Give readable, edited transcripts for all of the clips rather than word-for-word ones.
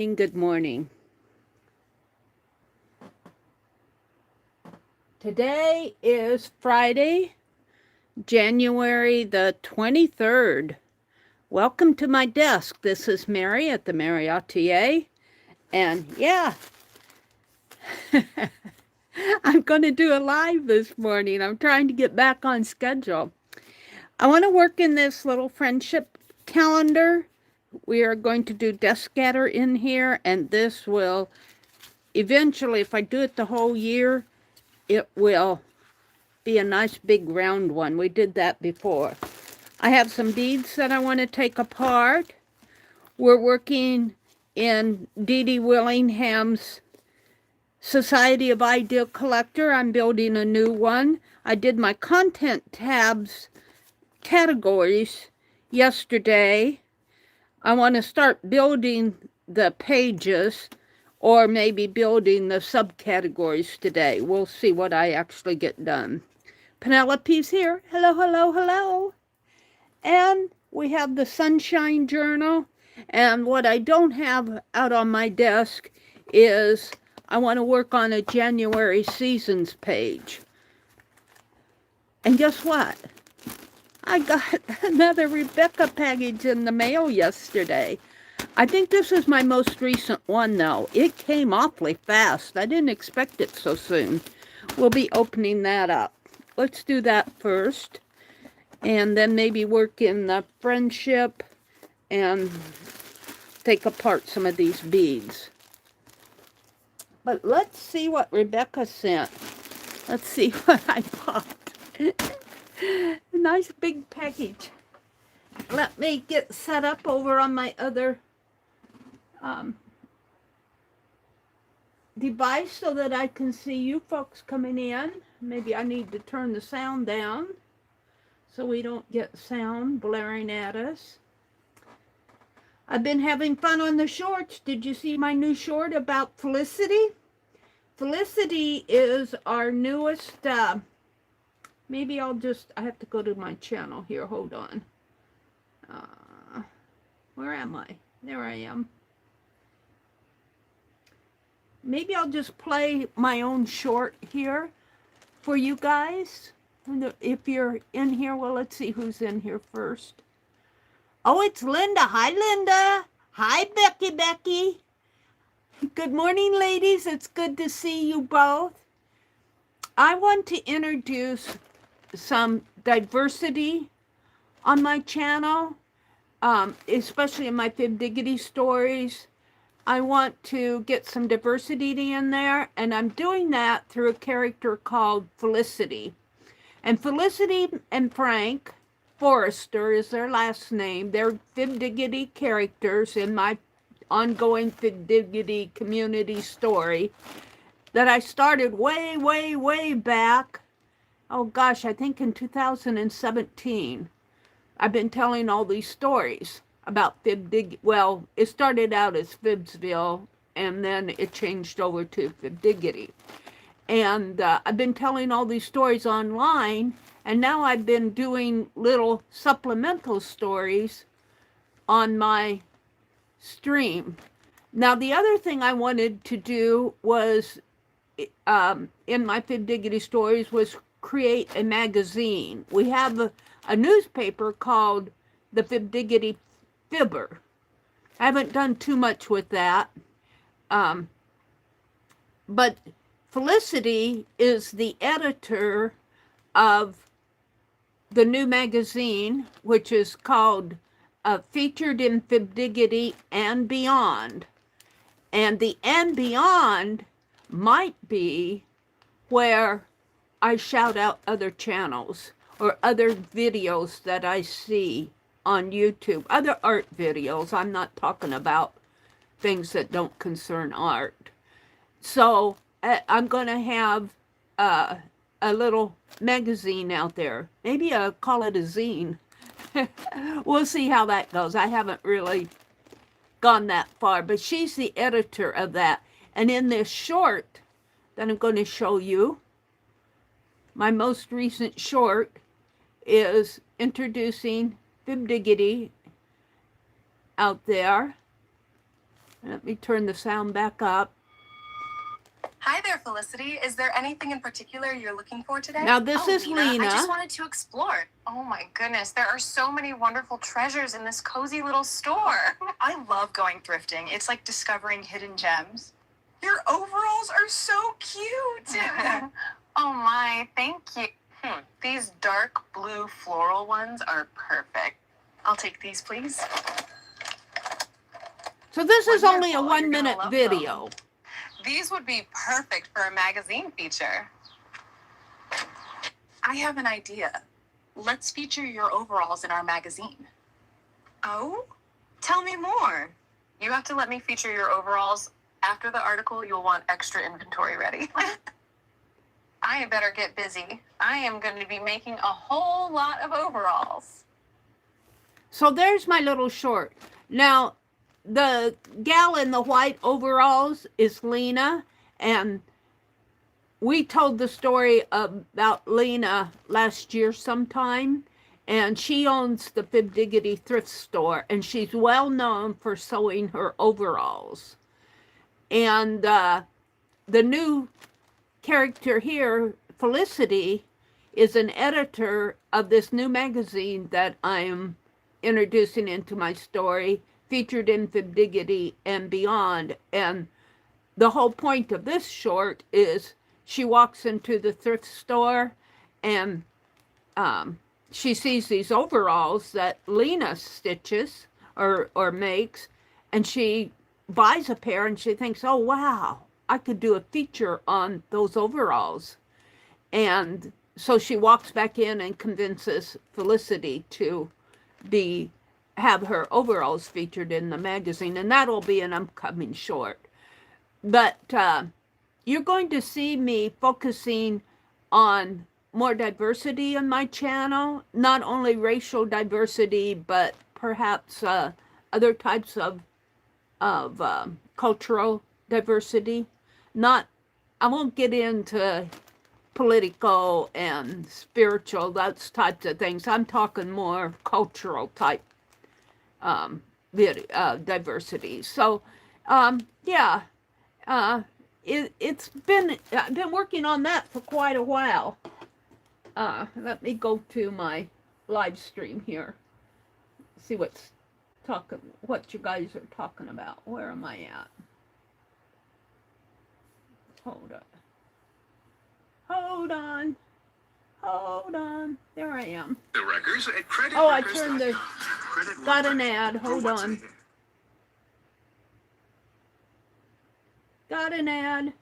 Good morning. Today is Friday, January the 23rd. Welcome to my desk. This is Meri at the Meri Atelier. And yeah, I'm going to do a live this morning. I'm trying to get back on schedule. I want to work in this little friendship calendar. We are going to do desk scatter in here, and this will eventually, if I do it the whole year, it will be a nice big round one. We did that before. I have some beads that I want to take apart. We're working in Dee Dee Willingham's Society of Ideal Collector. I'm building a new one. I did my content tabs categories yesterday. I want to start building the pages or maybe building the subcategories today. We'll see what I actually get done. Penelope's here. Hello, hello, hello. And we have the Sunshine Journal. And what I don't have out on my desk is I want to work on a January seasons page. And guess what? I got another Rebecca package in the mail yesterday. I think this is my most recent one, though. It came awfully fast. I didn't expect it so soon. We'll be opening that up. Let's do that first, and then maybe work in the friendship and take apart some of these beads. But let's see what Rebecca sent. Let's see what I bought. A nice big package. Let me get set up over on my other device so that I can see you folks coming in. Maybe I need to turn the sound down so we don't get sound blaring at us. I've been having fun on the shorts. Did you see my new short about Felicity? Felicity is our newest, maybe I have to go to my channel here. Hold on. Where am I? There I am. Maybe I'll just play my own short here for you guys. If you're in here, well, let's see who's in here first. Oh, it's Linda. Hi, Linda. Hi, Becky. Good morning, ladies. It's good to see you both. I want to introduce some diversity on my channel, especially in my Fib Diggity stories. I want to get some diversity in there, and I'm doing that through a character called Felicity. And Felicity and Frank Forrester is their last name. They're Fib Diggity characters in my ongoing Fib Diggity community story that I started way back. Oh gosh, I think in 2017. I've been telling all these stories about Fib Diggity. Well, it started out as Fibsville, and then it changed over to Fib Diggity. And I've been telling all these stories online, and now I've been doing little supplemental stories on my stream. Now, the other thing I wanted to do was, in my Fib Diggity stories, was create a magazine. We have a newspaper called the Fib Diggity Fibber. I haven't done too much with that. But Felicity is the editor of the new magazine, which is called Featured in Fib Diggity and Beyond. And the and beyond might be where I shout out other channels or other videos that I see on YouTube, other art videos. I'm not talking about things that don't concern art. So I'm going to have a little magazine out there. Maybe I'll call it a zine. We'll see how that goes. I haven't really gone that far, but she's the editor of that. And in this short that I'm going to show you, my most recent short is introducing Fib Diggity out there. Let me turn the sound back up. Hi there, Felicity. Is there anything in particular you're looking for today? Now this is Lena. I just wanted to explore. Oh my goodness, there are so many wonderful treasures in this cozy little store. I love going thrifting. It's like discovering hidden gems. Your overalls are so cute. Oh my, thank you. These dark blue floral ones are perfect. I'll take these, please. So this is only a Wonderful. You're gonna 1-minute love video. them. These would be perfect for a magazine feature. I have an idea. Let's feature your overalls in our magazine. Oh? Tell me more. You have to let me feature your overalls. After the article, you'll want extra inventory ready. I had better get busy. I am going to be making a whole lot of overalls. So there's my little short. Now, the gal in the white overalls is Lena, and we told the story about Lena last year sometime, and she owns the Fib Diggity thrift store, and she's well known for sewing her overalls. And the new character here, Felicity, is an editor of this new magazine that I'm introducing into my story, featured in Fib Diggity and beyond. And the whole point of this short is she walks into the thrift store and she sees these overalls that Lena stitches or makes, and she buys a pair and she thinks, oh wow, I could do a feature on those overalls. And so she walks back in and convinces Felicity to have her overalls featured in the magazine, and that'll be an upcoming short. But you're going to see me focusing on more diversity in my channel, not only racial diversity, but perhaps other types of cultural diversity. I won't get into political and spiritual, those types of things. I'm talking more cultural type diversity. So, yeah, I've been working on that for quite a while. Let me go to my live stream here. See what you guys are talking about. Where am I at? Hold on. There I am. The records at credit Oh, I records. turned the, got an ad. Hold on. Got an ad.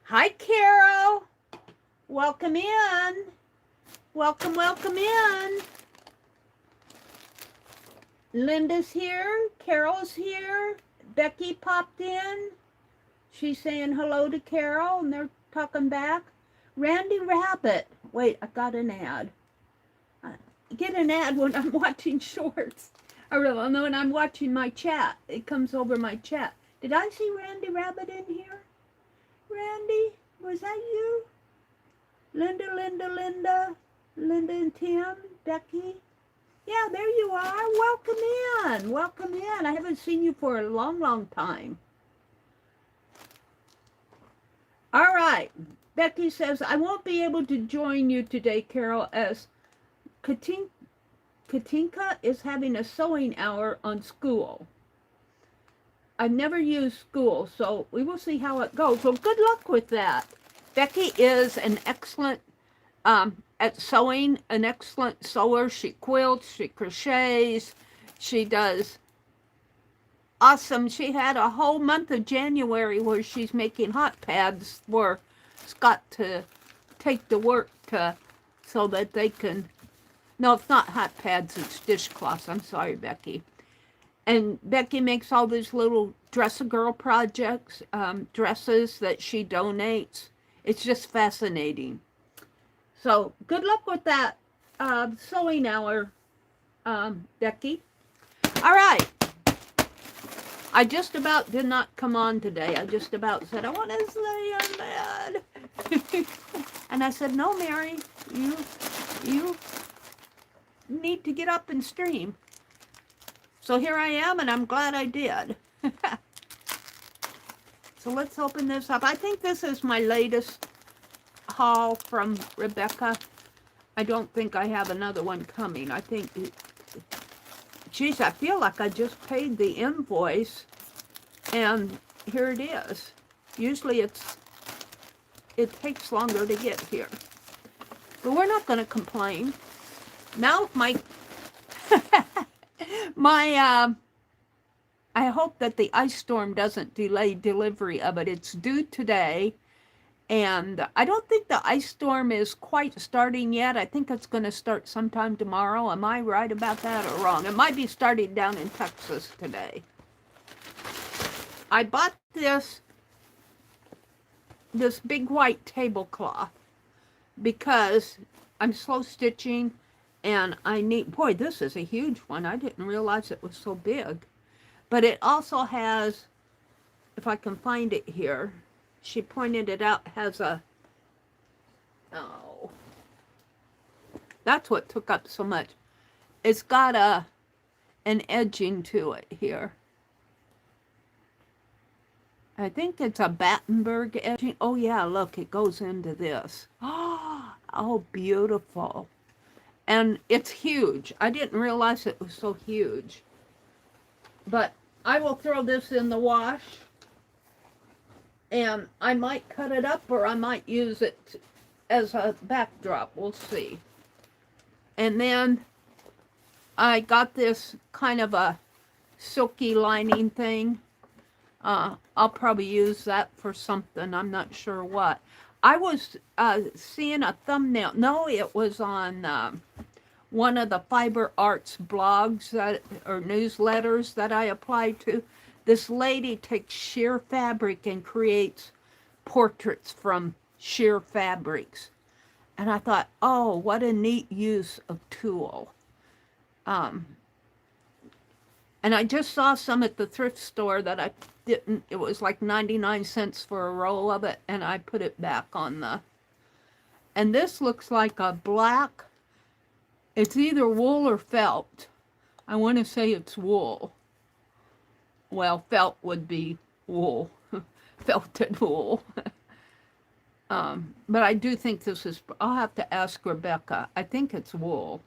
Hi, Carol. Welcome in. Welcome in. Linda's here. Carol's here. Becky popped in. She's saying hello to Carol, and they're talking back. Randy Rabbit. Wait, I got an ad. I get an ad when I'm watching shorts. Or when I'm watching my chat. It comes over my chat. Did I see Randy Rabbit in here? Randy, was that you? Linda and Tim, Becky. Yeah, there you are. Welcome in. I haven't seen you for a long time. All right. Becky says, I won't be able to join you today, Carol, as Katinka is having a sewing hour on school. I've never used school, so we will see how it goes. Well, good luck with that. Becky is an excellent at sewing, an excellent sewer. She quilts, she crochets, she does awesome. She had a whole month of January where she's making hot pads for Scott to take to work so that they can, no, it's not hot pads, it's dishcloths. I'm sorry, Becky. And Becky makes all these little dress-a-girl projects, dresses that she donates. It's just fascinating. So good luck with that sewing hour, Becky. All right. I just about did not come on today. I just about said, I want to stay in bed. And I said, no, Meri, you need to get up and stream. So here I am, and I'm glad I did. So let's open this up. I think this is my latest haul from Rebecca. I don't think I have another one coming. I think, geez, I feel like I just paid the invoice and here it is. Usually it takes longer to get here. But we're not going to complain. Now my, I hope that the ice storm doesn't delay delivery of it. It's due today. And I don't think the ice storm is quite starting yet. I think it's going to start sometime tomorrow. Am I right about that or wrong? It might be starting down in Texas today. I bought this big white tablecloth because I'm slow stitching and I need, boy, this is a huge one. I didn't realize it was so big. But it also has, if I can find it here, she pointed it out, has a, oh, that's what took up so much. It's got an edging to it here. I think it's a Battenberg edging. Oh yeah, look, it goes into this. Oh, beautiful. And it's huge. I didn't realize it was so huge. But I will throw this in the wash. And I might cut it up or I might use it as a backdrop. We'll see. And then I got this kind of a silky lining thing. I'll probably use that for something. I'm not sure what. I was seeing a thumbnail. No, it was on one of the Fiber Arts blogs that, or newsletters that I applied to. This lady takes sheer fabric and creates portraits from sheer fabrics. And I thought, oh, what a neat use of tool. And I just saw some at the thrift store that I didn't, it was like 99 cents for a roll of it, and I put it back on the, and this looks like a black, it's either wool or felt. I want to say it's wool. Well, felt would be wool, felted wool. But I do think this is, I'll have to ask Rebecca. I think it's wool.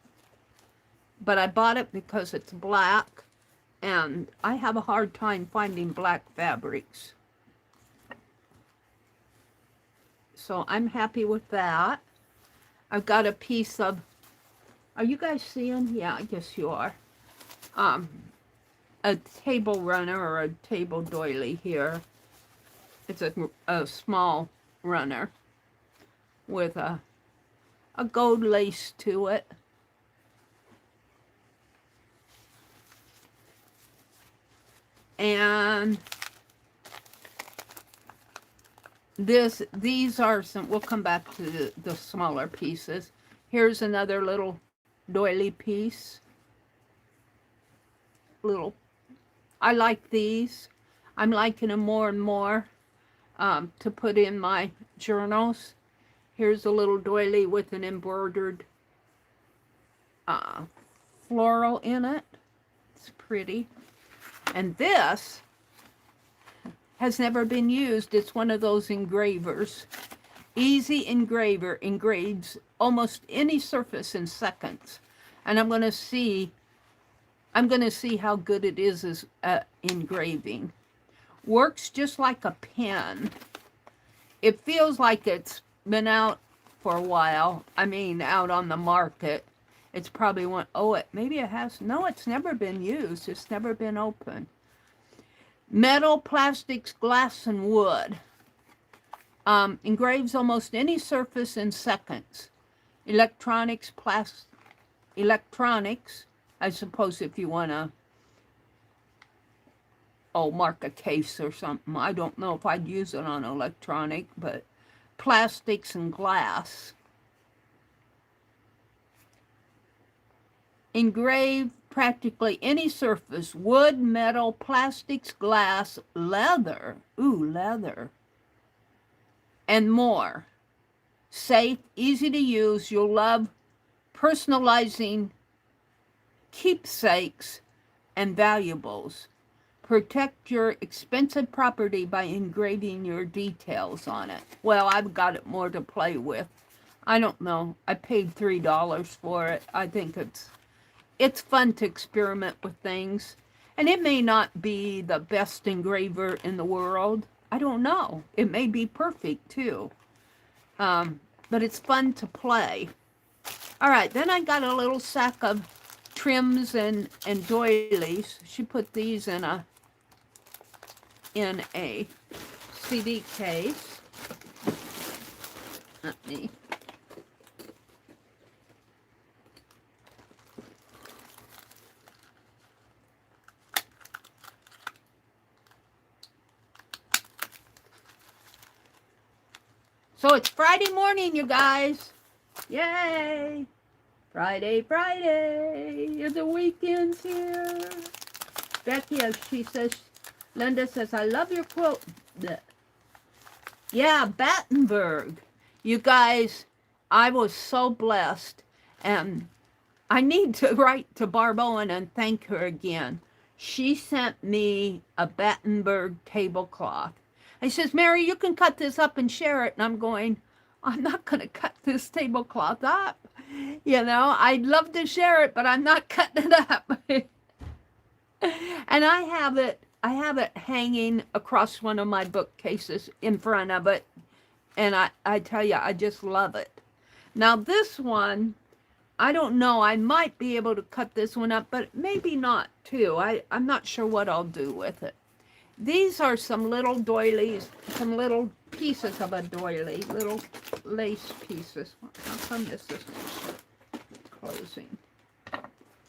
But I bought it because it's black, and I have a hard time finding black fabrics. So I'm happy with that. I've got a piece of, are you guys seeing? Yeah, I guess you are. A table runner or a table doily here. It's a small runner with a gold lace to it. And these are some, we'll come back to the smaller pieces. Here's another little doily piece. I like these. I'm liking them more and more to put in my journals. Here's a little doily with an embroidered floral in it. It's pretty. And this has never been used. It's one of those engravers. Easy Engraver engraves almost any surface in seconds. And I'm going to see how good it is as engraving. Works just like a pen. It feels like it's been out for a while. I mean, out on the market. It's probably one, oh, maybe it has, no, it's never been used. It's never been opened. Metal, plastics, glass, and wood. Engraves almost any surface in seconds. Electronics, I suppose if you want to, mark a case or something. I don't know if I'd use it on electronic, but plastics and glass. Engrave practically any surface, wood, metal, plastics, glass, leather, leather, and more. Safe, easy to use. You'll love personalizing keepsakes and valuables. Protect your expensive property by engraving your details on it. Well, I've got it more to play with. I don't know. I paid $3 for it. I think it's fun to experiment with things. And it may not be the best engraver in the world. I don't know. It may be perfect too. But it's fun to play. All right, then I got a little sack of trims and doilies. She put these in a CD case. Let me. So it's Friday morning, you guys. Yay! Friday, Friday. The weekend's here. Becky, as she says, Linda says, I love your quote. Yeah, Battenberg. You guys, I was so blessed. And I need to write to Barb Owen and thank her again. She sent me a Battenberg tablecloth. And she says, Meri, you can cut this up and share it. And I'm going, I'm not going to cut this tablecloth up. You know, I'd love to share it, but I'm not cutting it up. And I have it hanging across one of my bookcases in front of it. And I tell you, I just love it. Now this one, I don't know. I might be able to cut this one up, but maybe not too. I'm not sure what I'll do with it. These are some little doilies, some little pieces of a doily, little lace pieces. How come this isn't closing?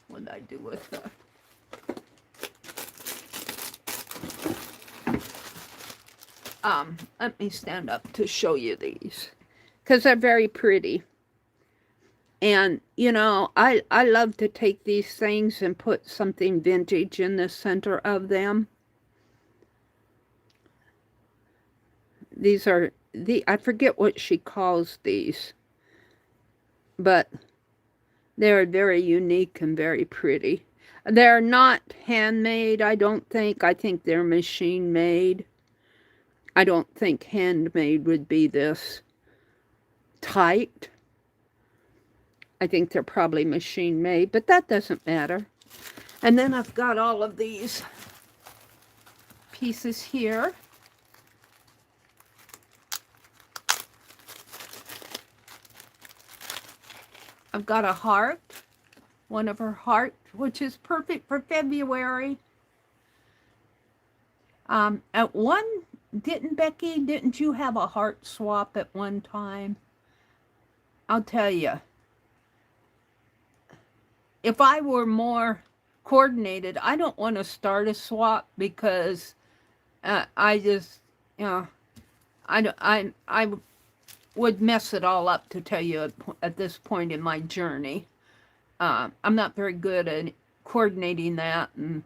What did I do with the... Let me stand up to show you these, because they're very pretty. And, you know, I love to take these things and put something vintage in the center of them. These are, I forget what she calls these, but they're very unique and very pretty. They're not handmade, I don't think. I think they're machine made. I don't think handmade would be this tight. I think they're probably machine made, but that doesn't matter. And then I've got all of these pieces here. I've got a heart, one of her heart, which is perfect for February. At one, didn't you have a heart swap at one time? I'll tell you, if I were more coordinated, I don't want to start a swap because I just, you know, I would mess it all up, to tell you, at this point in my journey. I'm not very good at coordinating that, and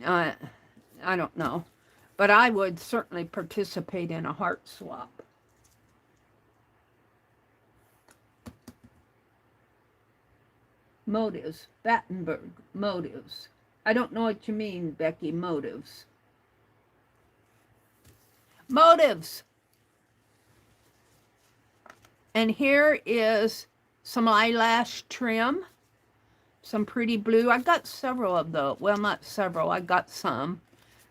I don't know. But I would certainly participate in a heart swap. Motives. Battenberg. Motives. I don't know what you mean, Becky. Motives. Motives. And here is some eyelash trim. Some pretty blue. I got several of those. Well, not several. I got some.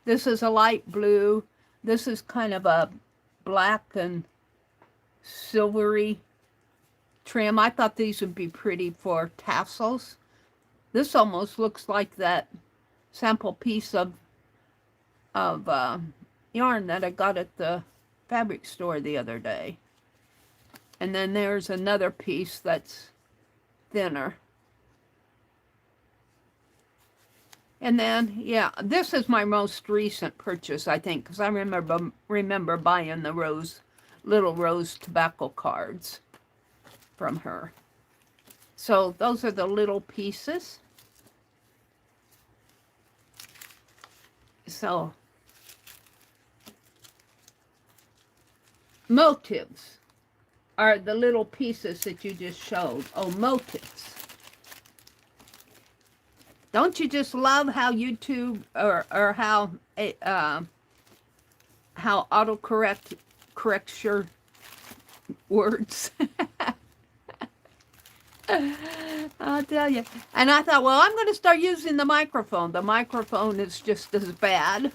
This is a light blue. This is kind of a black and silvery trim. I thought these would be pretty for tassels. This almost looks like that sample piece of yarn that I got at the fabric store the other day. And then there's another piece that's thinner. And then, yeah, this is my most recent purchase, I think, because I remember buying the little rose tobacco cards from her. So those are the little pieces. So, motives are the little pieces that you just showed. Oh, motives. Don't you just love how YouTube or how autocorrect corrects your words? I'll tell you. And I thought, well, I'm going to start using the microphone. The microphone is just as bad.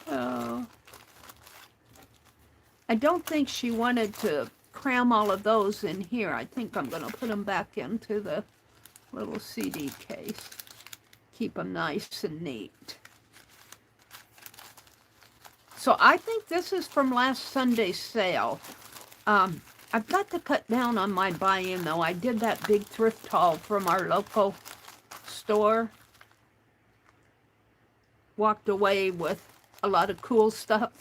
Oh. I don't think she wanted to cram all of those in here. I think I'm going to put them back into the little CD case. Keep them nice and neat. So I think this is from last Sunday's sale. I've got to cut down on my buy-in, though. I did that big thrift haul from our local store. Walked away with a lot of cool stuff.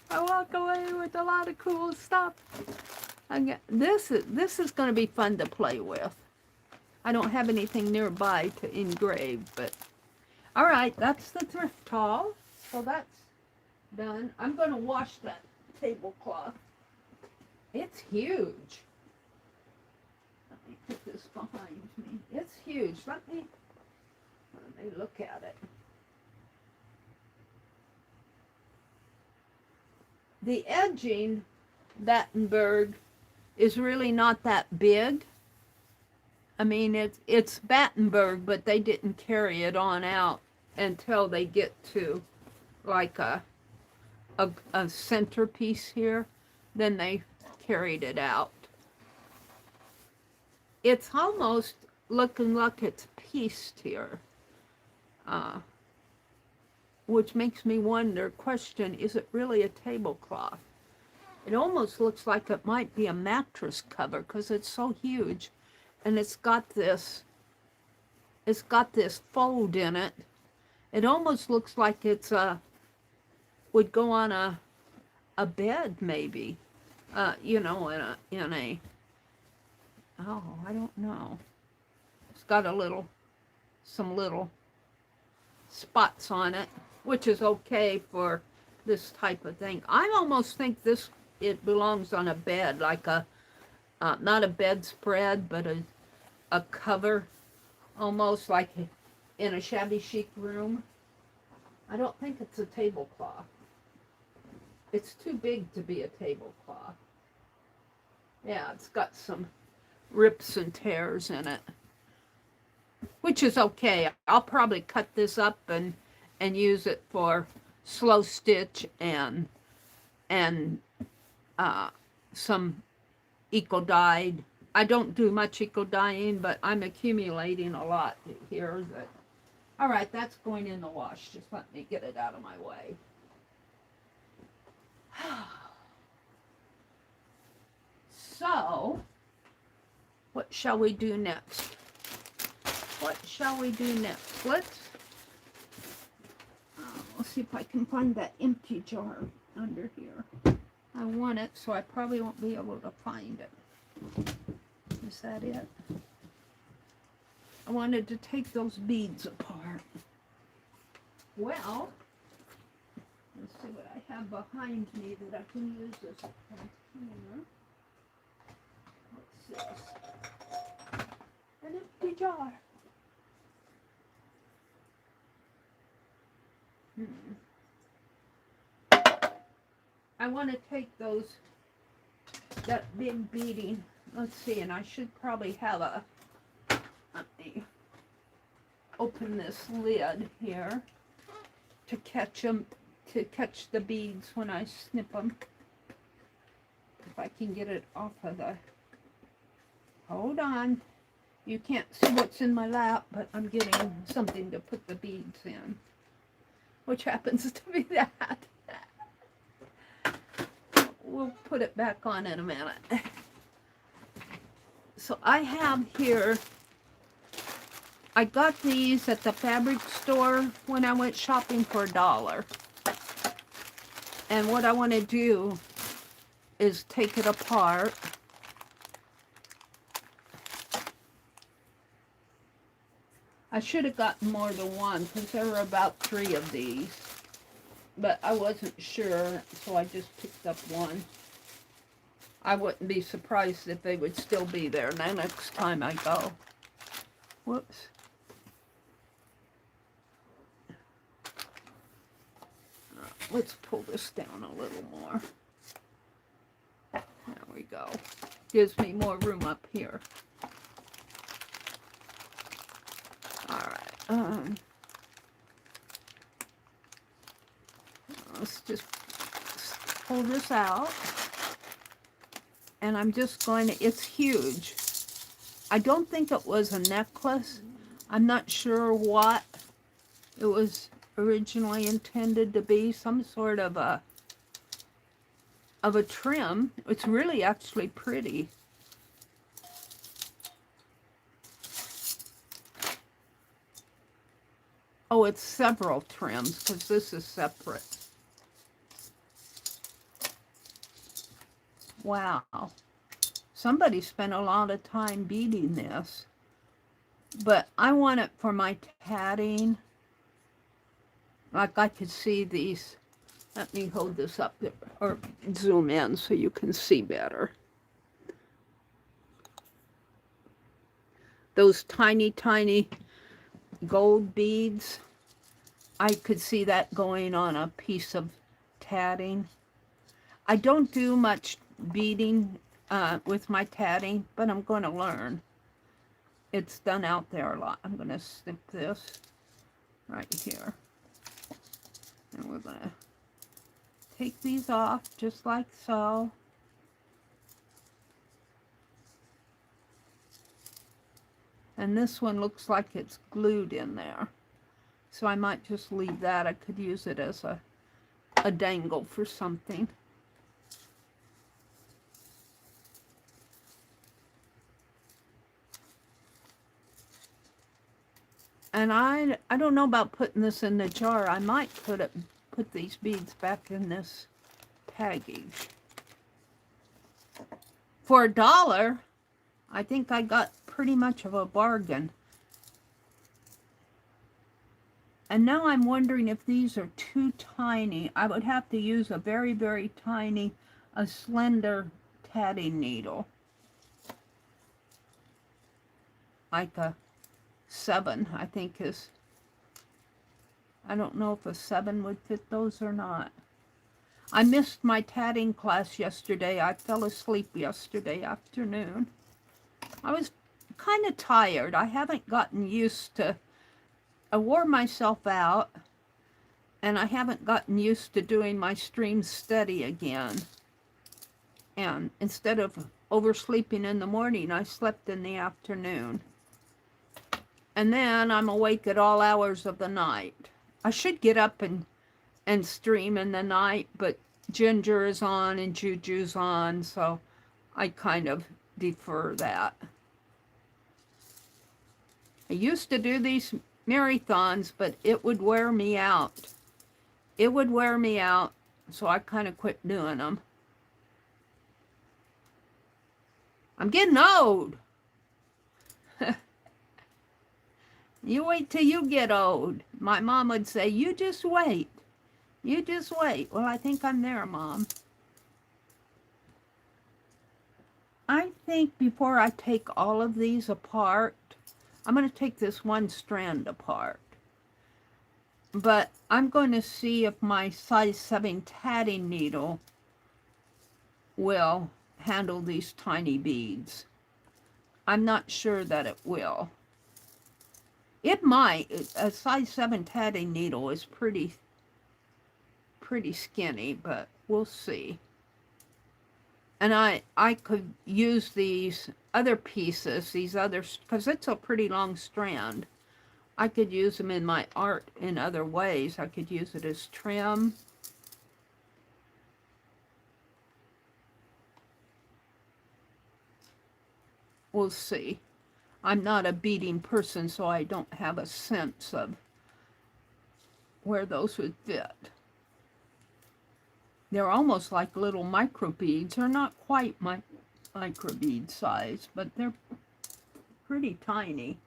I walk away with a lot of cool stuff. This is going to be fun to play with. I don't have anything nearby to engrave, but all right, that's the thrift haul. So that's done. I'm going to wash that tablecloth. It's huge. Let me put this behind me. It's huge. Let me look at it. The edging, Battenberg, is really not that big. I mean, it's Battenberg, but they didn't carry it on out until they get to like a centerpiece here. Then they carried it out. It's almost looking like it's pieced here. Which makes me question, is it really a tablecloth? It almost looks like it might be a mattress cover because it's so huge. And it's got this fold in it. It almost looks like it's would go on a bed maybe. You know, in a oh, I don't know. It's got some little spots on it, which is okay for this type of thing. I almost think it belongs on a bed, like not a bedspread, but a cover, almost like in a shabby chic room. I don't think it's a tablecloth. It's too big to be a tablecloth. Yeah, it's got some rips and tears in it, which is okay. I'll probably cut this up and use it for slow stitch and some eco-dyed. I don't do much eco-dyeing, but I'm accumulating a lot here. All right, that's going in the wash. Just let me get it out of my way. So, what shall we do next? Let's see if I can find that empty jar under here. I want it, so I probably won't be able to find it. Is that it? I wanted to take those beads apart. Well, let's see what I have behind me that I can use as a container. What's this? An empty jar. I want to take that big beading. Let's see, and I should probably have let me open this lid here to catch the beads when I snip them. If I can get it off of hold on. You can't see what's in my lap, but I'm getting something to put the beads in, which happens to be that. We'll put it back on in a minute. So I have here, I got these at the fabric store when I went shopping for $1. And what I want to do is take it apart. I should have gotten more than one because there were about 3 of these. But I wasn't sure, so I just picked up one. I wouldn't be surprised if they would still be there the next time I go. Whoops. Let's pull this down a little more. There we go. Gives me more room up here. All right. Let's just pull this out. And I'm just going to, it's huge. I don't think it was a necklace. I'm not sure what it was originally intended to be. Some sort of a trim. It's really actually pretty. Oh, it's several trims because this is separate. Wow. Somebody spent a lot of time beading this. But I want it for my tatting. Like I could see these. Let me hold this up there, or zoom in so you can see better. Those tiny, tiny gold beads. I could see that going on a piece of tatting. I don't do much beading with my tatting, but I'm going to learn. It's done out there a lot. I'm going to stick this right here. And we're going to take these off just like so. And this one looks like it's glued in there. So I might just leave that. I could use it as a dangle for something. And I don't know about putting this in the jar. I might put these beads back in this package. For $1, I think I got pretty much of a bargain. And now I'm wondering if these are too tiny. I would have to use a very, very tiny, a slender tatting needle. Like a 7, I think is. I don't know if a 7 would fit those or not. I missed my tatting class yesterday. I fell asleep yesterday afternoon. I was kind of tired. I haven't gotten used to, I wore myself out, and I haven't gotten used to doing my stream steady again. And instead of oversleeping in the morning, I slept in the afternoon. And then I'm awake at all hours of the night. I should get up and stream in the night, but Ginger is on and Juju's on, so I kind of defer that. I used to do these marathons, but it would wear me out. It would wear me out, so I kind of quit doing them. I'm getting old. You wait till you get old. My mom would say, you just wait. You just wait. Well, I think I'm there, Mom. I think before I take all of these apart, I'm going to take this one strand apart. But I'm going to see if my size 7 tatting needle will handle these tiny beads. I'm not sure that it will. It might. A size 7 tatting needle is pretty skinny, but we'll see. And I could use these other pieces, these others, because it's a pretty long strand. I could use them in my art in other ways. I could use it as trim. We'll see. I'm not a beading person, so I don't have a sense of where those would fit. They're almost like little micro beads. They're not quite my micro bead size, but they're pretty tiny.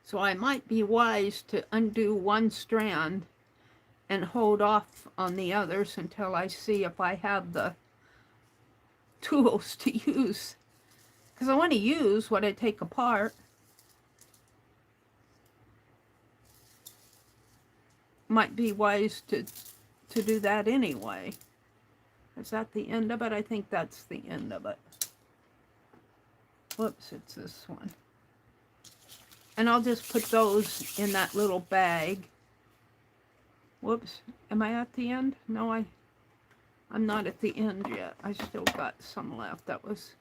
So I might be wise to undo one strand and hold off on the others until I see if I have the tools to use because I want to use what I take apart. Might be wise to do that anyway. Is that the end of it? I think that's the end of it. Whoops, it's this one. And I'll just put those in that little bag. Whoops, am I at the end? No, I'm not at the end yet. I still got some left. That was,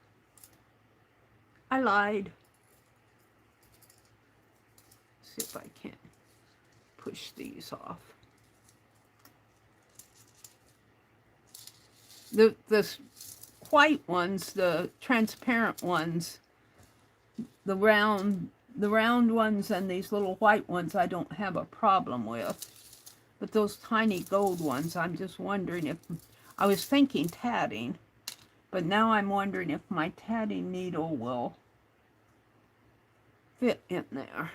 I lied. See if I can push these off. The white ones, the transparent ones, the round ones and these little white ones I don't have a problem with. But those tiny gold ones, I'm just wondering if, I was thinking tatting, but now I'm wondering if my tatting needle will fit in there.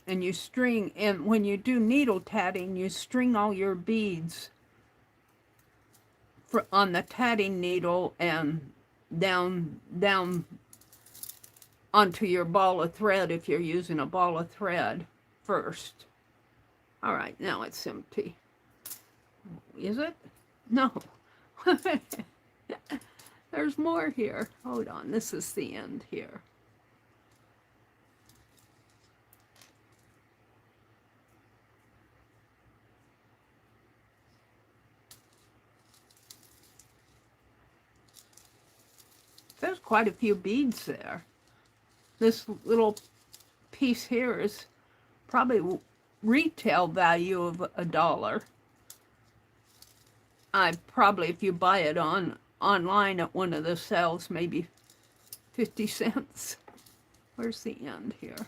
And you string, and when you do needle tatting, you string all your beads on the tatting needle and down onto your ball of thread if you're using a ball of thread first. All right, now it's empty. Is it? No. There's more here. Hold on, this is the end here. There's quite a few beads there. This little piece here is probably retail value of $1. Probably, if you buy it online at one of the sales, maybe 50 cents. Where's the end here?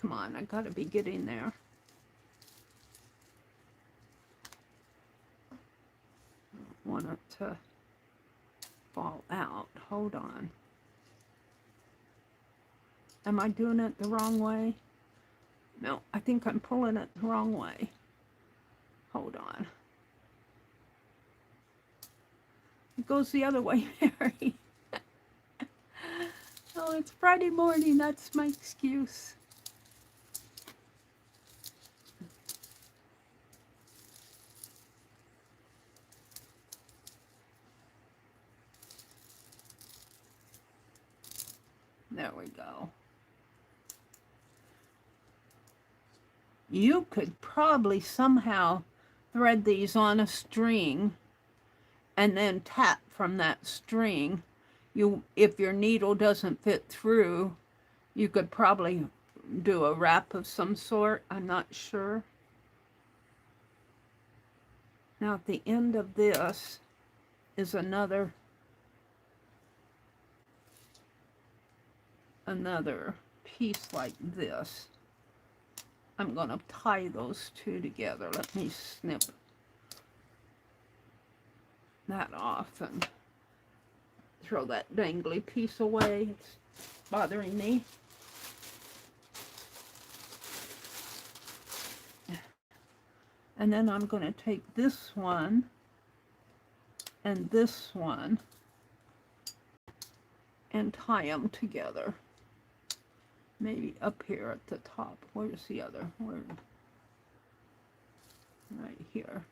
Come on, I gotta be getting there. I don't want it to fall out. Hold on. Am I doing it the wrong way? No, I think I'm pulling it the wrong way. Hold on. It goes the other way, Meri. Oh, it's Friday morning. That's my excuse. There we go. You could probably somehow thread these on a string and then tap from that string. If your needle doesn't fit through, you could probably do a wrap of some sort. I'm not sure. Now at the end of this is another piece like this. I'm going to tie those two together. Let me snip that off and throw that dangly piece away. It's bothering me. And then I'm going to take this one and this one and tie them together. Maybe up here at the top. Where's the other? Right here.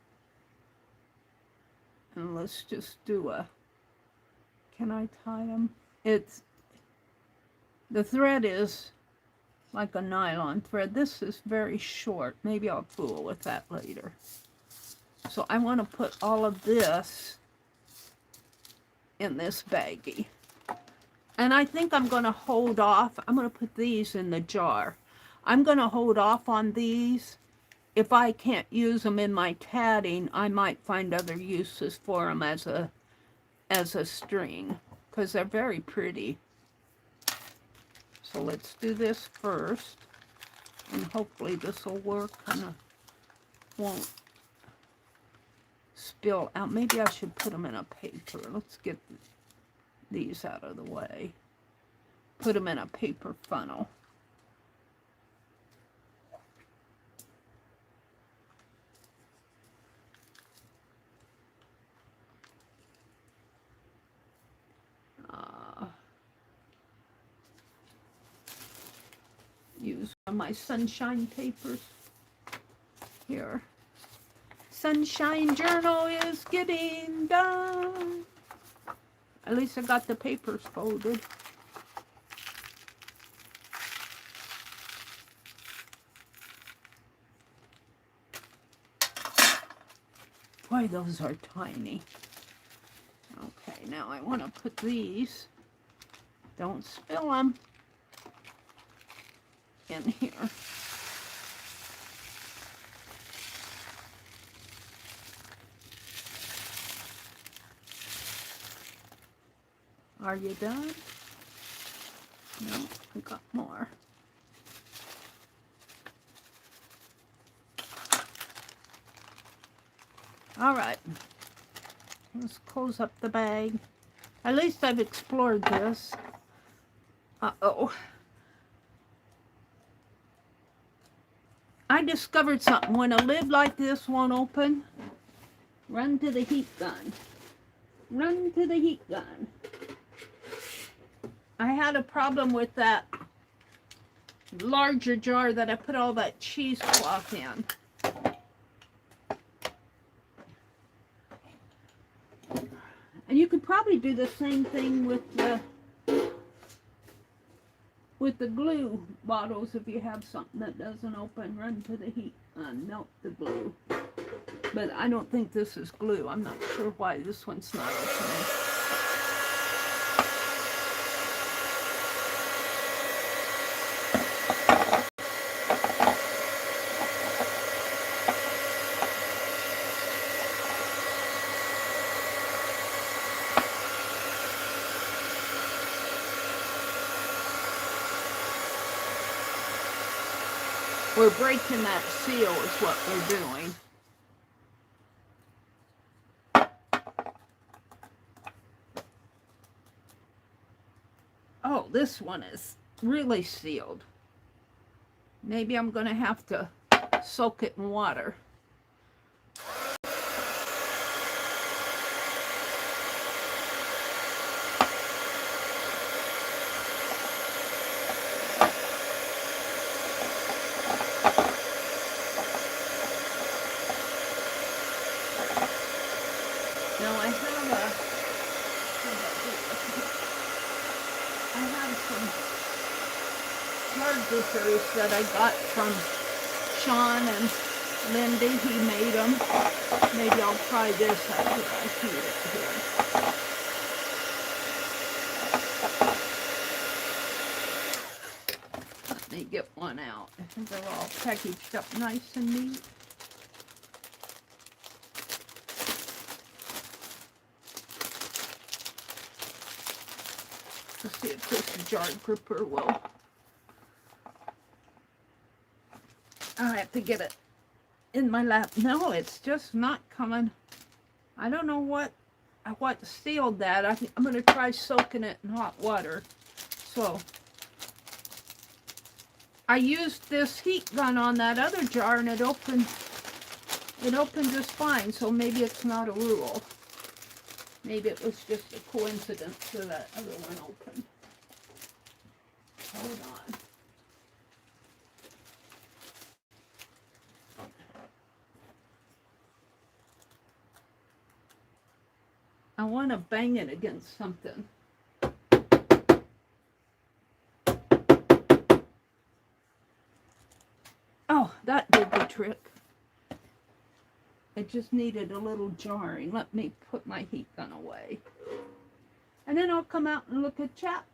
And let's just do a, can I tie them? The thread is like a nylon thread. This is very short. Maybe I'll fool with that later. So I want to put all of this in this baggie. And I think I'm going to hold off. I'm going to put these in the jar. I'm going to hold off on these. If I can't use them in my tatting, I might find other uses for them as a string, because they're very pretty. So let's do this first, and hopefully this will work. Kind of won't spill out. Maybe I should put them in a paper. Let's get these out of the way. put them in a paper funnel. Use one of my sunshine papers here. Sunshine journal is getting done. At least I got the papers folded. Boy, those are tiny. Okay, now I want to put these, don't spill them, in here. Are you done? No, I got more. All right, let's close up the bag. At least I've explored this. Uh-oh. I discovered something. When a lid like this won't open, run to the heat gun. Run to the heat gun. I had a problem with that larger jar that I put all that cheesecloth in. And you could probably do the same thing with the glue bottles. If you have something that doesn't open, run to the heat and melt the glue. But I don't think this is glue. I'm not sure why this one's not opening. We're breaking that seal is what we're doing. Oh, this one is really sealed. Maybe I'm going to have to soak it in water. That I got from Sean and Lindy. He made them. Maybe I'll try this after I heat it here. Let me get one out. I think they're all packaged up nice and neat. Let's see if this jar gripper will. I have to get it in my lap. No, it's just not coming. I don't know what sealed that. I'm going to try soaking it in hot water. So, I used this heat gun on that other jar and it opened just fine. So maybe it's not a rule. Maybe it was just a coincidence that that other one opened. Hold on. I want to bang it against something. Oh, that did the trick. It just needed a little jarring. Let me put my heat gun away. And then I'll come out and look at chat.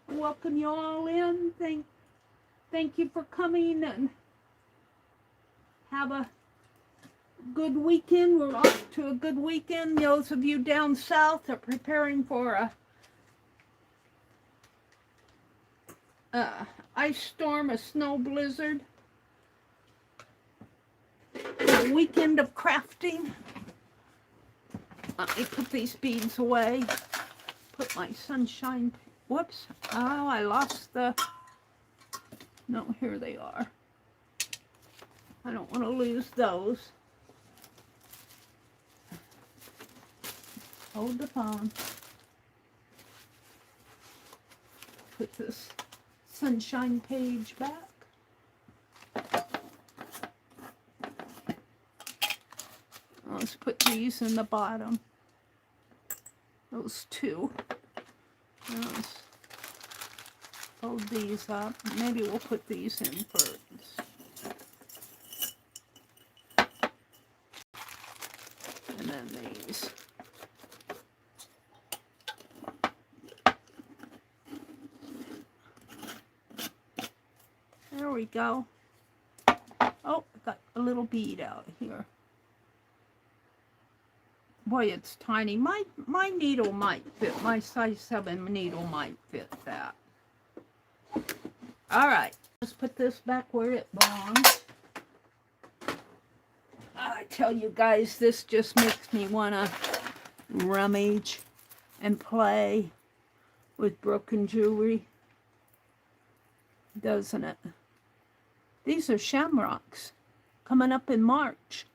Welcome you all in. Thank you for coming and have a good weekend. We're off to a good weekend. Those of you down south are preparing for a ice storm, a snow blizzard, a weekend of crafting. Let me put these beads away. Put my sunshine whoops. Oh, I lost the... No, here they are. I don't want to lose those. Hold the phone. Put this sunshine page back. Let's put these in the bottom. Those two. Let's fold these up. Maybe we'll put these in first. And then these. There we go. Oh, I got a little bead out here. Boy, it's tiny. My needle might fit. My size 7 needle might fit that. All right. Let's put this back where it belongs. I tell you guys, this just makes me want to rummage and play with broken jewelry. Doesn't it? These are shamrocks coming up in March.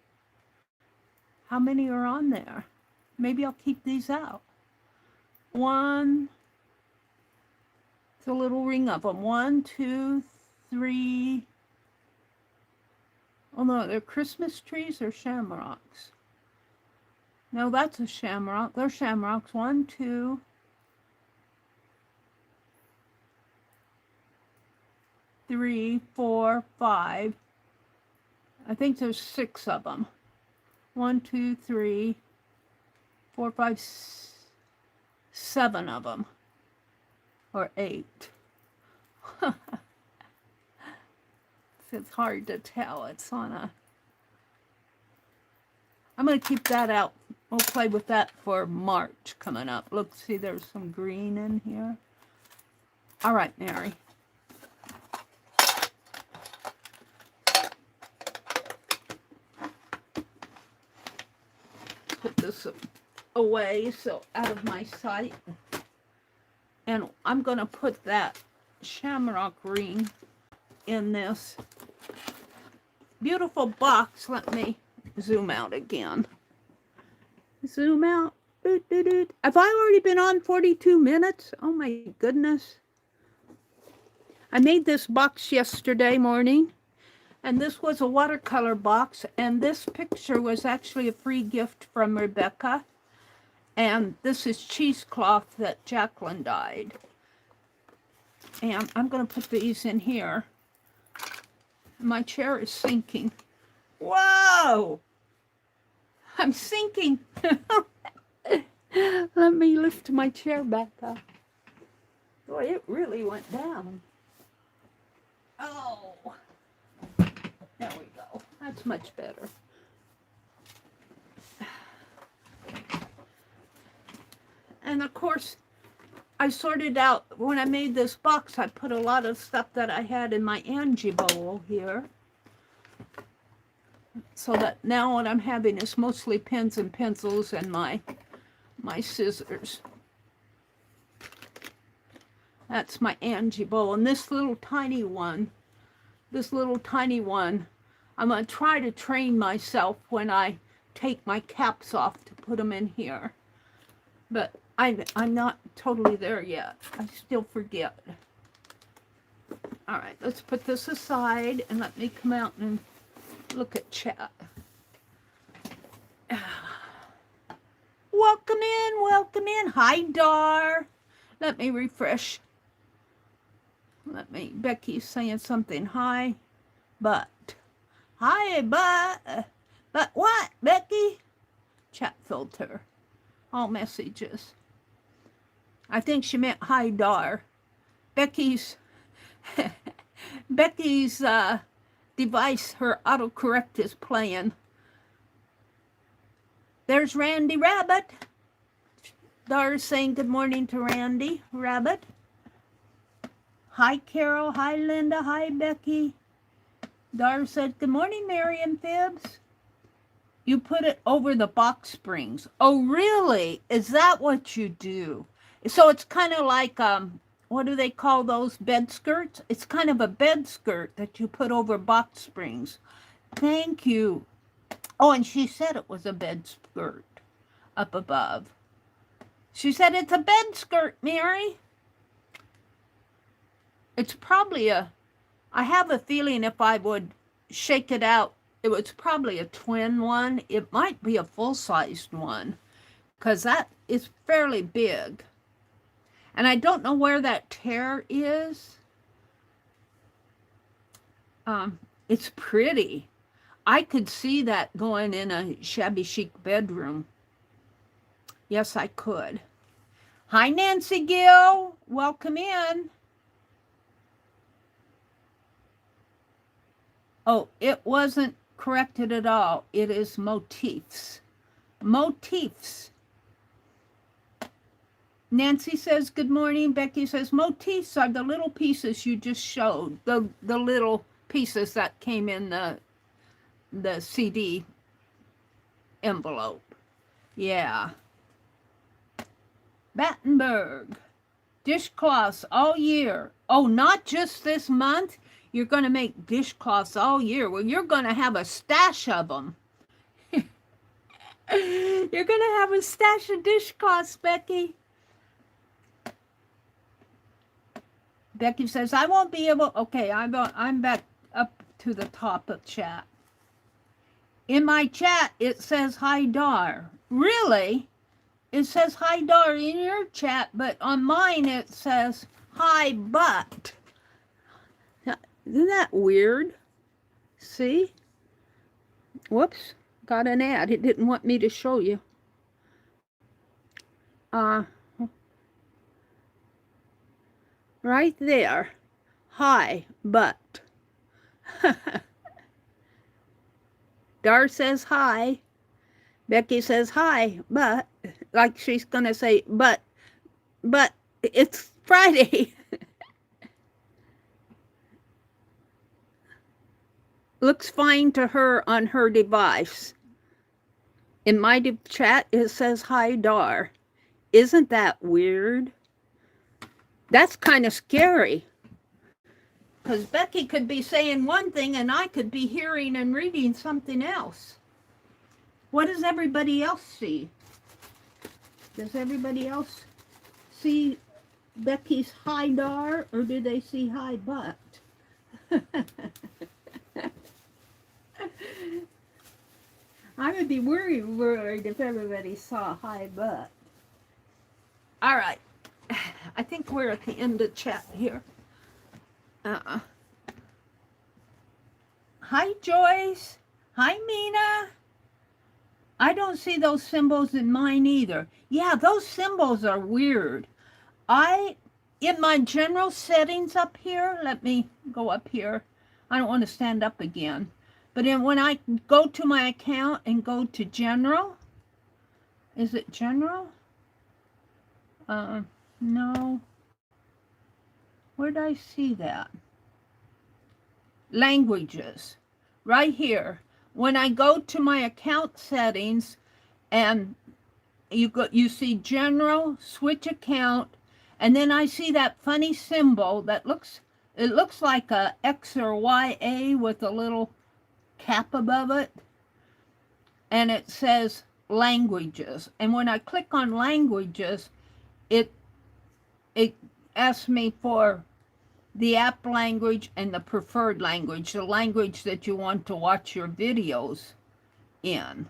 How many are on there? Maybe I'll keep these out. One. It's a little ring of them. 1, 2, 3. Oh no, they're Christmas trees or shamrocks? No, that's a shamrock. They're shamrocks. 1, 2. 3, 4, 5. I think there's 6 of them. 1, 2, 3, 4, 5, 7 of them. Or 8. It's hard to tell. It's on a... I'm going to keep that out. We'll play with that for March coming up. Look, see, there's some green in here. All right, Meri. Put this away so out of my sight. And I'm going to put that shamrock ring in this beautiful box. Let me zoom out again. Zoom out. Doot, doot, doot. Have I already been on 42 minutes? Oh my goodness. I made this box yesterday morning. And this was a watercolor box, and this picture was actually a free gift from Rebecca. And this is cheesecloth that Jacqueline dyed. And I'm going to put these in here. My chair is sinking. Whoa! I'm sinking. Let me lift my chair back up. Boy, it really went down. Oh. There we go. That's much better. And of course, I sorted out, when I made this box, I put a lot of stuff that I had in my Angie bowl here. So that now what I'm having is mostly pens and pencils and my scissors. That's my Angie bowl. And this little tiny one, I'm going to try to train myself when I take my caps off to put them in here. But I'm not totally there yet. I still forget. All right, let's put this aside and let me come out and look at chat. Welcome in, welcome in. Hi, Dar. Let me refresh. Becky's saying something. Hi, but. Hi, but what, Becky? Chat filter. All messages. I think she meant hi, Dar. Becky's device, her autocorrect is playing. There's Randy Rabbit. Dar's saying good morning to Randy Rabbit. Hi, Carol. Hi, Linda. Hi, Becky. Dar said, good morning, Meri and Fibs. You put it over the box springs. Oh, really? Is that what you do? So it's kind of like what do they call those bed skirts? It's kind of a bed skirt that you put over box springs. Thank you. Oh, and she said it was a bed skirt up above. She said it's a bed skirt, Meri. It's probably I have a feeling if I would shake it out, it was probably a twin one. It might be a full-sized one because that is fairly big. And I don't know where that tear is. It's pretty. I could see that going in a shabby chic bedroom. Yes, I could. Hi, Nancy Gill. Welcome in. Oh, it wasn't corrected at all. It is motifs. Motifs. Nancy says, good morning. Becky says, motifs are the little pieces you just showed. The little pieces that came in the CD envelope. Yeah. Battenberg. Dishcloths all year. Oh, not just this month. You're going to make dishcloths all year. Well, you're going to have a stash of them. You're going to have a stash of dishcloths, Becky. Becky says, I won't be able... Okay, I'm back up to the top of chat. In my chat, it says hi, Dar. Really? It says hi, Dar in your chat, but on mine it says hi, but. Isn't that weird? See? Whoops. Got an ad. It didn't want me to show you. Right there. Hi, but. Dar says hi. Becky says hi, but. Like she's going to say, but it's Friday. Looks fine to her on her device. In my chat, it says hi, Dar. Isn't that weird? That's kind of scary. Because Becky could be saying one thing and I could be hearing and reading something else. What does everybody else see? Does everybody else see Becky's hi, Dar, or do they see hi, but? I would be worried if everybody saw hi, but. All right. I think we're at the end of chat here. Hi, Joyce. Hi, Mina. I don't see those symbols in mine either. Yeah, those symbols are weird. In my general settings up here, let me go up here. I don't want to stand up again. But when I go to my account and go to general, is it general? No. Where did I see that? Languages. Right here. When I go to my account settings and you see general, switch account, and then I see that funny symbol that looks like a X or YA with a little cap above it, and it says languages. And when I click on languages, it asks me for the app language and the preferred language, the language that you want to watch your videos in.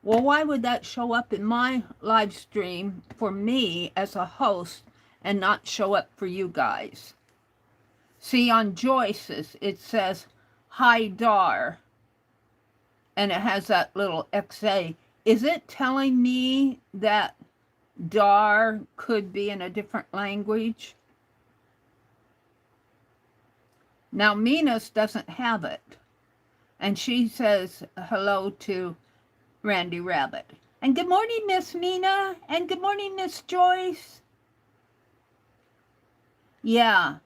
Well, why would that show up in my live stream for me as a host and not show up for you guys? See, on Joyce's, it says, hi, Dar, and it has that little XA. Is it telling me that Dar could be in a different language? Now, Mina's doesn't have it. And she says hello to Randy Rabbit. And good morning, Miss Mina. And good morning, Miss Joyce. Yeah,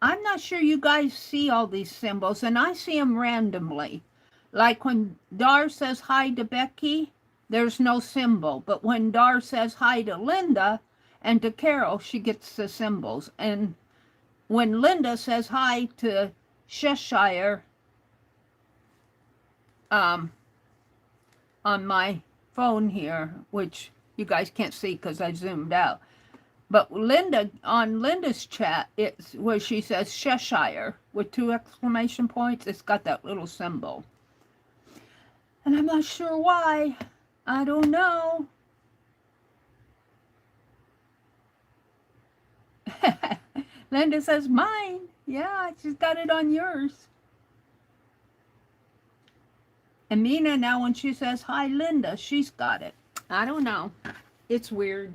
I'm not sure you guys see all these symbols, and I see them randomly. Like when Dar says hi to Becky, there's no symbol. But when Dar says hi to Linda, And to Carol, she gets the symbols. And when Linda says hi to Cheshire on my phone here, which you guys can't see because I zoomed out, but Linda, on Linda's chat, it's where she says Cheshire with 2 exclamation points. It's got that little symbol. And I'm not sure why. I don't know. Linda says mine. Yeah, she's got it on yours. And Mina, now when she says hi Linda, she's got it. I don't know. It's weird.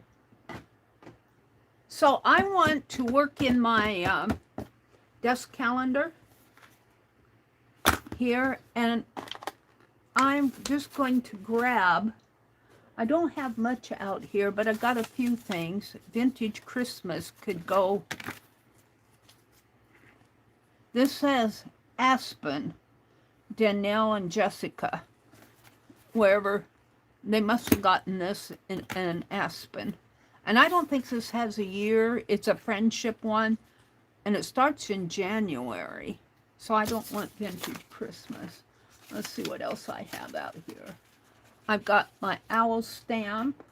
So I want to work in my desk calendar here, and I'm just going to grab, I don't have much out here, but I got a few things. Vintage Christmas could go. This says Aspen, Danielle and Jessica, wherever. They must have gotten this in Aspen. And I don't think this has a year. It's a friendship one, and it starts in January. So I don't want Vintage Christmas. Let's see what else I have out here. I've got my owl stamp.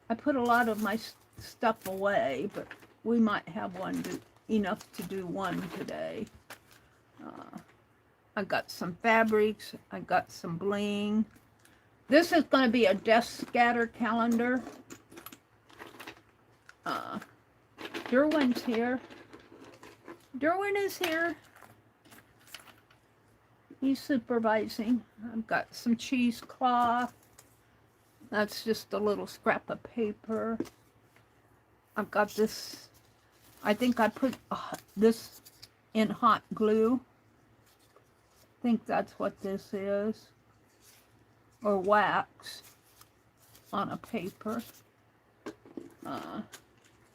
I put a lot of my stuff away, but we might have one enough to do one today. I got some fabrics. I got some bling. This is going to be a desk scatter calendar. Derwin's here. Derwin is here. He's supervising. I've got some cheesecloth. That's just a little scrap of paper. I've got this. I think I put this in hot glue. I think that's what this is. Or wax on a paper.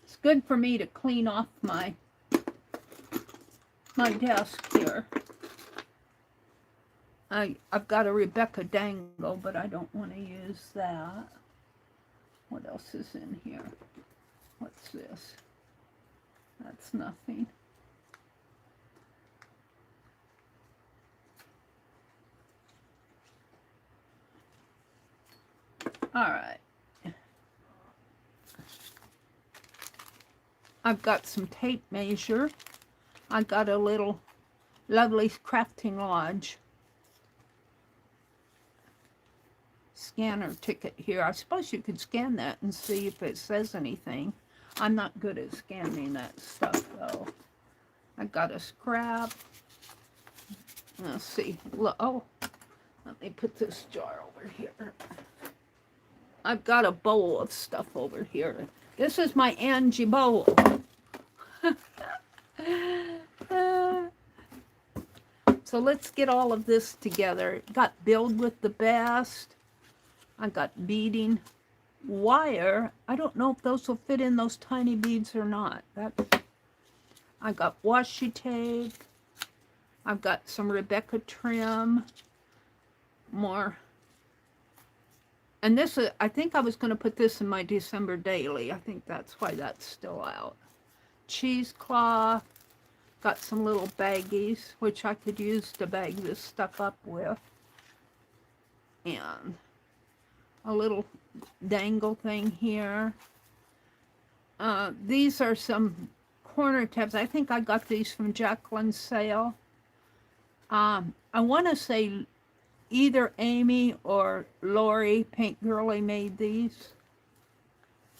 It's good for me to clean off my desk here. I've got a Rebecca dangle, but I don't want to use that. What else is in here? What's this? That's nothing. All right. I've got some tape measure. I got a little Lovely Crafting Lodge scanner ticket here. I suppose you could scan that and see if it says anything. I'm not good at scanning that stuff though. I got a scrap. Let's see. Oh, let me put this jar over here. I've got a bowl of stuff over here. This is my Angie bowl. So let's get all of this together. Got Build with the Best. I got beading wire. I don't know if those will fit in those tiny beads or not. I got washi tape. I've got some Rebecca trim. More. And this is, I think I was going to put this in my December daily. I think that's why that's still out. Cheesecloth. Got some little baggies, which I could use to bag this stuff up with. And a little dangle thing here. These are some corner tabs. I think I got these from Jacqueline's sale. I want to say either Amy or Lori Paint Girly made these.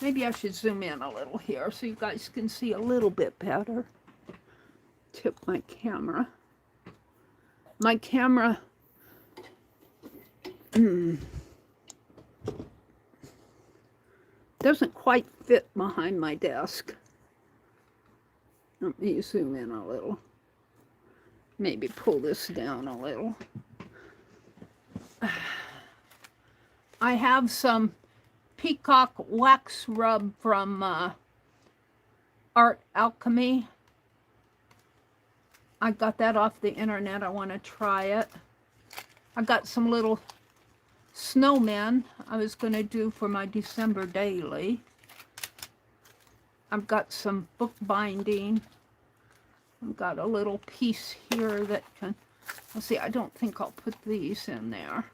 Maybe I should zoom in a little here so you guys can see a little bit better. Tip my camera. My camera doesn't quite fit behind my desk. Let me zoom in a little. Maybe pull this down a little. I have some peacock wax rub from Art Alchemy. I got that off the internet. I want to try it. I got some little snowmen I was going to do for my December daily. I've got some book binding. I've got a little piece here that can, let's see, I don't think I'll put these in there.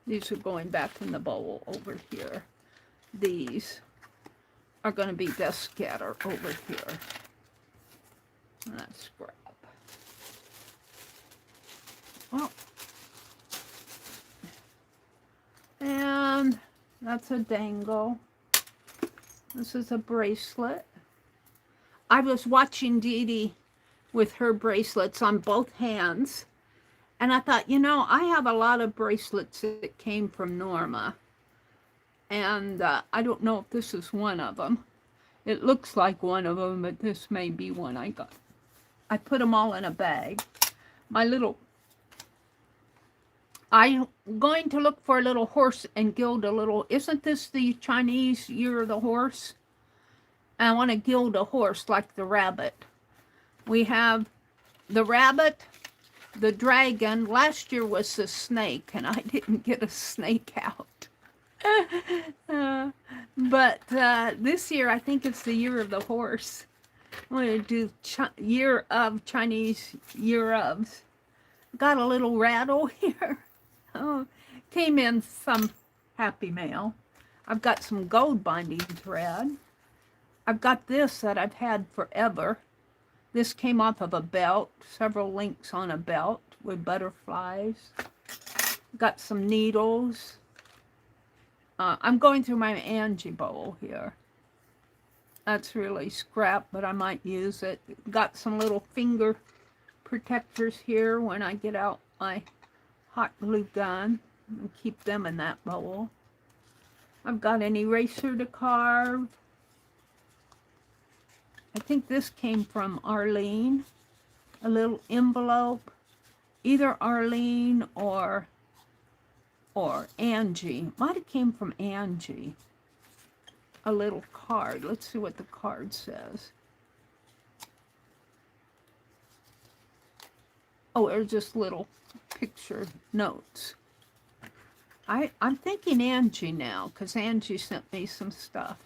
These are going back in the bowl over here. These are going to be desk scatter over here. That's scrap. Well, and that's a dangle. This is a bracelet. I was watching Dee Dee with her bracelets on both hands, and I thought, you know, I have a lot of bracelets that came from Norma, and I don't know if this is one of them. It looks like one of them, but this may be one I got. I put them all in a bag. I'm going to look for a little horse and gild a little. Isn't this the Chinese year of the horse? I want to gild a horse like the rabbit. We have the rabbit, the dragon. Last year was the snake, and I didn't get a snake out. But this year, I think it's the year of the horse. I'm going to do year of Chinese year ofs. Got a little rattle here. Oh, came in some happy mail. I've got some gold binding thread. I've got this that I've had forever. This came off of a belt, several links on a belt with butterflies. Got some needles. I'm going through my Angie bowl here. That's really scrap, but I might use it. Got some little finger protectors here when I get out my hot glue gun and keep them in that bowl. I've got an eraser to carve. I think this came from Arlene. A little envelope. Either Arlene or Angie. Might have came from Angie. A little card. Let's see what the card says. Oh, there's just little picture notes. I'm thinking Angie now, because Angie sent me some stuff.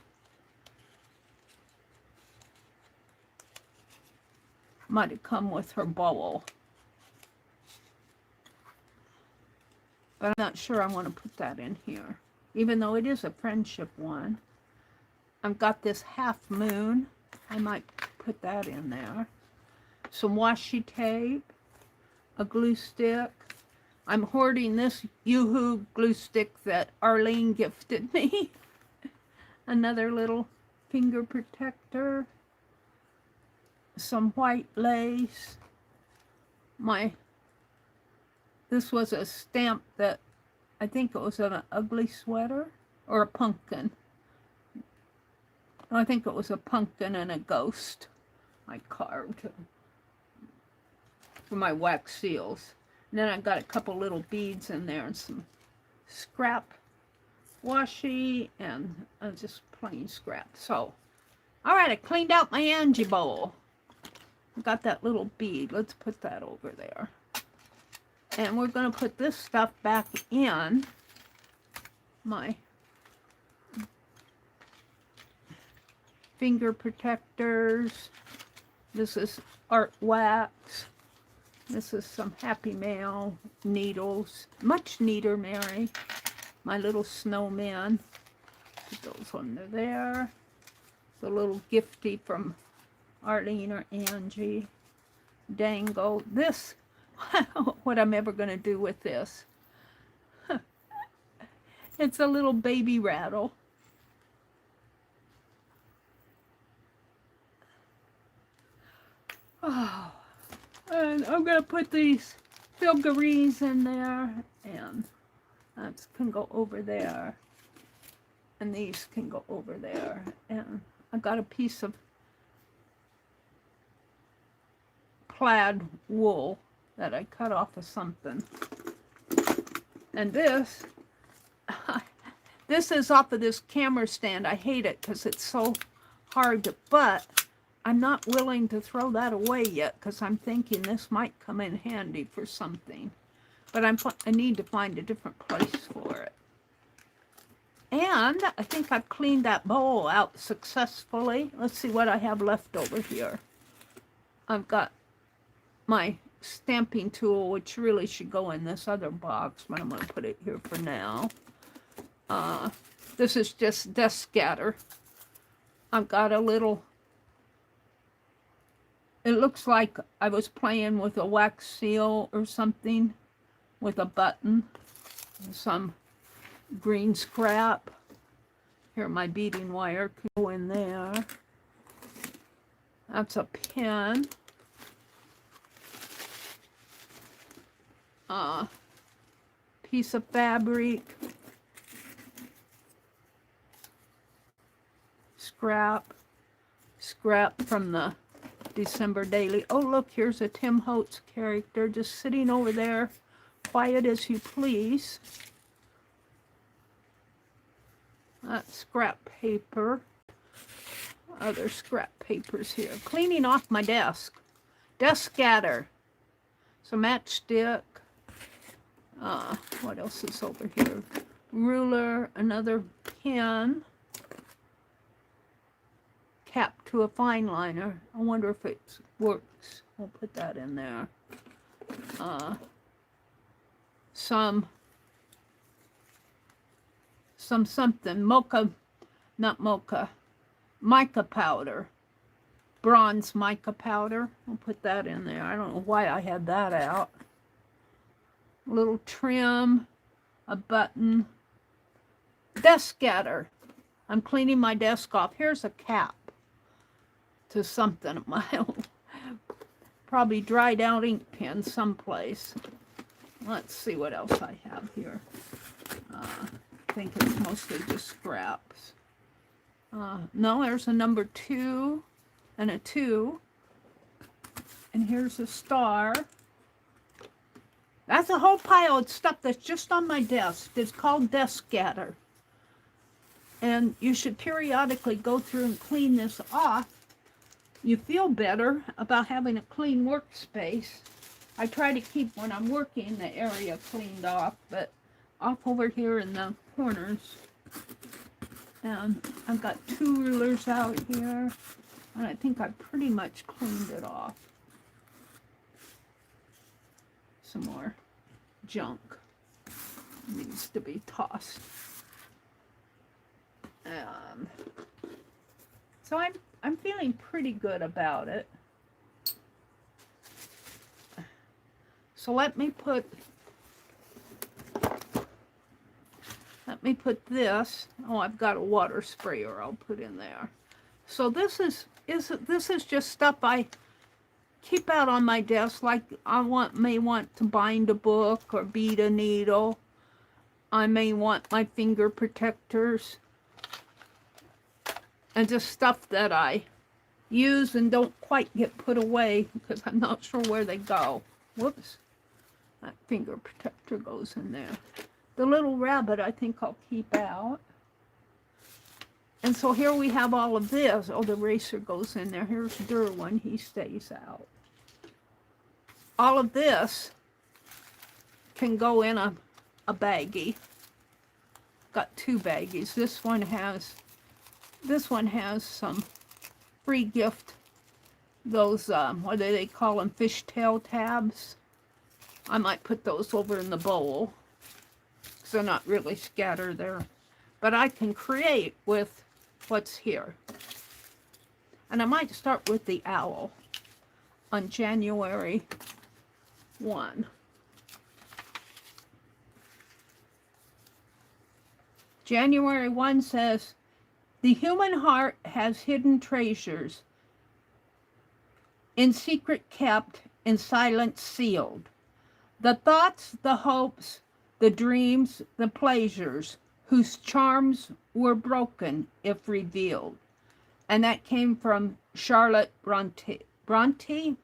Might have come with her bowl. But I'm not sure I want to put that in here, even though it is a friendship one. I've got this half moon. I might put that in there. Some washi tape, a glue stick. I'm hoarding this Yoo-Hoo glue stick that Arlene gifted me. Another little finger protector. Some white lace. This was a stamp that I think it was an ugly sweater or a pumpkin. I think it was a pumpkin and a ghost I carved for my wax seals. And then I got a couple little beads in there and some scrap washi and just plain scrap. So, all right, I cleaned out my Angie bowl. I got that little bead. Let's put that over there. And we're going to put this stuff back in my finger protectors. This is art wax. This is some Happy Mail needles. Much neater, Mary. My little snowman. Put those under there. The little gifty from Arlene or Angie. Dangle. This, I don't know what I'm ever going to do with this. It's a little baby rattle. Oh, and I'm going to put these figurines in there, and that can go over there, and these can go over there, and I got a piece of plaid wool that I cut off of something, and this is off of this camera stand. I hate it because it's so hard to, but I'm not willing to throw that away yet because I'm thinking this might come in handy for something. But I need to find a different place for it. And And I think I've cleaned that bowl out successfully. Let's see what I have left over here. I've got my stamping tool, which really should go in this other box, but I'm going to put it here for now. This is just desk scatter. I've got a little, it looks like I was playing with a wax seal or something with a button, some green scrap. Here, my beading wire could go in there. That's a pin. Piece of fabric. Scrap from the December daily. Oh, look, here's a Tim Holtz character just sitting over there, quiet as you please. That's scrap paper. Other scrap papers here. Cleaning off my desk. Desk scatter. Some matchstick. What else is over here? Ruler, another pen. Cap to a fine liner. I wonder if it works. I'll put that in there. Something. Mica powder. Bronze mica powder. I'll put that in there. I don't know why I had that out. A little trim. A button. Desk scatter. I'm cleaning my desk off. Here's a cap to something of my own. Probably dried out ink pen someplace. Let's see what else I have here. I think it's mostly just scraps. No, there's a number 2 and a 2. And here's a star. That's a whole pile of stuff that's just on my desk. It's called desk scatter. And you should periodically go through and clean this off. You feel better about having a clean workspace. I try to keep, when I'm working, the area cleaned off, but off over here in the corners. And I've got 2 rulers out here, and I think I pretty much cleaned it off. Some more junk needs to be tossed. So I'm feeling pretty good about it. So let me put this. Oh, I've got a water sprayer I'll put in there. So this is just stuff I keep out on my desk, like I may want to bind a book or bead a needle. I may want my finger protectors. And just stuff that I use and don't quite get put away because I'm not sure where they go. Whoops. That finger protector goes in there. The little rabbit I think I'll keep out. And so here we have all of this. Oh, the eraser goes in there. Here's Derwin. He stays out. All of this can go in a baggie. Got 2 baggies. This one has some free gift. Those, what do they call them? Fishtail tabs. I might put those over in the bowl. So they're not really scattered there. But I can create with what's here. And I might start with the owl on January 1. January 1 says, the human heart has hidden treasures, in secret kept, in silence sealed. The thoughts, the hopes, the dreams, the pleasures, whose charms were broken if revealed. And that came from Charlotte Bronte. Bronte?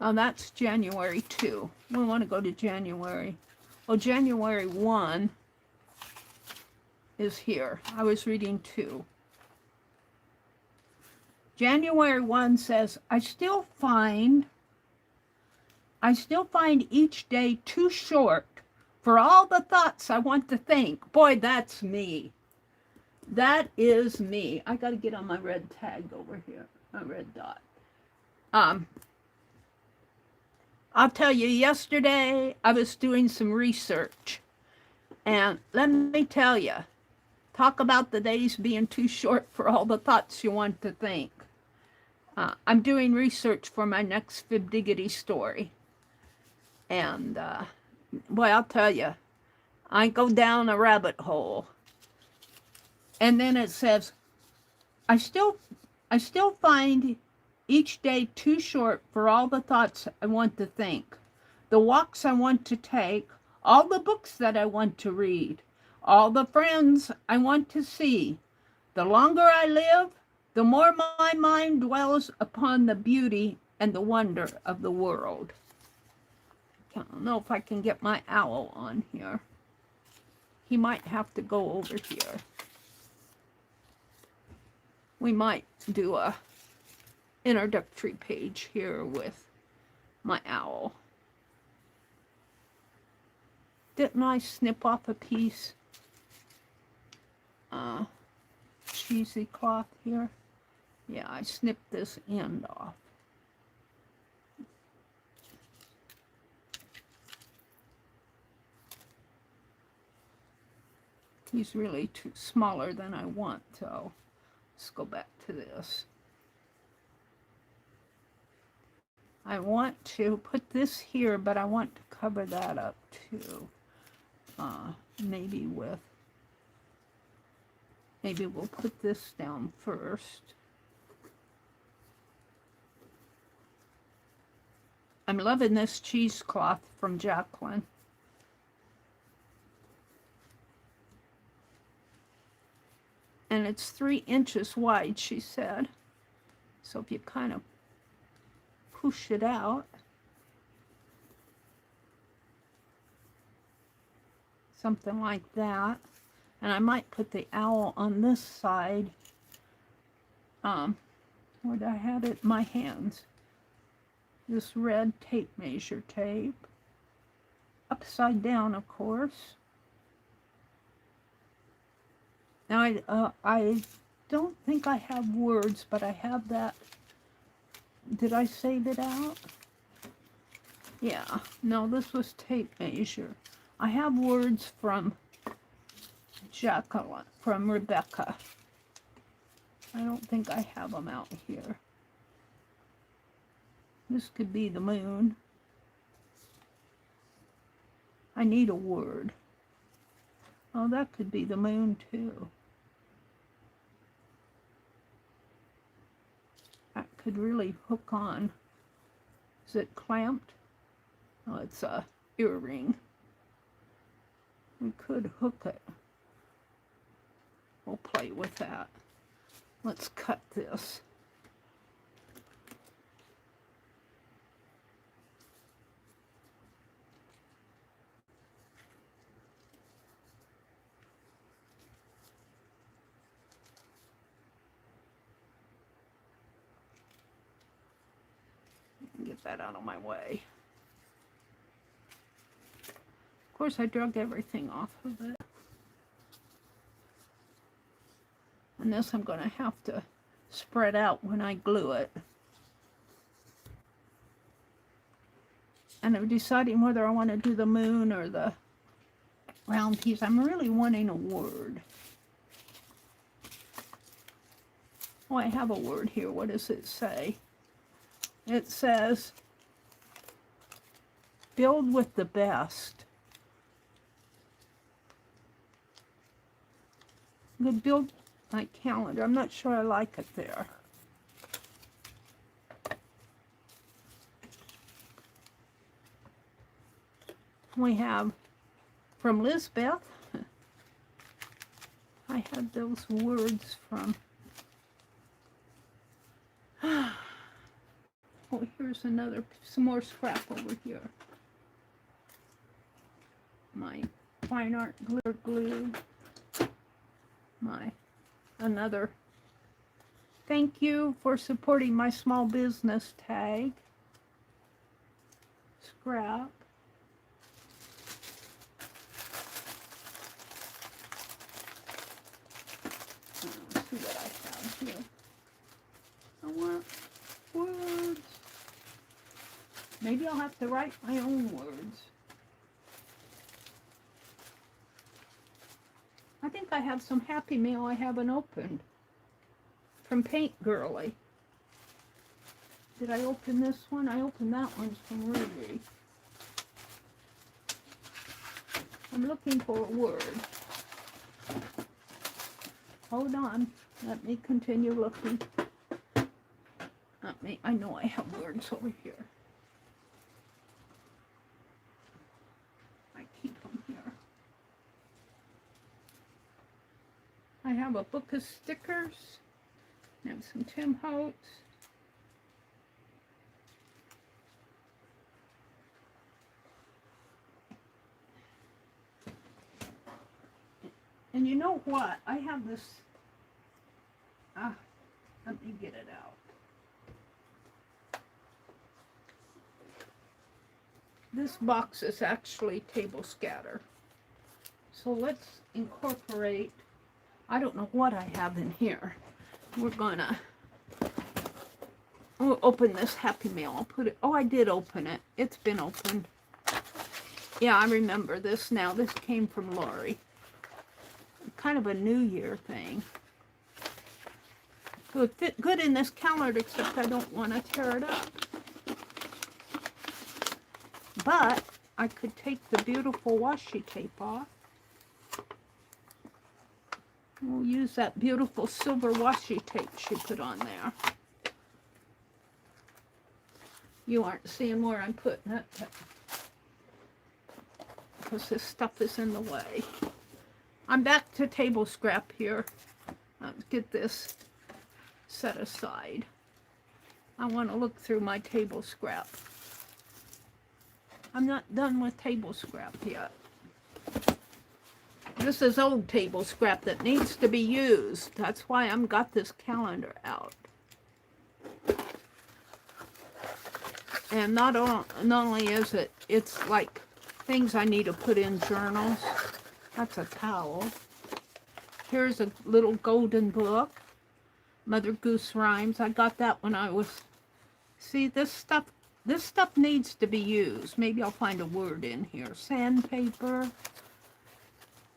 Oh, that's January 2. We want to go to January. Well, January 1 is here. I was reading 2. January 1 says, I still find I still find each day too short for all the thoughts I want to think. Boy, that's me. That is me. I got to get on my red tag over here, my red dot. I'll tell you, yesterday I was doing some research, and let me tell you, talk about the days being too short for all the thoughts you want to think. I'm doing research for my next Fibdiggity story, and boy, I'll tell you, I go down a rabbit hole, and then it says, I still find each day too short for all the thoughts I want to think, the walks I want to take, all the books that I want to read, all the friends I want to see. The longer I live, the more my mind dwells upon the beauty and the wonder of the world. I don't know if I can get my owl on here. He might have to go over here. We might do a introductory page here with my owl. Didn't I snip off a piece? Cheesy cloth here. Yeah, I snipped this end off. He's really too smaller than I want, so let's go back to this. I want to put this here, but I want to cover that up too. Maybe we'll put this down first. I'm loving this cheesecloth from Jacqueline. And it's 3 inches wide, she said. So if you kind of push it out, something like that. And I might put the owl on this side. Where'd I have it? My hands. This red tape measure tape. Upside down, of course. Now, I don't think I have words, but I have that. Did I save it out? Yeah. No, this was tape measure. I have words from Jacqueline, from Rebecca. I don't think I have them out here. This could be the moon. I need a word. Oh, that could be the moon too. That could really hook on. Is it clamped? Oh, it's a earring. We could hook it. We'll play with that. Let's cut this. Get that out of my way. Of course, I drug everything off of it. And this I'm going to have to spread out when I glue it. And I'm deciding whether I want to do the moon or the round piece. I'm really wanting a word. Oh, I have a word here. What does it say? It says, build with the best. I'm going to build my calendar. I'm not sure I like it there. We have from Lisbeth. I had those words from. Oh, here's some more scrap over here. My fine art glitter glue. Another thank you for supporting my small business tag. scrap. Let's see what I have here. I want words. Maybe I'll have to write my own words. I think I have some Happy Mail I haven't opened from Paint Girly. Did I open this one? I opened that one from Ruby. I'm looking for a word. Hold on. Let me continue looking. I know I have words over here. I keep them here. I have a book of stickers. I have some Tim Holtz. And you know what? I have this. Let me get it out. This box is actually table scatter. So let's incorporate. I don't know what I have in here. We'll open this Happy Mail. I'll put it. Oh, I did open it. It's been opened. Yeah, I remember this now. This came from Lori. Kind of a New Year thing. It would fit good in this calendar, except I don't want to tear it up. But I could take the beautiful washi tape off. We'll use that beautiful silver washi tape she put on there. You aren't seeing where I'm putting it, because this stuff is in the way. I'm back to table scrap here. Let's get this set aside. I want to look through my table scrap. I'm not done with table scrap yet. This is old table scrap that needs to be used. That's why I've got this calendar out. And not only is it, it's like things I need to put in journals. That's a towel. Here's a little golden book. Mother Goose Rhymes. I got that when I was... See, this stuff needs to be used. Maybe I'll find a word in here. Sandpaper.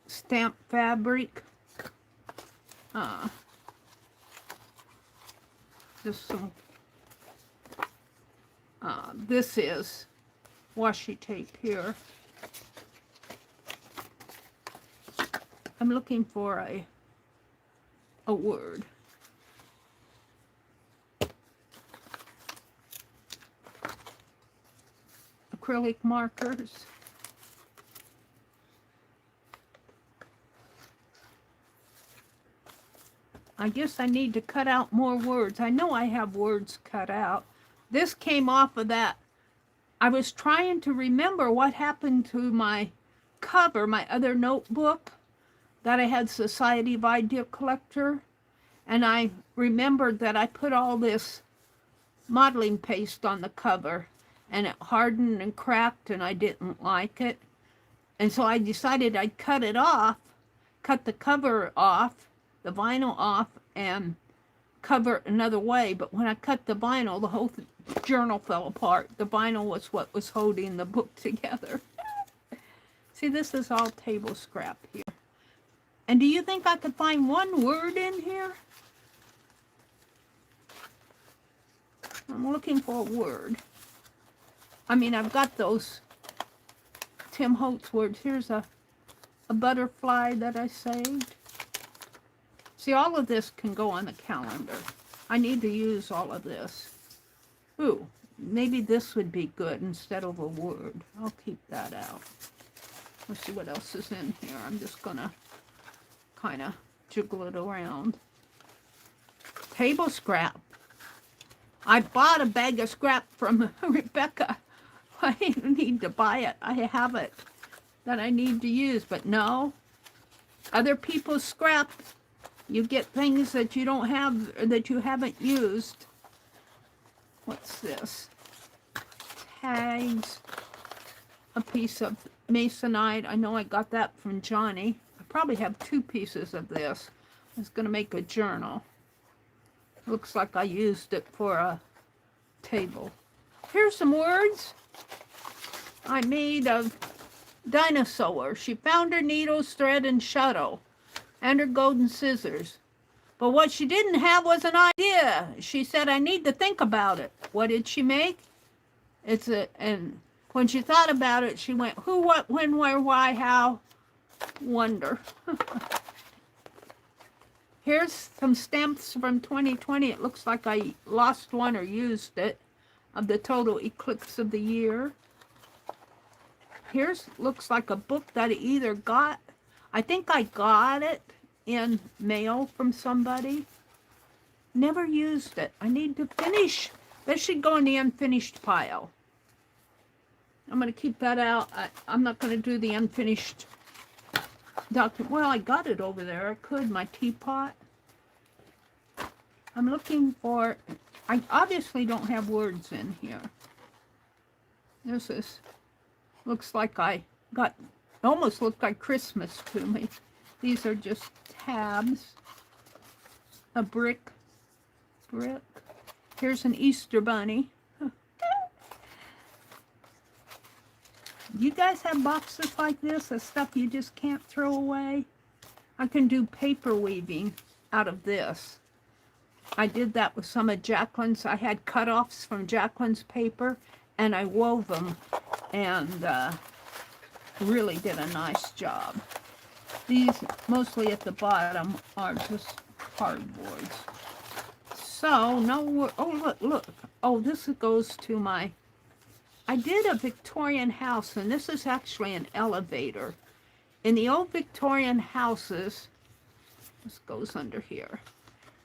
Stamp fabric. Just some... this is washi tape here. I'm looking for a word. Acrylic markers. I guess I need to cut out more words. I know I have words cut out. This came off of that. I was trying to remember what happened to my cover, my other notebook that I had, Society of Idea Collector. And I remembered that I put all this modeling paste on the cover, and it hardened and cracked, and I didn't like it. And so I decided I'd cut it off, cut the cover off, the vinyl off, and cover it another way. But when I cut the vinyl, the whole journal fell apart. The vinyl was what was holding the book together. See, this is all table scrap here. And do you think I could find one word in here? I'm looking for a word. I mean, I've got those Tim Holtz words. Here's a butterfly that I saved. See, all of this can go on the calendar. I need to use all of this. Ooh, maybe this would be good instead of a word. I'll keep that out. Let's see what else is in here. I'm just gonna kind of jiggle it around. Table scrap. I bought a bag of scrap from Rebecca. I didn't need to buy it. I have it that I need to use, but no. Other people's scrap, you get things that you don't have, that you haven't used. What's this? Tags. a piece of masonite. I know I got that from Johnny. I probably have 2 pieces of this. I was going to make a journal. Looks like I used it for a table. Here's some words I made of dinosaur. She found her needles, thread, and shuttle, and her golden scissors. But what she didn't have was an idea. She said, I need to think about it. What did she make? And when she thought about it, she went, who, what, when, where, why, how, wonder. Here's some stamps from 2020. It looks like I lost one or used it, of the total eclipse of the year. Here's, looks like a book that I either got, I think I got it in mail from somebody. Never used it. I need to finish. That should go in the unfinished pile. I'm going to keep that out. I'm not going to do the unfinished document. Well, I got it over there. I could, my teapot. I'm looking for, I obviously don't have words in here. This is, looks like I got, almost looked like Christmas to me. These are just tabs. A brick. Here's an Easter bunny. You guys have boxes like this of stuff you just can't throw away? I can do paper weaving out of this. I did that with some of Jacqueline's. I had cut-offs from Jacqueline's paper, and I wove them, and really did a nice job. These, mostly at the bottom, are just cardboards. So, no, oh, look. Oh, this goes to my, I did a Victorian house, and this is actually an elevator. In the old Victorian houses, this goes under here.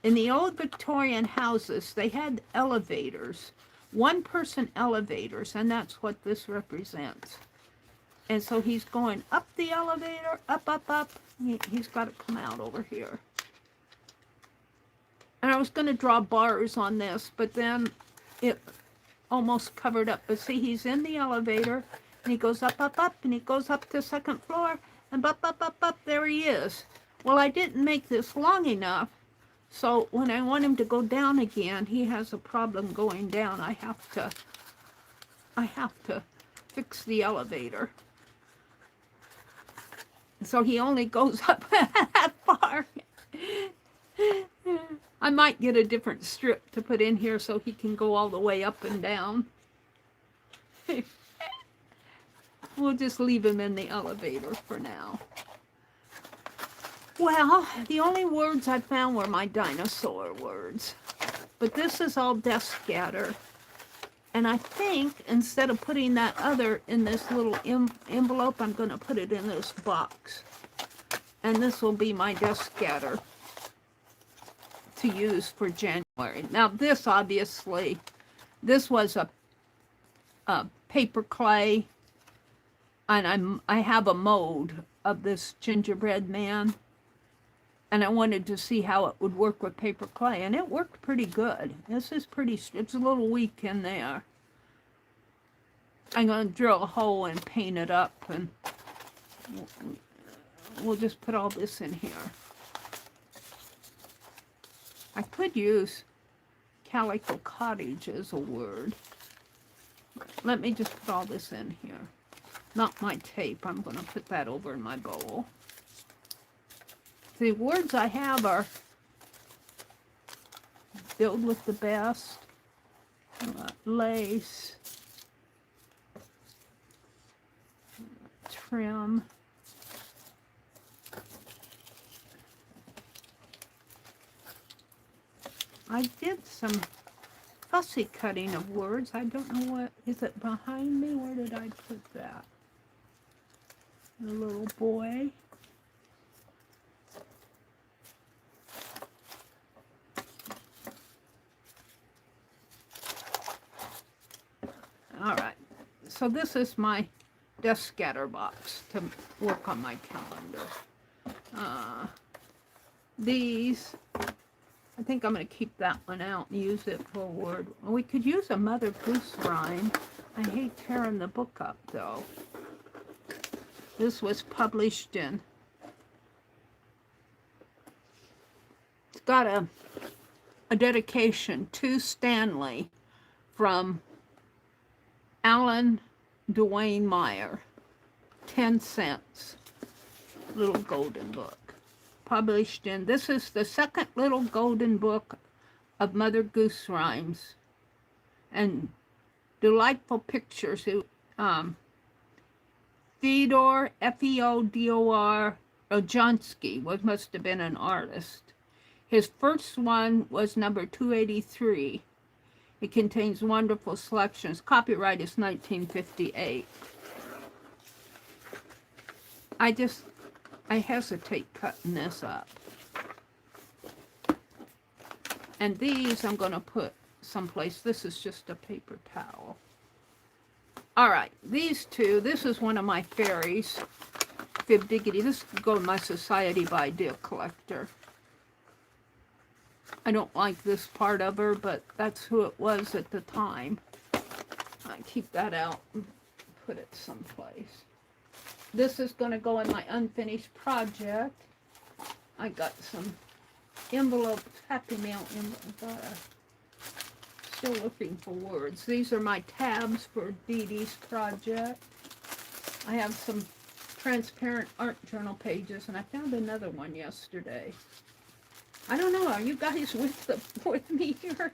In the old Victorian houses, they had elevators, 1-person elevators, and that's what this represents. And so he's going up the elevator, up. He's got to come out over here. And I was going to draw bars on this, but then it almost covered up. But see, he's in the elevator, and he goes up, and he goes up to the 2nd floor, and up, there he is. Well, I didn't make this long enough, so when I want him to go down again, he has a problem going down. I have to fix the elevator. So he only goes up that far. I might get a different strip to put in here so he can go all the way up and down. We'll just leave him in the elevator for now. Well, the only words I found were my dinosaur words. But this is all desk scatter. And I think instead of putting that other in this little envelope, I'm going to put it in this box. And this will be my desk scatter to use for January. Now this obviously, this was a paper clay. And I have a mold of this gingerbread man. And I wanted to see how it would work with paper clay. And it worked pretty good. This is pretty, it's a little weak in there. I'm going to drill a hole and paint it up. And we'll just put all this in here. I could use calico cottage as a word. Let me just put all this in here. Not my tape. I'm going to put that over in my bowl. The words I have are filled with the best, lace, trim, I did some fussy cutting of words. I don't know what, is it behind me? Where did I put that? The little boy. All right, so this is my desk scatter box to work on my calendar. These, I think I'm going to keep that one out and use it for a word. We could use a Mother Goose rhyme. I hate tearing the book up, though. This was published in, it's got a dedication to Stanley from Alan Dwayne Meyer. 10 cents. Little golden book. Published in, this is the second little golden book of Mother Goose rhymes. And delightful pictures. Theodore, F-E-O-D-O-R, Ojonski must have been an artist. His first one was number 283. It contains wonderful selections. Copyright is 1958. I hesitate cutting this up. And these I'm going to put someplace. This is just a paper towel. All right, these two, this is one of my fairies, Fib Diggity. This could go in my Society by Idea collector. I don't like this part of her, but that's who it was at the time. I keep that out and put it someplace. This is going to go in my unfinished project. I got some envelopes, Happy Mail envelopes. Still looking for words. These are my tabs for Dee Dee's project. I have some transparent art journal pages, and I found another one yesterday. I don't know, are you guys with me here?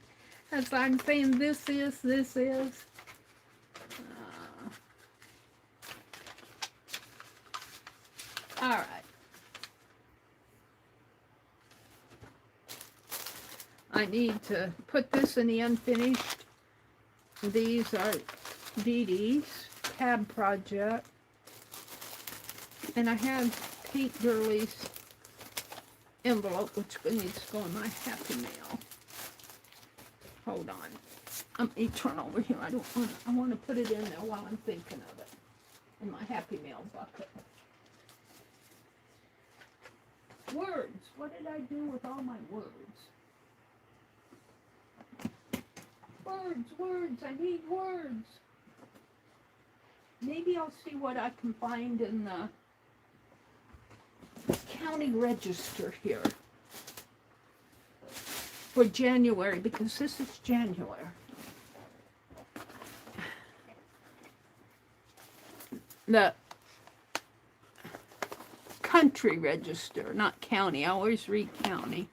As I'm saying this is. All right. I need to put this in the unfinished. These are Dee Dee's tab project. And I have Pete Gurley's envelope, which needs to go in my Happy Mail. Hold on. I'm turn over here. I want to put it in there while I'm thinking of it. In my Happy Mail bucket. Words. What did I do with all my words? Words. I need words. Maybe I'll see what I can find in the county register here for January, because this is January. The country register, not county. I always read county.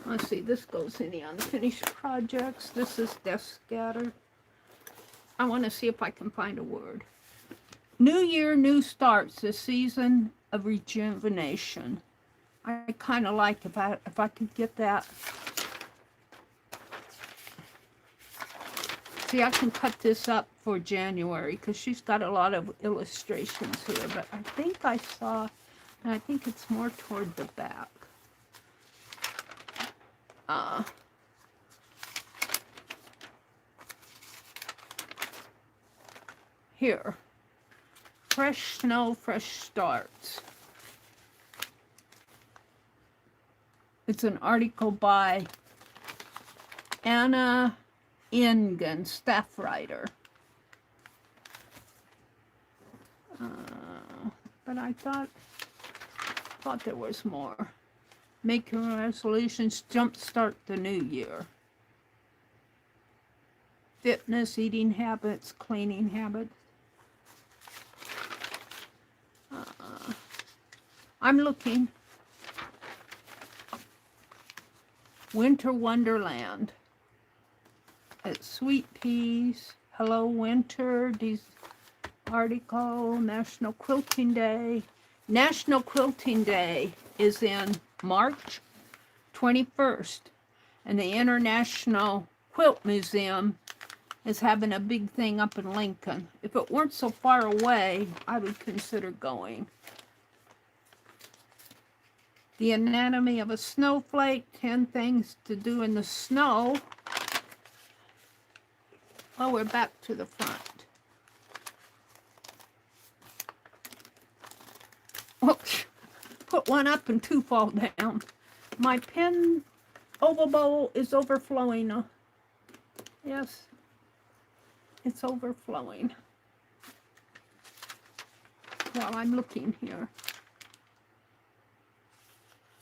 Let's see, this goes in the unfinished projects. This is desk scatter. I want to see if I can find a word. New year, new starts, the season of rejuvenation. I kind of like if I could get that. See, I can cut this up for January because she's got a lot of illustrations here, but I think I saw, and I think it's more toward the back. Here. Fresh snow, fresh starts. It's an article by Anna Ingen, staff writer. But I thought there was more. Making resolutions, jumpstart the new year. Fitness, eating habits, cleaning habits. I'm looking. Winter Wonderland. It's Sweet Peas. Hello Winter. These article. National Quilting Day. National Quilting Day is in March 21st. And the International Quilt Museum is having a big thing up in Lincoln. If it weren't so far away, I would consider going. The Anatomy of a Snowflake, 10 Things to Do in the Snow. Oh, we're back to the front. Oops. Put one up and two fall down. My pen oval bowl is overflowing. Yes, it's overflowing. while I'm looking here.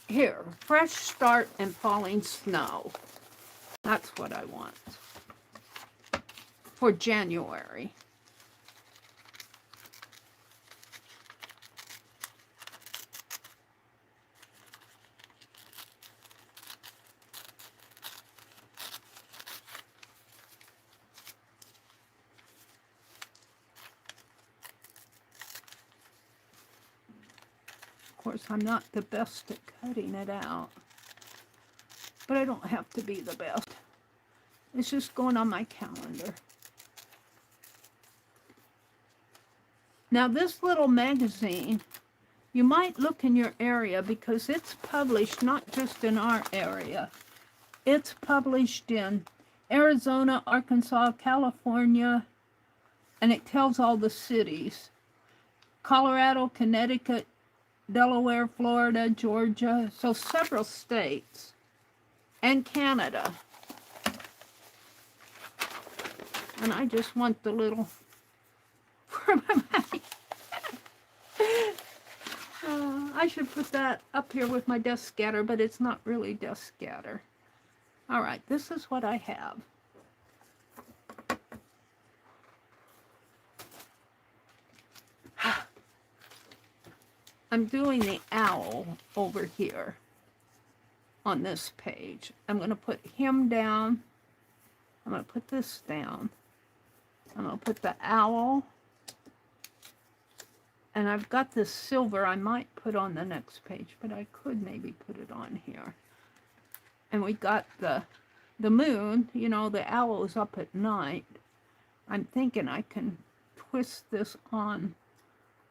Here, fresh start and falling snow. That's what I want for January. Of course, I'm not the best at cutting it out, but I don't have to be the best. It's just going on my calendar. Now, this little magazine, you might look in your area because it's published not just in our area. It's published in Arizona, Arkansas, California, and it tells all the cities. Colorado, Connecticut, Delaware, Florida, Georgia, so several states, and Canada. And I just want the little for my money. I should put that up here with my desk scatter, but it's not really desk scatter. All right, this is what I have. I'm doing the owl over here on this page. I'm going to put him down. I'm going to put this down. I'm going to put the owl. And I've got this silver I might put on the next page, but I could maybe put it on here. And we got the moon, you know, the owl is up at night. I'm thinking I can twist this on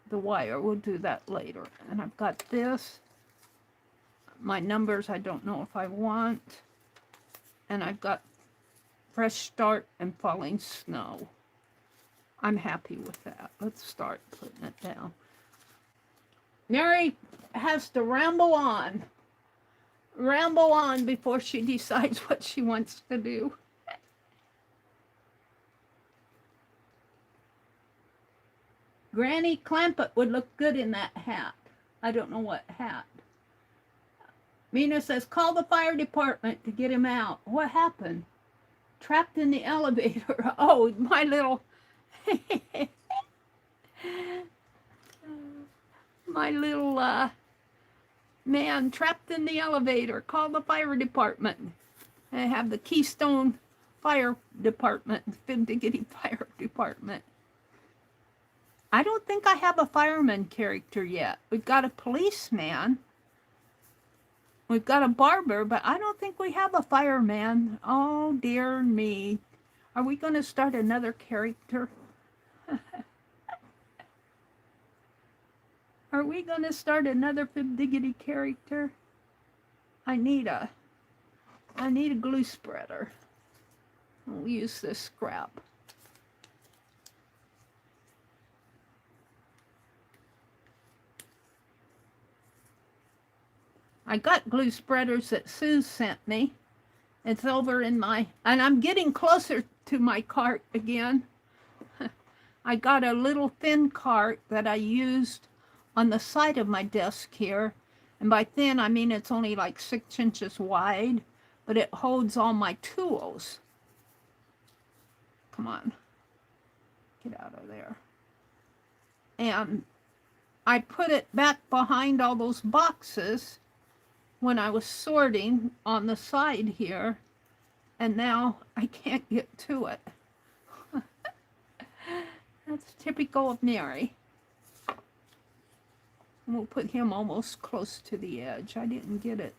the wire. We'll do that later. And I've got this. My numbers I don't know if I want. And I've got fresh start and falling snow. I'm happy with that. Let's start putting it down. Meri has to ramble on before she decides what she wants to do. Granny Clampett would look good in that hat. I don't know what hat. Mina says, call the fire department to get him out. What happened? Trapped in the elevator. Oh, my little... my little man trapped in the elevator. Call the fire department. I have the Keystone Fire Department, Fig-Diggity Fire Department. I don't think I have a fireman character yet. We've got a policeman. We've got a barber, but I don't think we have a fireman. Oh, dear me. Are we going to start another character? Are we going to start another Fig-Diggity character? I need a glue spreader. We'll use this scrap. I got glue spreaders that Sue sent me. It's over in my, and I'm getting closer to my cart again. I got a little thin cart that I used on the side of my desk here. And by thin, I mean it's only like 6 inches wide, but it holds all my tools. Come on, get out of there. And I put it back behind all those boxes when I was sorting on the side here, and now I can't get to it. That's typical of Meri. We'll put him almost close to the edge. I didn't get it.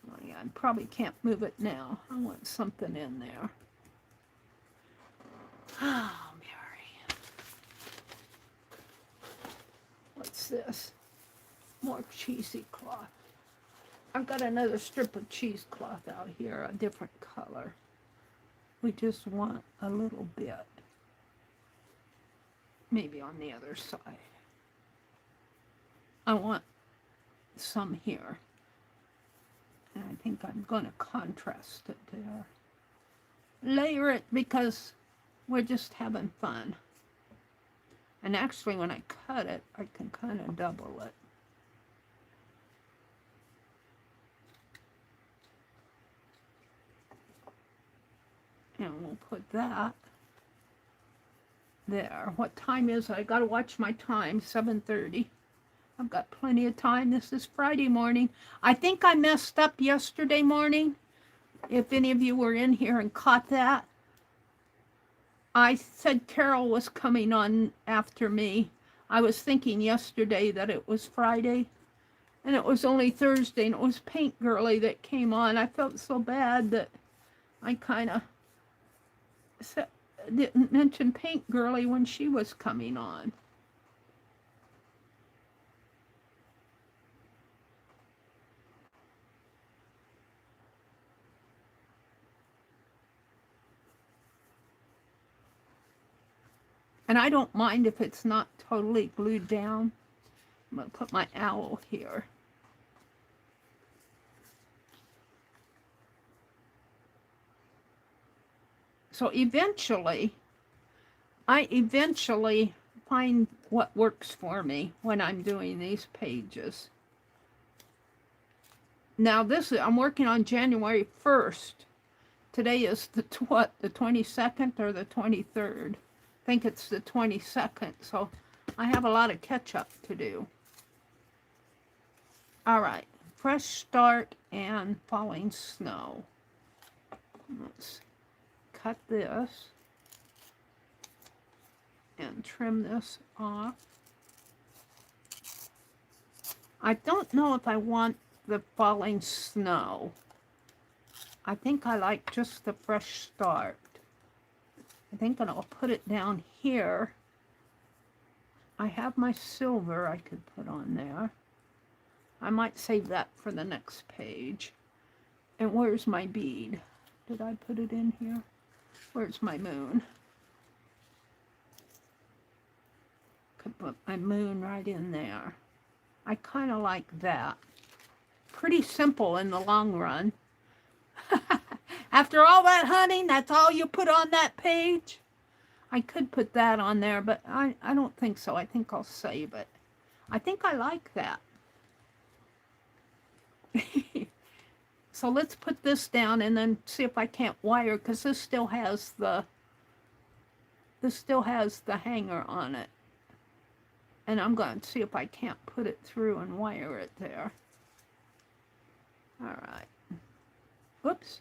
Oh, yeah, I probably can't move it now. I want something in there. Oh, Meri. What's this? More cheesy cloth. I've got another strip of cheesecloth out here, a different color. We just want a little bit. Maybe on the other side. I want some here. And I think I'm going to contrast it there. Layer it because we're just having fun. And actually, when I cut it, I can kind of double it. And we'll put that there. What time is it? I got to watch my time, 7:30. I've got plenty of time. This is Friday morning. I think I messed up yesterday morning. If any of you were in here and caught that, I said Carol was coming on after me. I was thinking yesterday that it was Friday, and it was only Thursday, and it was Paint Girly that came on. I felt so bad that I kind of didn't mention Paint Girly when she was coming on. And I don't mind if it's not totally glued down. I'm going to put my owl here. So I eventually find what works for me when I'm doing these pages. Now I'm working on January 1st. Today is the 22nd or the 23rd? I think it's the 22nd, so I have a lot of catch up to do. All right, fresh start and falling snow. Let's cut this and trim this off. I don't know if I want the falling snow. I think I like just the fresh start. I think I'll put it down here. I have my silver I could put on there. I might save that for the next page. And where's my bead? Did I put it in here? Where's my moon? Could put my moon right in there. I kind of like that. Pretty simple in the long run. After all that hunting, that's all you put on that page? I could put that on there, but I don't think so. I think I'll save it. I think I like that. So let's put this down and then see if I can't wire, because this still has the hanger on it. And I'm going to see if I can't put it through and wire it there. All right. Whoops.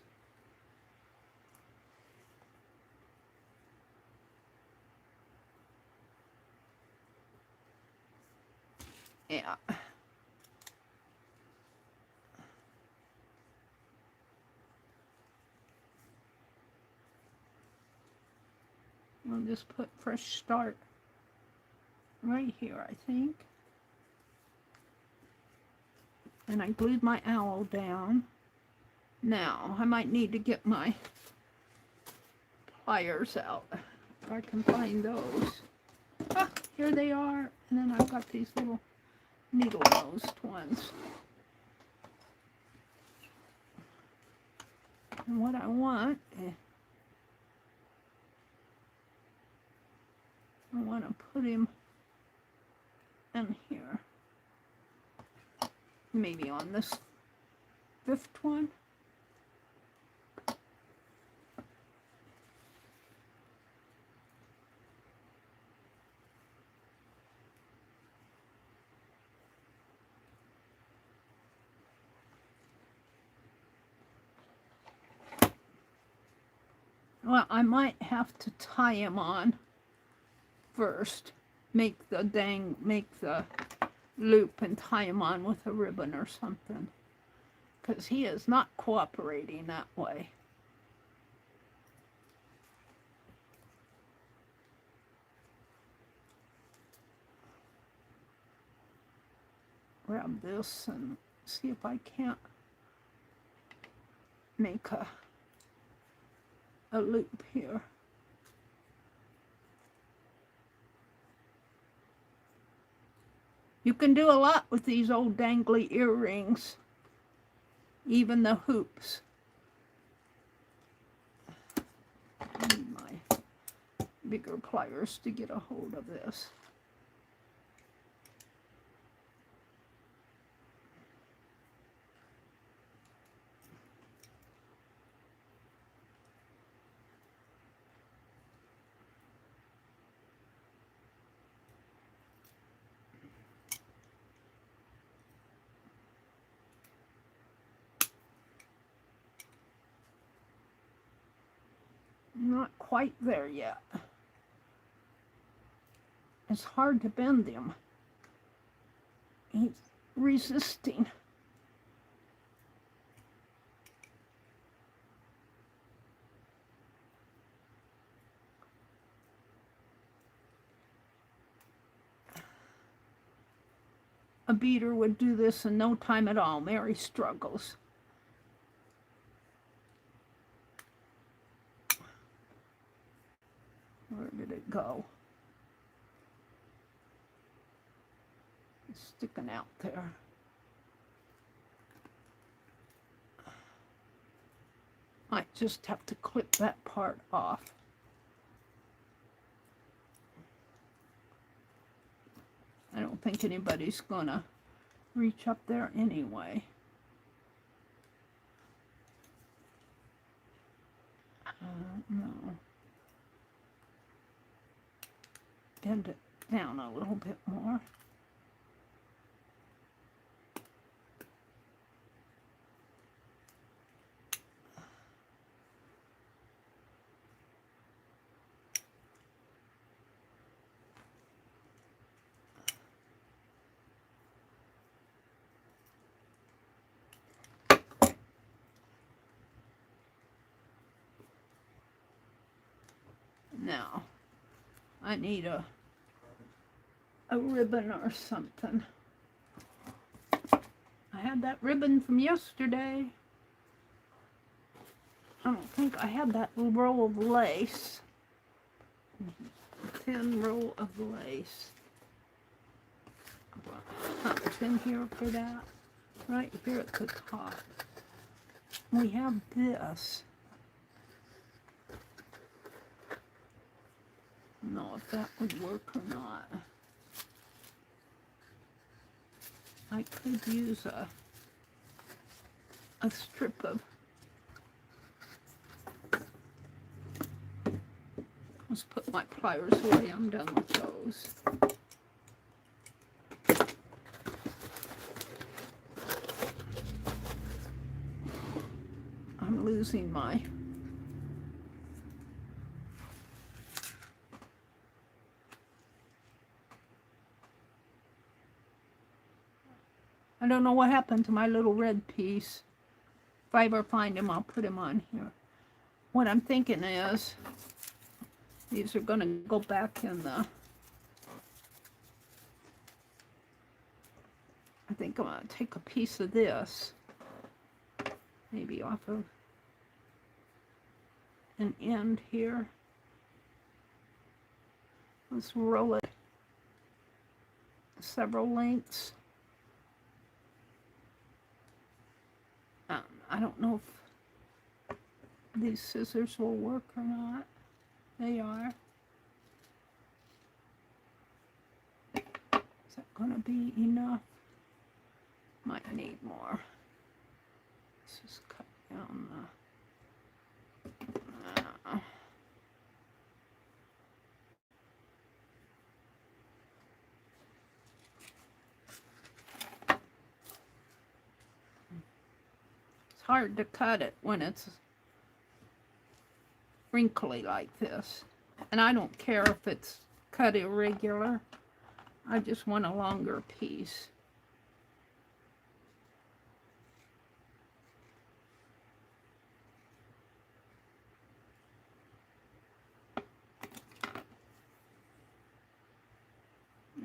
Yeah. I'll just put fresh start right here, I think. And I glued my owl down. Now, I might need to get my pliers out, if I can find those. Ah, here they are. And then I've got these little needle-nosed ones. And what I want is, I want to put him in here. Maybe on this 5th one. Well, I might have to tie him on first. Make the loop and tie him on with a ribbon or something. Because he is not cooperating that way. Grab this and see if I can't make a loop here. You can do a lot with these old dangly earrings, even the hoops. I need my bigger pliers to get a hold of this. quite there yet. It's hard to bend him. He's resisting. A beater would do this in no time at all. Meri struggles. Where did it go? It's sticking out there. I just have to clip that part off. I don't think anybody's gonna reach up there anyway. No. Bend it down a little bit more. Now, I need a ribbon or something. I had that ribbon from yesterday. I don't think I had that roll of lace. Thin roll of lace. Something's in here for that. Right here at the top. We have this. I don't know if that would work or not. I could use a strip of, let's put my pliers away, I'm done with those. I'm losing my I don't know what happened to my little red piece. If I ever find him, I'll put him on here. What I'm thinking is, these are going to go back in the, I think I'm going to take a piece of this, maybe off of an end here. Let's roll it several lengths. I don't know if these scissors will work or not. They are. Is that going to be enough? Might need more. Let's just cut down the... It's hard to cut it when it's wrinkly like this. And I don't care if it's cut irregular. I just want a longer piece.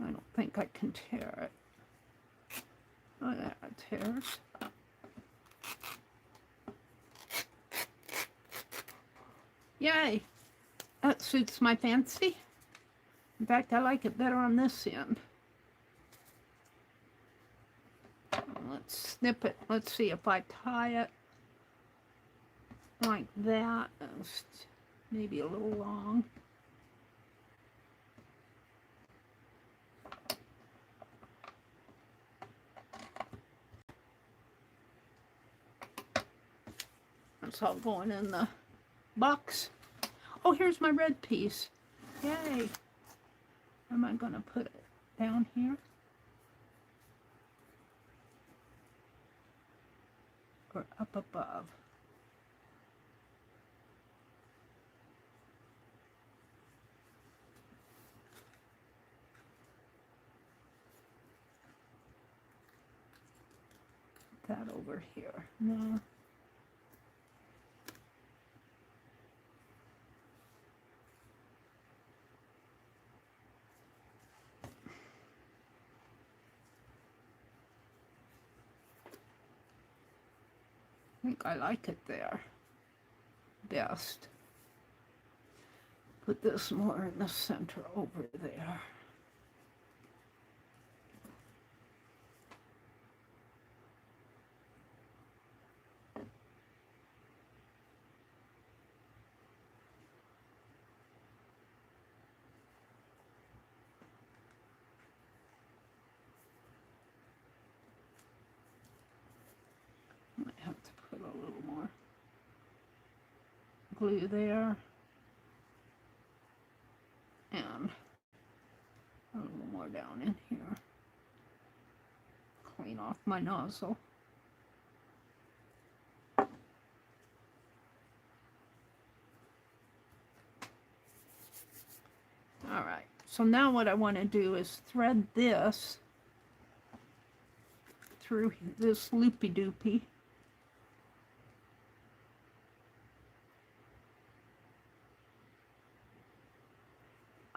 I don't think I can tear it. Oh, that tears. Yay! That suits my fancy. In fact, I like it better on this end. Let's snip it. Let's see if I tie it like that. It's maybe a little long. That's all going in the box. Oh, here's my red piece. Yay. Am I going to put it down here? Or up above? that over here. No. I think I like it there best. Put this more in the center over there. Might have to put a little more glue there. And a little more down in here. Clean off my nozzle. Alright, so now what I want to do is thread this through this loopy-doopy.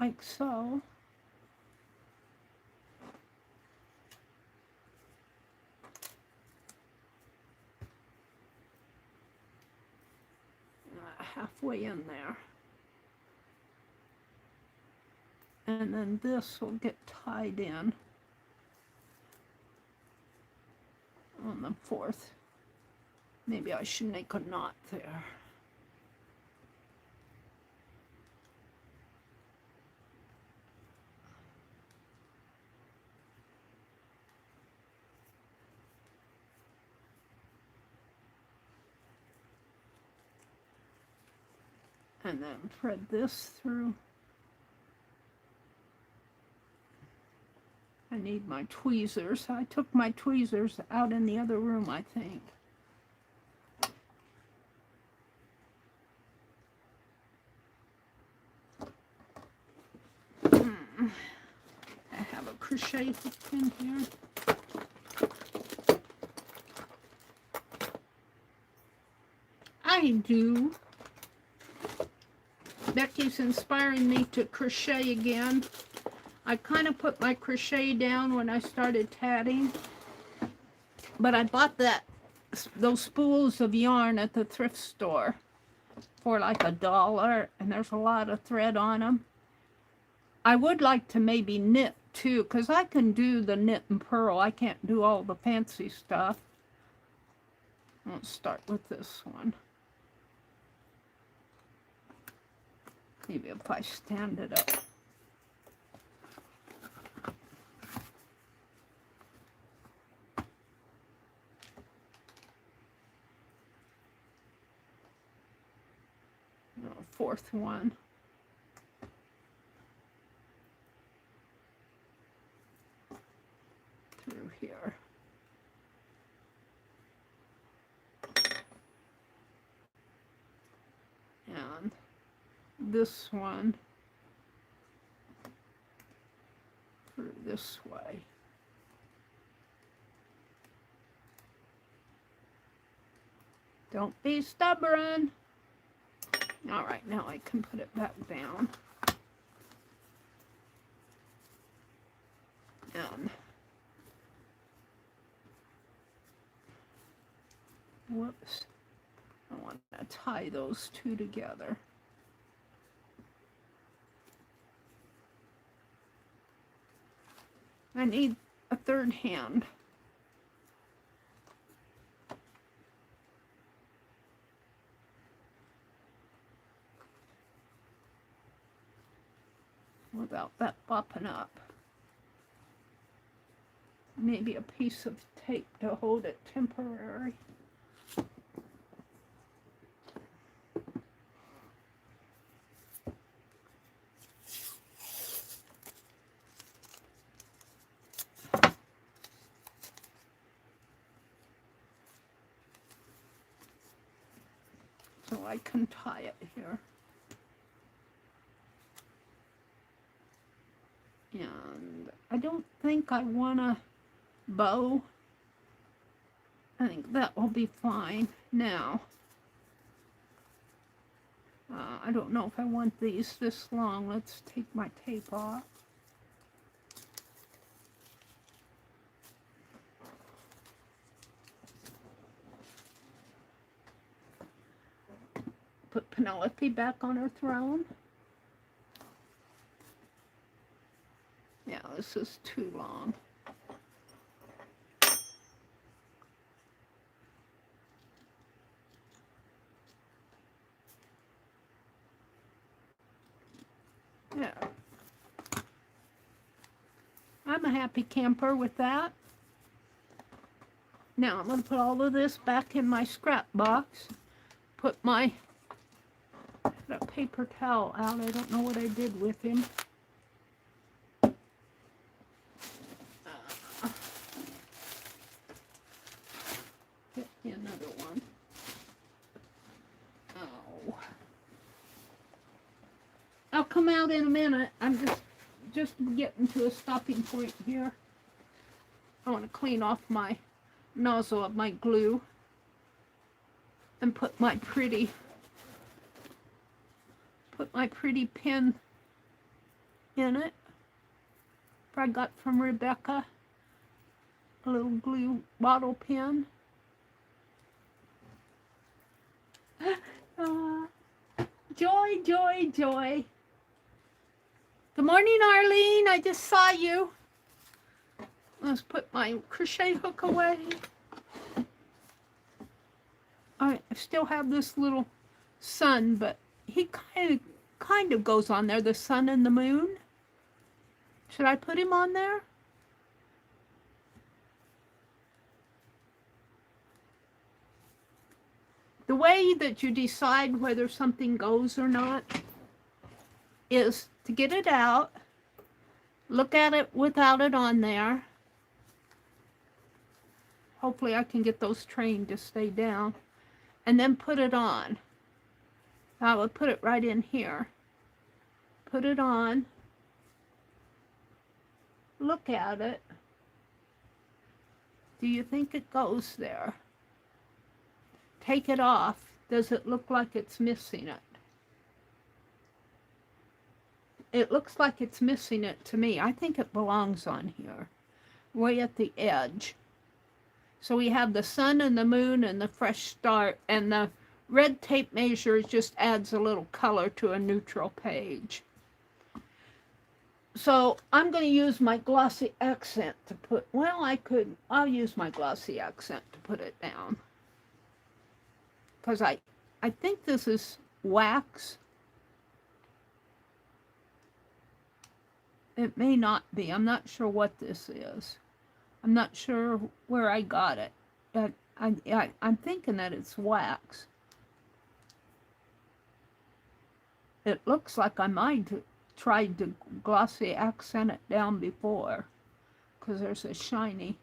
Like so. Halfway in there. And then this will get tied in on the fourth. Maybe I should make a knot there. And then thread this through. I need my tweezers. I took my tweezers out in the other room, I think. I have a crochet hook in here. I do. Becky's inspiring me to crochet again. I kind of put my crochet down when I started tatting, but I bought those spools of yarn at the thrift store for like $1, and there's a lot of thread on them. I would like to maybe knit too, because I can do the knit and purl. I can't do all the fancy stuff. Let's start with this one. Maybe if I stand it up. Fourth one. Through here. And this one through this way. Don't be stubborn. All right, now I can put it back down. And whoops, I want to tie those two together. I need a third hand. Without that popping up. Maybe a piece of tape to hold it temporary. So I can tie it here. And I don't think I want to bow I think that will be fine. Now, I don't know if I want these this long. Let's take my tape off. Put Penelope back on her throne. Yeah, this is too long. Yeah. I'm a happy camper with that. Now I'm going to put all of this back in my scrap box. Put my paper towel out. I don't know what I did with him. Get me another one. Oh. I'll come out in a minute. I'm just getting to a stopping point here. I want to clean off my nozzle of my glue and put my pretty pin in it. I got from Rebecca, a little glue bottle pin. Joy, joy, joy. Good morning, Arlene. I just saw you. Let's put my crochet hook away. I still have this little sun, but he kind of goes on there, the sun and the moon. Should I put him on there? The way that you decide whether something goes or not is to get it out, look at it without it on there. Hopefully I can get those trained to stay down. And then put it on. I would put it right in here. Put it on. Look at it. Do you think it goes there? Take it off. Does it look like it's missing it? It looks like it's missing it to me. I think it belongs on here, way at the edge. So we have the sun and the moon and the fresh start, and the red tape measure just adds a little color to a neutral page. So I'm going to use my glossy accent to put, well, I'll use my glossy accent to put it down. Because I think this is wax. It may not be. I'm not sure what this is. I'm not sure where I got it. I'm thinking that it's wax. It looks like I might have tried to glossy accent it down before, because there's a shiny.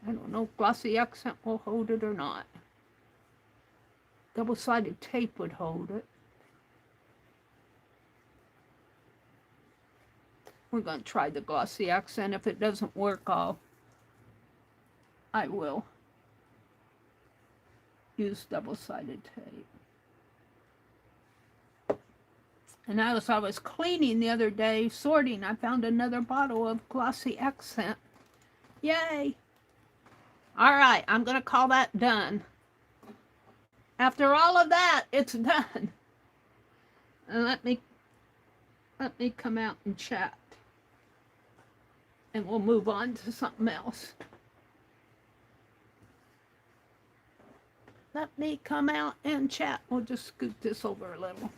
I don't know if glossy accent will hold it or not. Double-sided tape would hold it. We're going to try the glossy accent. If it doesn't work, I will use double-sided tape. And as I was cleaning the other day, sorting, I found another bottle of glossy accent. Yay! All right, I'm going to call that done. After all of that, it's done. And let me come out and chat. And we'll move on to something else. Let me come out and chat. We'll just scoot this over a little.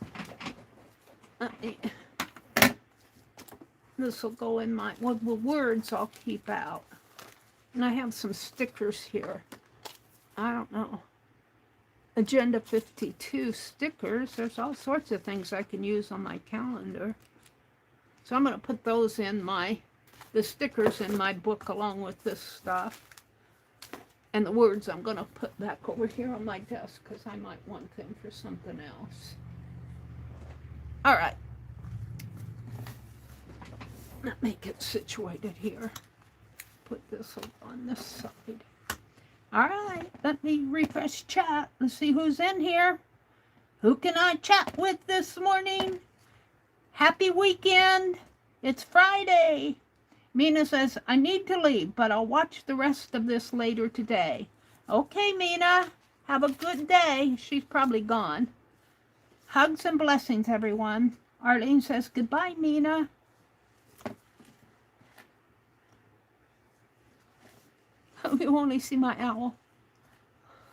This will go in my, well, the words I'll keep out. And I have some stickers here. I don't know. Agenda 52 stickers. There's all sorts of things I can use on my calendar. So I'm going to put those in the stickers in my book along with this stuff. And the words I'm going to put back over here on my desk because I might want them for something else. All right. Let me get situated here. Put this on this side. All right, let me refresh chat. Let's see who's in here. Who can I chat with this morning? Happy weekend. It's Friday. Mina says, I need to leave, but I'll watch the rest of this later today. Okay, Mina. Have a good day. She's probably gone. Hugs and blessings, everyone. Arlene says, goodbye, Mina. You only see my owl.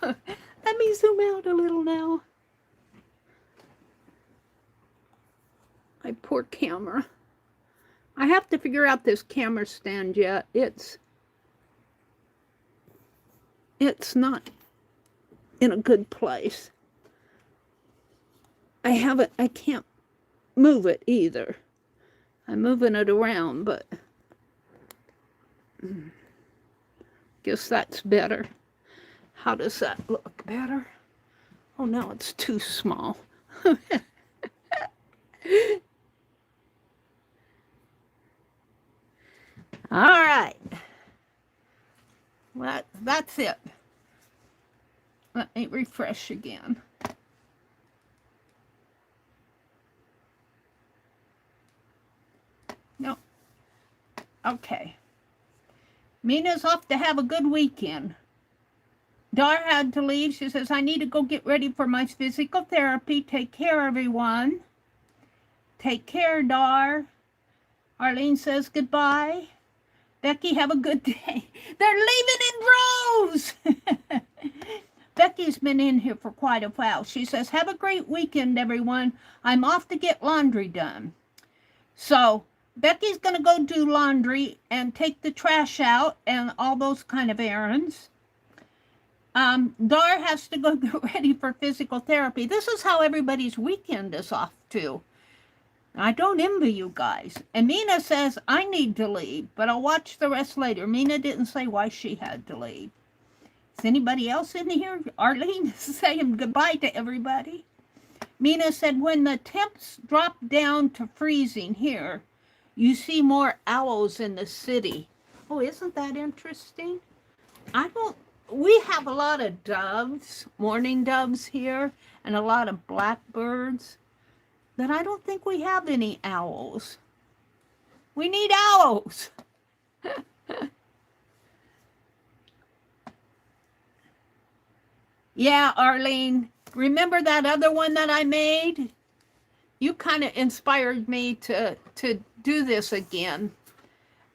Let me zoom out a little now. My poor camera. I have to figure out this camera stand yet. It's not in a good place. I can't move it either. I'm moving it around, but guess that's better. How does that look better? Oh, no, it's too small. All right. Well, that's it. Let me refresh again. No. Okay. Mina's off to have a good weekend. Dar had to leave. She says, I need to go get ready for my physical therapy. Take care, everyone. Take care, Dar. Arlene says goodbye. Becky, have a good day. They're leaving in rows. Becky's been in here for quite a while. She says, have a great weekend, everyone. I'm off to get laundry done. So Becky's going to go do laundry and take the trash out and all those kind of errands. Dar has to go get ready for physical therapy. This is how everybody's weekend is off to. I don't envy you guys. And Mina says, I need to leave, but I'll watch the rest later. Mina didn't say why she had to leave. Is anybody else in here? Arlene is saying goodbye to everybody. Mina said, when the temps drop down to freezing here, you see more owls in the city. Oh, isn't that interesting? We have a lot of doves, mourning doves here, and a lot of blackbirds. But I don't think we have any owls. We need owls. Yeah, Arlene, remember that other one that I made? You kind of inspired me to do this again.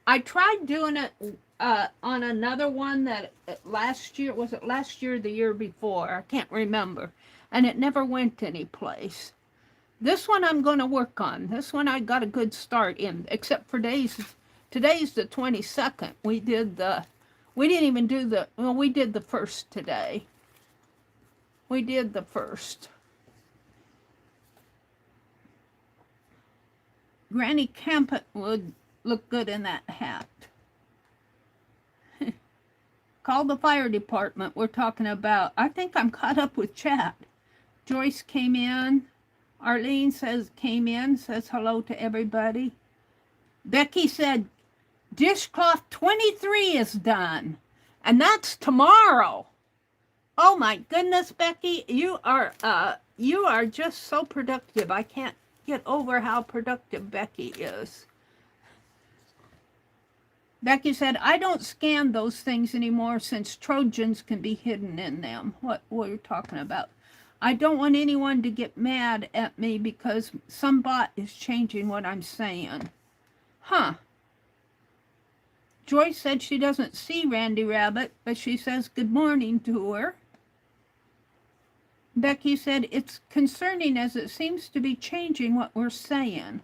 I tried doing it on another one that last year, was it last year or the year before? I can't remember. And it never went anyplace. This one I'm going to work on. This one I got a good start in, except for today's the 22nd. We didn't even do we did the first today. We did the first. Granny Campett would look good in that hat. Call the fire department. We're talking about, I think I'm caught up with chat. Joyce came in. Arlene came in, says hello to everybody. Becky said, dishcloth 23 is done. And that's tomorrow. Oh my goodness, Becky, you are just so productive. I can't get over how productive Becky is. Becky said, I don't scan those things anymore since Trojans can be hidden in them. What we're talking about. I don't want anyone to get mad at me because some bot is changing what I'm saying. Huh. Joyce said she doesn't see Randy Rabbit, but she says good morning to her. Becky said, it's concerning as it seems to be changing what we're saying.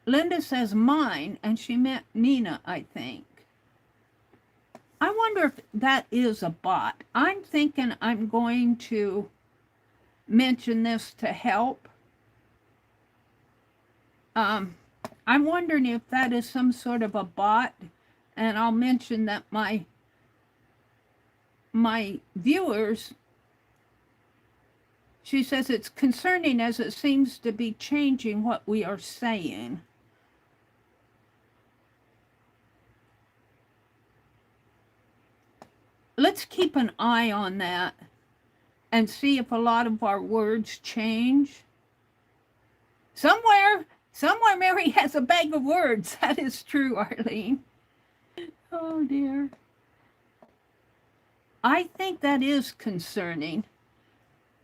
Linda says mine, and she meant Nina, I think. I wonder if that is a bot. I'm thinking I'm going to mention this to help. I'm wondering if that is some sort of a bot, and I'll mention that my viewers, she says it's concerning as it seems to be changing what we are saying. let's keep an eye on that and see if a lot of our words change. Somewhere Meri has a bag of words. That is true, Arlene. Oh dear. I think that is concerning,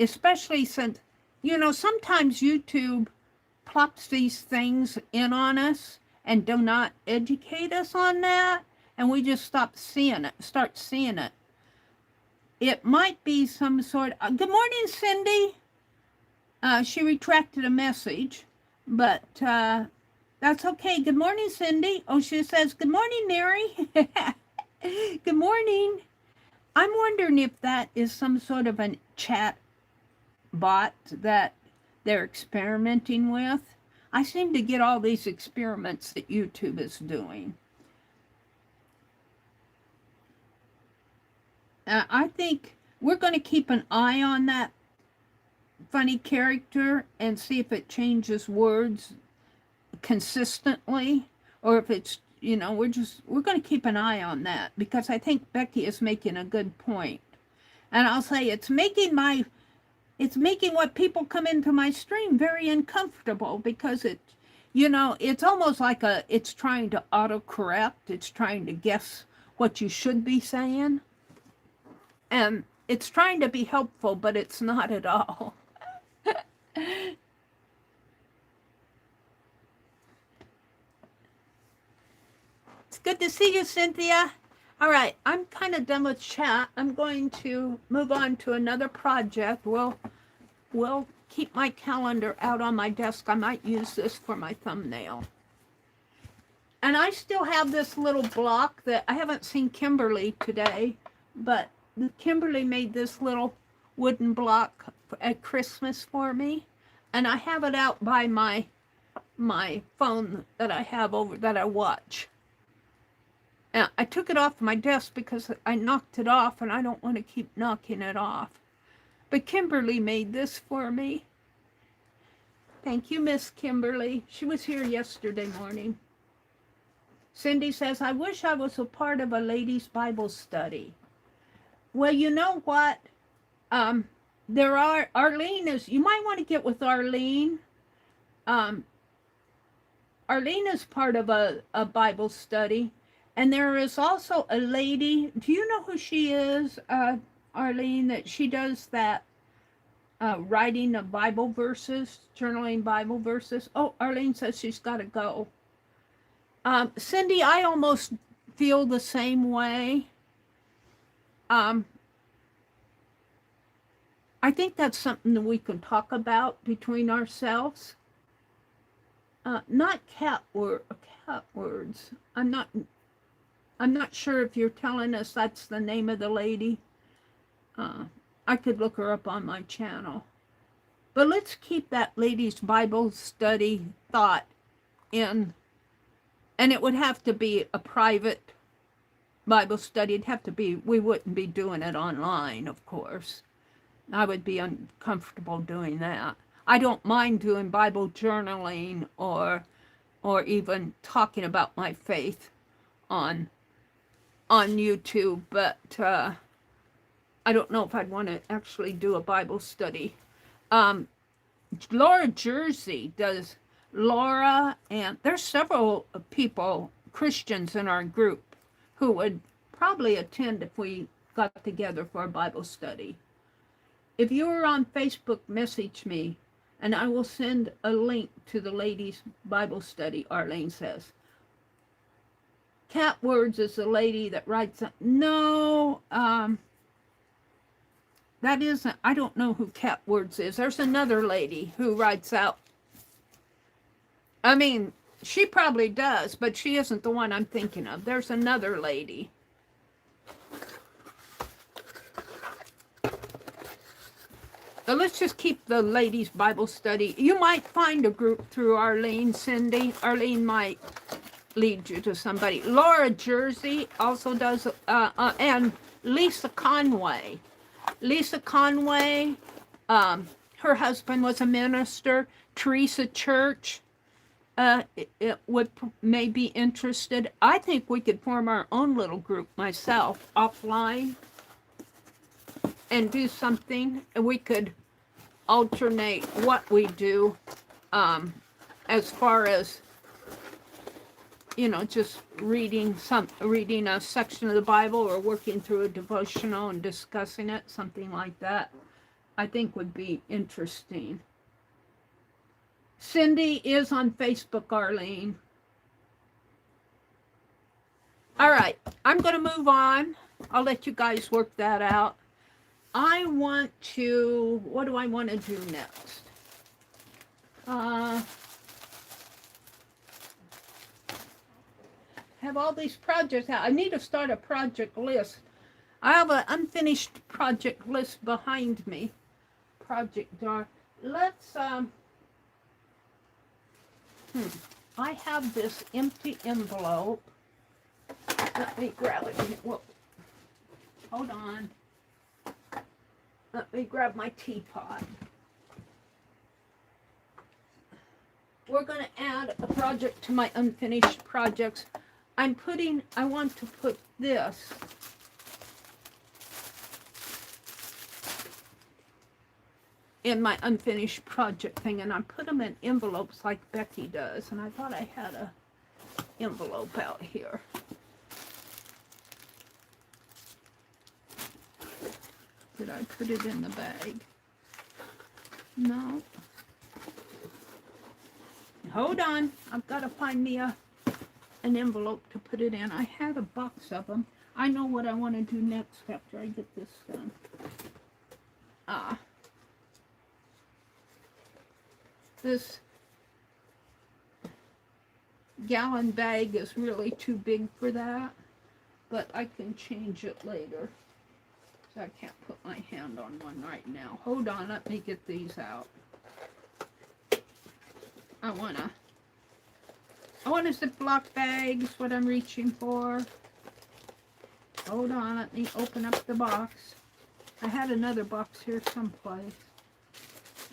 especially since, you know, sometimes YouTube plops these things in on us and do not educate us on that, and we just start seeing it. It might be some sort of, good morning, Cindy. She retracted a message, but that's okay. Good morning, Cindy. Oh, she says, good morning, Meri. Good morning. I'm wondering if that is some sort of a chat bot that they're experimenting with. I seem to get all these experiments that YouTube is doing. I think we're going to keep an eye on that funny character and see if it changes words consistently, or if it's, you know, we're going to keep an eye on that, because I think Becky is making a good point. And I'll say it's making what people come into my stream very uncomfortable, because it, you know, it's almost like it's trying to autocorrect. It's trying to guess what you should be saying. And it's trying to be helpful, but it's not at all. It's good to see you, Cynthia. All right, I'm kind of done with chat. I'm going to move on to another project. We'll keep my calendar out on my desk. I might use this for my thumbnail. And I still have this little block that I haven't seen Kimberly today, but Kimberly made this little wooden block at Christmas for me, and I have it out by my phone that I have over that I watch. And I took it off my desk because I knocked it off, and I don't want to keep knocking it off. But Kimberly made this for me. Thank you, Miss Kimberly. She was here yesterday morning. Cindy says, I wish I was a part of a ladies' Bible study. Well, you know what? There are, Arlene is, you might want to get with Arlene. Arlene is part of a Bible study. And there is also a lady, do you know who she is, Arlene, that she does that writing of Bible verses, journaling Bible verses? Oh, Arlene says she's got to go. Cindy, I almost feel the same way. I think that's something that we can talk about between ourselves. Not cat words. I'm not sure if you're telling us that's the name of the lady. I could look her up on my channel. But let's keep that ladies' Bible study thought in. And it would have to be a private Bible study. It'd have to be, we wouldn't be doing it online, of course. I would be uncomfortable doing that. I don't mind doing Bible journaling or even talking about my faith on YouTube, but I don't know if I'd want to actually do a Bible study. Laura Jersey does, Laura, and there's several people, Christians in our group, who would probably attend if we got together for a Bible study. If you are on Facebook, message me, and I will send a link to the ladies' Bible study, Arlene says. Cat Words is the lady that writes, no, that isn't, I don't know who Cat Words is. There's another lady who writes out. I mean, she probably does, but she isn't the one I'm thinking of. There's another lady. So let's just keep the ladies' Bible study. You might find a group through Arlene, Cindy. Arlene might lead you to somebody. Laura Jersey also does, and Lisa Conway. Lisa Conway, her husband was a minister. Teresa Church may be interested. I think we could form our own little group myself, offline, and do something, and we could alternate what we do, as far as, you know, just reading a section of the Bible or working through a devotional and discussing it, something like that, I think would be interesting. Cindy is on Facebook, Arlene. All right, I'm going to move on. I'll let you guys work that out. I want to, what do I want to do next? Have all these projects out. I need to start a project list. I have an unfinished project list behind me. Project dark. Let's, I have this empty envelope. Let me grab it. Whoa. Hold on. Let me grab my teapot. We're going to add a project to my unfinished projects. I want to put this in my unfinished project thing, and I put them in envelopes like Becky does, and I thought I had a envelope out here. Did I put it in the bag? No. Hold on. I've got to find me an envelope to put it in. I had a box of them. I know what I want to do next after I get this done. This gallon bag is really too big for that, but I can change it later. So I can't put my hand on one right now. Hold on, let me get these out. I want a Ziploc bag is what I'm reaching for. Hold on, let me open up the box. I had another box here someplace.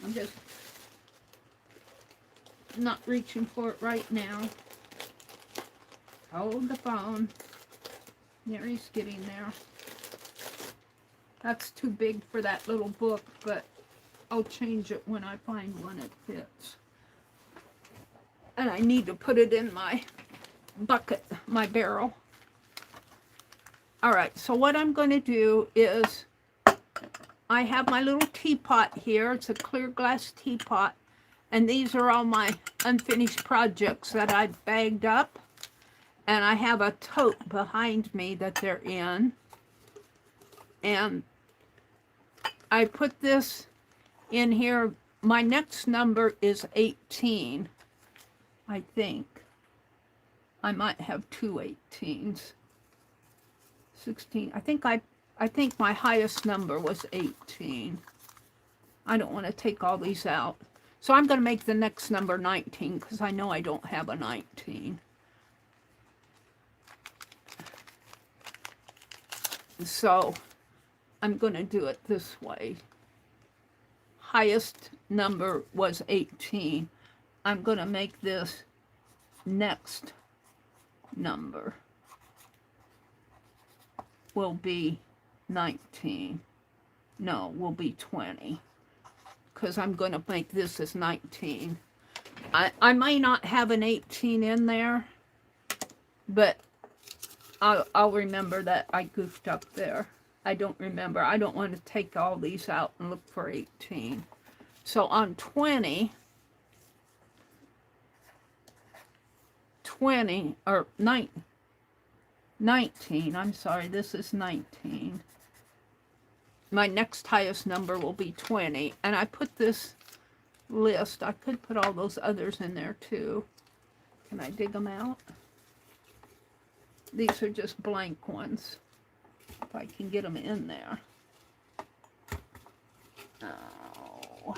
I'm just not reaching for it right now. Hold the phone. Meri's getting there. That's too big for that little book, but I'll change it when I find one that fits. And I need to put it in my bucket, my barrel. All right, so what I'm going to do is, I have my little teapot here. It's a clear glass teapot. And these are all my unfinished projects that I bagged up. And I have a tote behind me that they're in. And I put this in here. My next number is 18, I think. I might have two 18s. 16. I think my highest number was 18. I don't want to take all these out. So I'm going to make the next number 19 because I know I don't have a 19. So I'm going to do it this way. Highest number was 18. I'm going to make this next number will be 19. No, will be 20. Because I'm going to make this as 19. I may not have an 18 in there, but I'll remember that I goofed up there. I don't remember. I don't want to take all these out and look for 18. So on 20, or 19, I'm sorry, this is 19. My next highest number will be 20. And I put this list, I could put all those others in there too. Can I dig them out? These are just blank ones. If I can get them in there. Oh.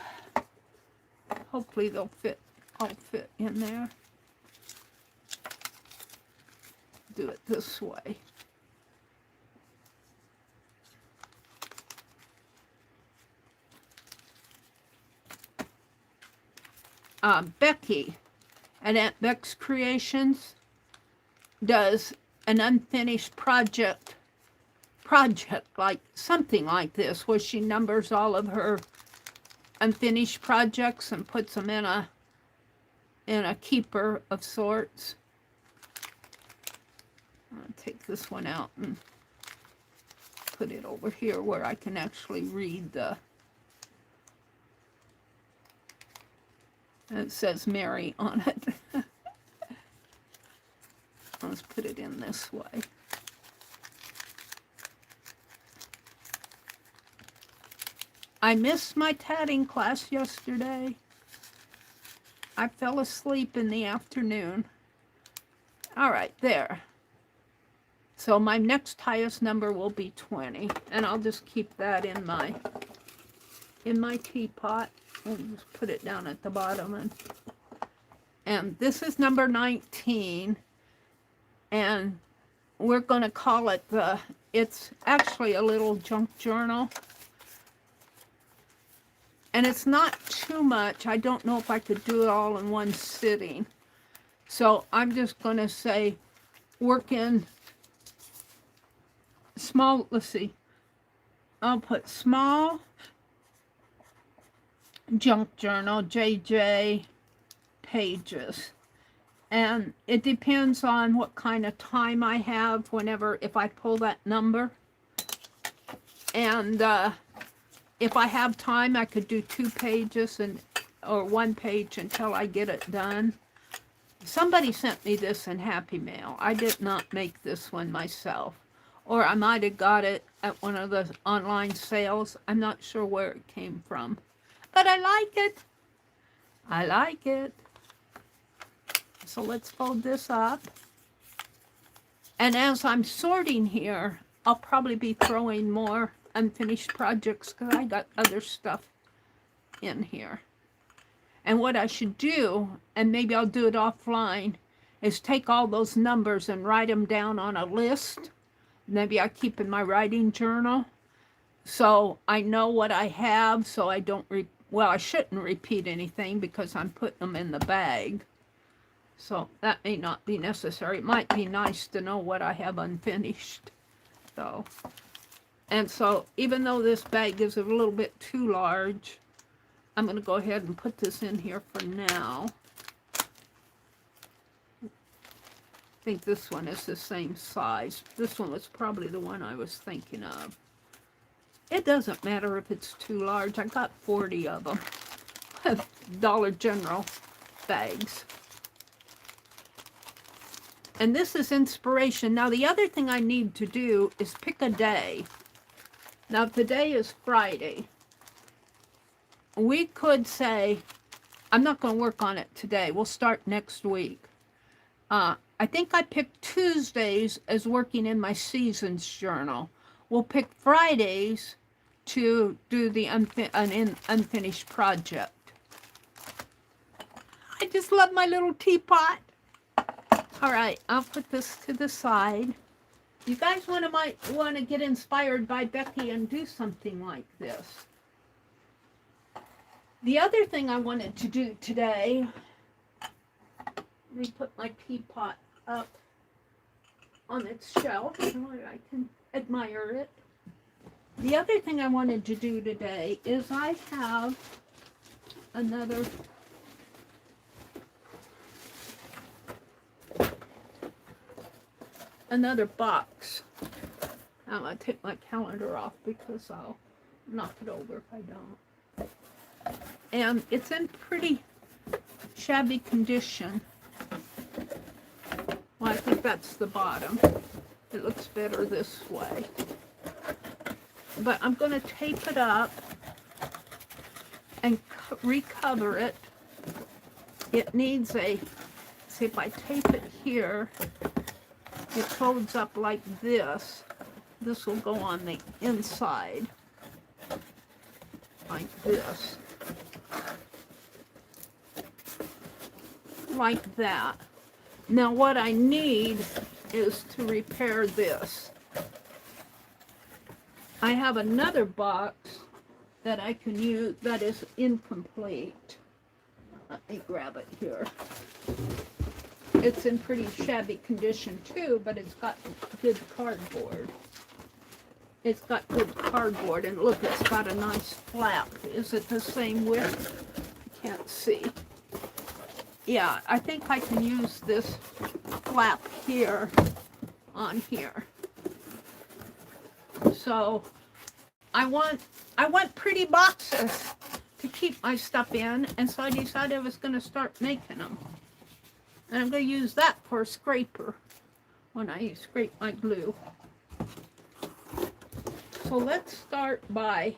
Hopefully they'll all fit in there. Do it this way. Becky at Aunt Beck's Creations does an unfinished project project, like something like this, where she numbers all of her unfinished projects and puts them in a keeper of sorts. I'll take this one out and put it over here where I can actually read the... It says Meri on it. Let's put it in this way. I missed my tatting class yesterday. I fell asleep in the afternoon. All right, there. So my next highest number will be 20, and I'll just keep that in my teapot. We'll just put it down at the bottom, and this is number 19, and we're going to call it it's actually a little junk journal, and it's not too much. I don't know if I could do it all in one sitting, so I'm just going to say work in small, let's see, I'll put small junk journal, JJ pages. And it depends on what kind of time I have if I pull that number. And if I have time, I could do 2 pages or 1 page until I get it done. Somebody sent me this in Happy Mail. I did not make this one myself. Or I might have got it at one of the online sales. I'm not sure where it came from. But I like it. I like it. So let's fold this up. And as I'm sorting here, I'll probably be throwing more unfinished projects because I got other stuff in here. And what I should do, and maybe I'll do it offline, is take all those numbers and write them down on a list. Maybe I keep in my writing journal, so I know what I have, so I don't, I shouldn't repeat anything because I'm putting them in the bag. So that may not be necessary. It might be nice to know what I have unfinished, though. And so even though this bag is a little bit too large, I'm going to go ahead and put this in here for now. I think this one is the same size. This one was probably the one I was thinking of. It doesn't matter if it's too large. I got 40 of them. Dollar General bags. And this is inspiration. Now the other thing I need to do is pick a day. Now today is Friday. We could say, I'm not going to work on it today. We'll start next week. I think I picked Tuesdays as working in my seasons journal. We'll pick Fridays to do the unfinished project. I just love my little teapot. All right, I'll put this to the side. You guys might want to get inspired by Becky and do something like this. The other thing I wanted to do today, let me put my teapot up on its shelf so I can admire it. The other thing I wanted to do today is I have another box. I'm going to take my calendar off because I'll knock it over if I don't. And it's in pretty shabby condition. Well, I think that's the bottom. It looks better this way. But I'm going to tape it up and recover it. It needs see if I tape it here, it folds up like this. This will go on the inside, like this. Like that. Now what I need is to repair this. I have another box that I can use that is incomplete. Let me grab it here. It's in pretty shabby condition too, but it's got good cardboard. it's got good cardboard, and look, it's got a nice flap. Is it the same width? Can't see. Yeah, I think I can use this flap here on here. So I want pretty boxes to keep my stuff in, and so I decided I was going to start making them. And I'm going to use that for a scraper when I scrape my glue. So let's start by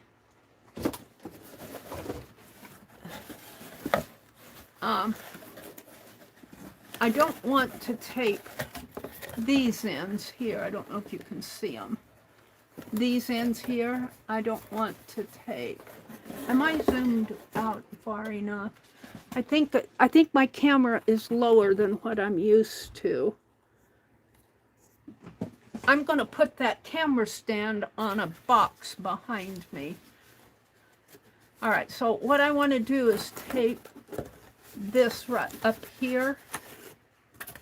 I don't want to tape these ends here. I don't know if you can see them. These ends here, I don't want to tape. Am I zoomed out far enough? I think my camera is lower than what I'm used to. I'm going to put that camera stand on a box behind me. All right, so what I want to do is tape this right up here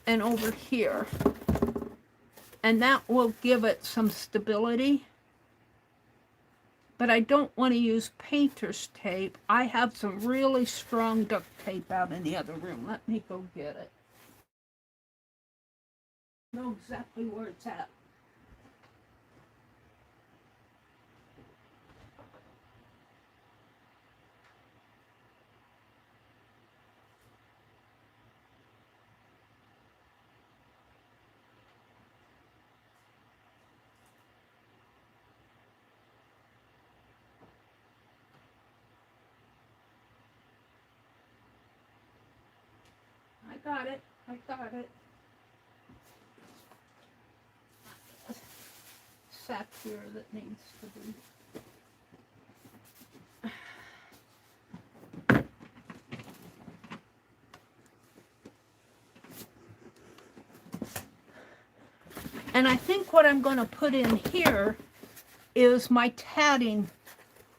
and over here. And that will give it some stability. But I don't want to use painter's tape. I have some really strong duct tape out in the other room. Let me go get it. I know exactly where it's at. I got it. Sack here that needs to be. And I think what I'm going to put in here is my tatting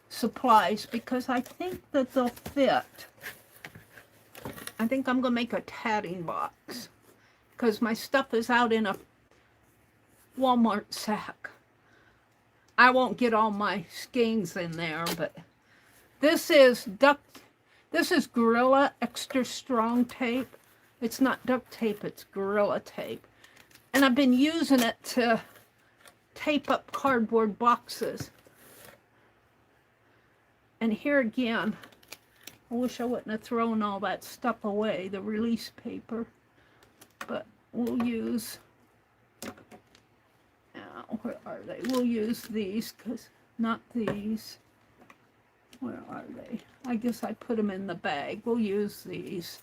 supplies, because I think that they'll fit. I think I'm going to make a tatting box because my stuff is out in a Walmart sack. I won't get all my skeins in there, but this is Gorilla Extra Strong tape. It's not duct tape, it's Gorilla tape. And I've been using it to tape up cardboard boxes. And here again, I wish I wouldn't have thrown all that stuff away, the release paper. But we'll use, now, where are they? We'll use these, because not these. Where are they? I guess I put them in the bag. We'll use these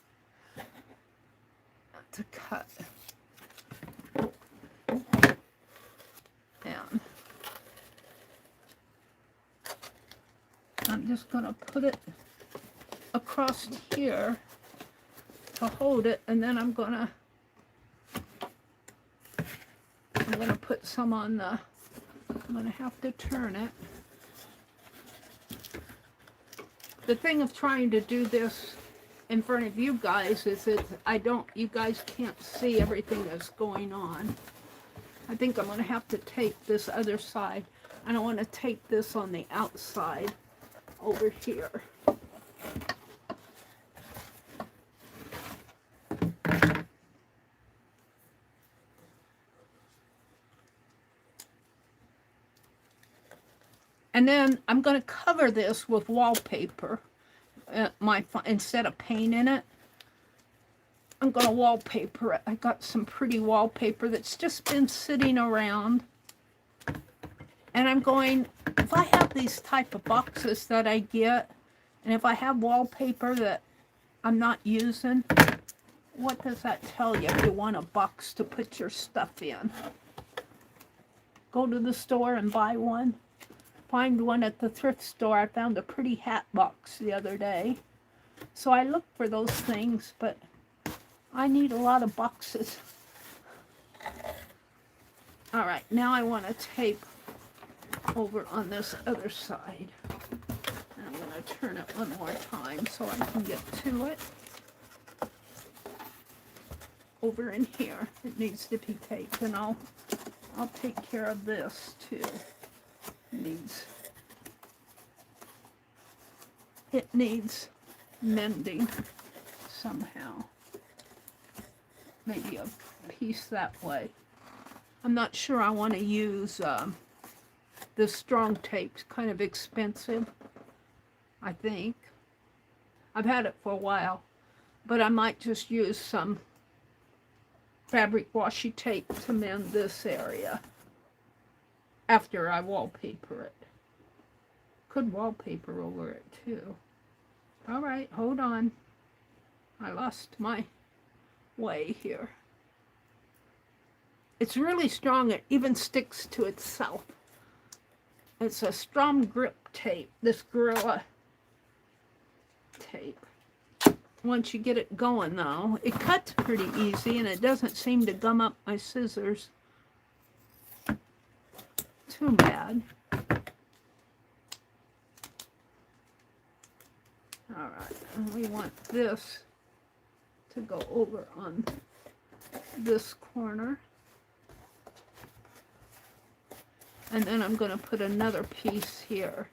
to cut. And I'm just going to put it across here to hold it, and then I'm going to put some on the, I'm going to have to turn it. The thing of trying to do this in front of you guys is that you guys can't see everything that's going on. I think I'm going to have to tape this other side. I don't want to tape this on the outside over here. And then I'm going to cover this with wallpaper. Instead of painting it, I'm going to wallpaper it. I got some pretty wallpaper that's just been sitting around. And I'm going, if I have these type of boxes that I get, and if I have wallpaper that I'm not using, what does that tell you if you want a box to put your stuff in? Go to the store and buy one. Find one at the thrift store. I found a pretty hat box the other day. So I look for those things, but I need a lot of boxes. All right, now I want to tape over on this other side. And I'm going to turn it one more time so I can get to it. Over in here, it needs to be taped, and I'll take care of this too. It needs mending somehow. Maybe a piece that way. I'm not sure I want to use this strong tape. It's kind of expensive, I think. I've had it for a while, but I might just use some fabric washi tape to mend this area after I wallpaper it. Could wallpaper over it too. All right, hold on. I lost my way here. It's really strong. It even sticks to itself. It's a strong grip tape, this Gorilla tape. Once you get it going though, it cuts pretty easy and it doesn't seem to gum up my scissors too bad. All right, and we want this to go over on this corner. And then I'm going to put another piece here.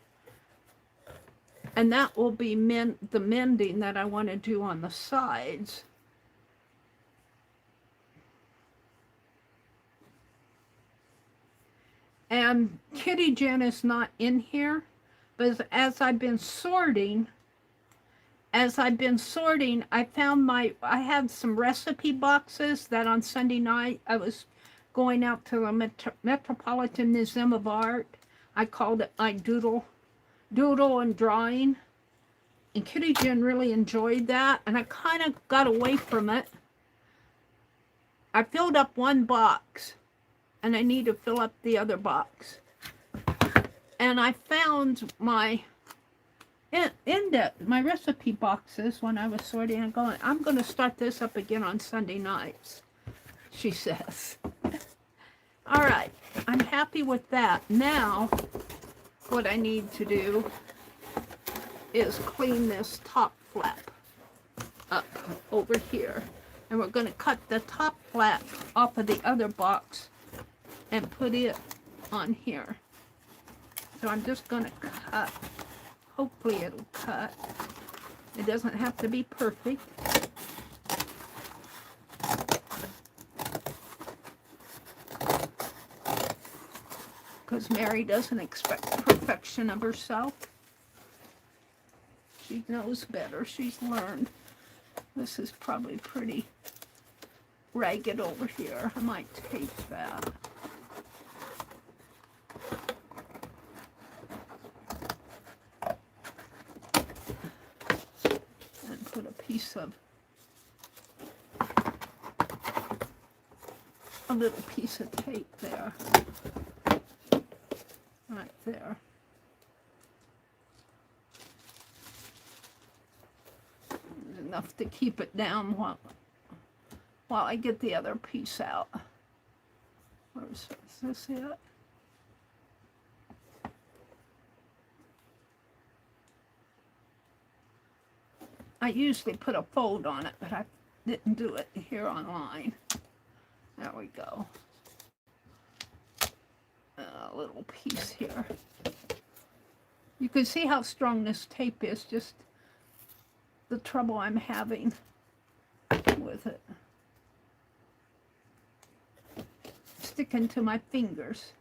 And that will be the mending that I want to do on the sides. And Kitty Jen is not in here, but as I've been sorting, I found I had some recipe boxes that on Sunday night I was going out to the Metropolitan Museum of Art. I called it my doodle and drawing. And Kitty Jen really enjoyed that, and I kind of got away from it. I filled up one box, and I need to fill up the other box. And I found my my recipe boxes when I was sorting and going, I'm going to start this up again on Sunday nights, she says. All right, I'm happy with that. Now, what I need to do is clean this top flap up over here. And we're going to cut the top flap off of the other box and put it on here. So I'm just going to cut. Hopefully it'll cut. It doesn't have to be perfect. Because Meri doesn't expect perfection of herself. She knows better. She's learned. This is probably pretty ragged over here. I might tape that. And put a piece of, a little piece of tape there. Right there. Enough to keep it down while I get the other piece out. Is this it? I usually put a fold on it, but I didn't do it here online. There we go. A little piece here. You can see how strong this tape is, just the trouble I'm having with it. Sticking to my fingers.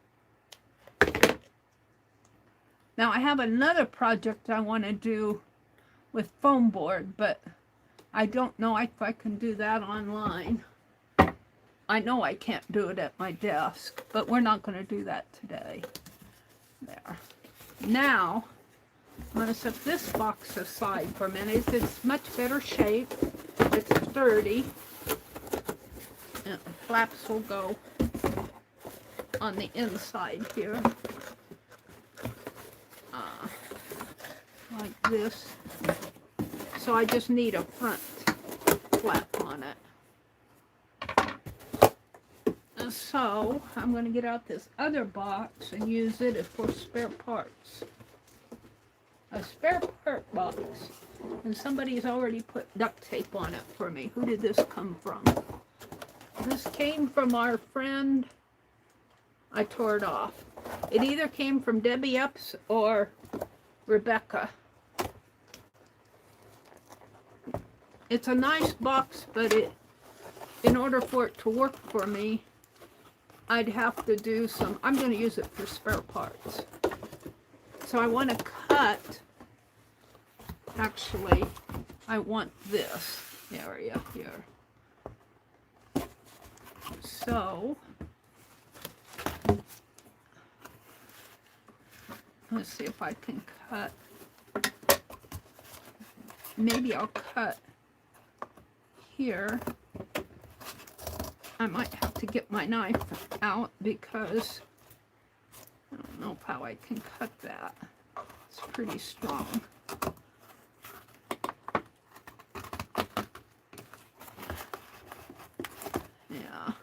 Now I have another project I want to do with foam board, but I don't know if I can do that online. I know I can't do it at my desk, but we're not going to do that today. There. Now, I'm going to set this box aside for a minute. It's much better shape. It's sturdy. And the flaps will go on the inside here. Like this. So I just need a front flap on it. So I'm going to get out this other box and use it for spare parts. A spare part box. And somebody's already put duct tape on it for me. Who did this come from? This came from our friend. I tore it off. It either came from Debbie Epps or Rebecca. It's a nice box, but in order for it to work for me, I'd have to do some, I'm going to use it for spare parts. So I want to cut, actually, I want this area here. So, let's see if I can cut. Maybe I'll cut here. I might have to get my knife out because I don't know how I can cut that. It's pretty strong. Yeah.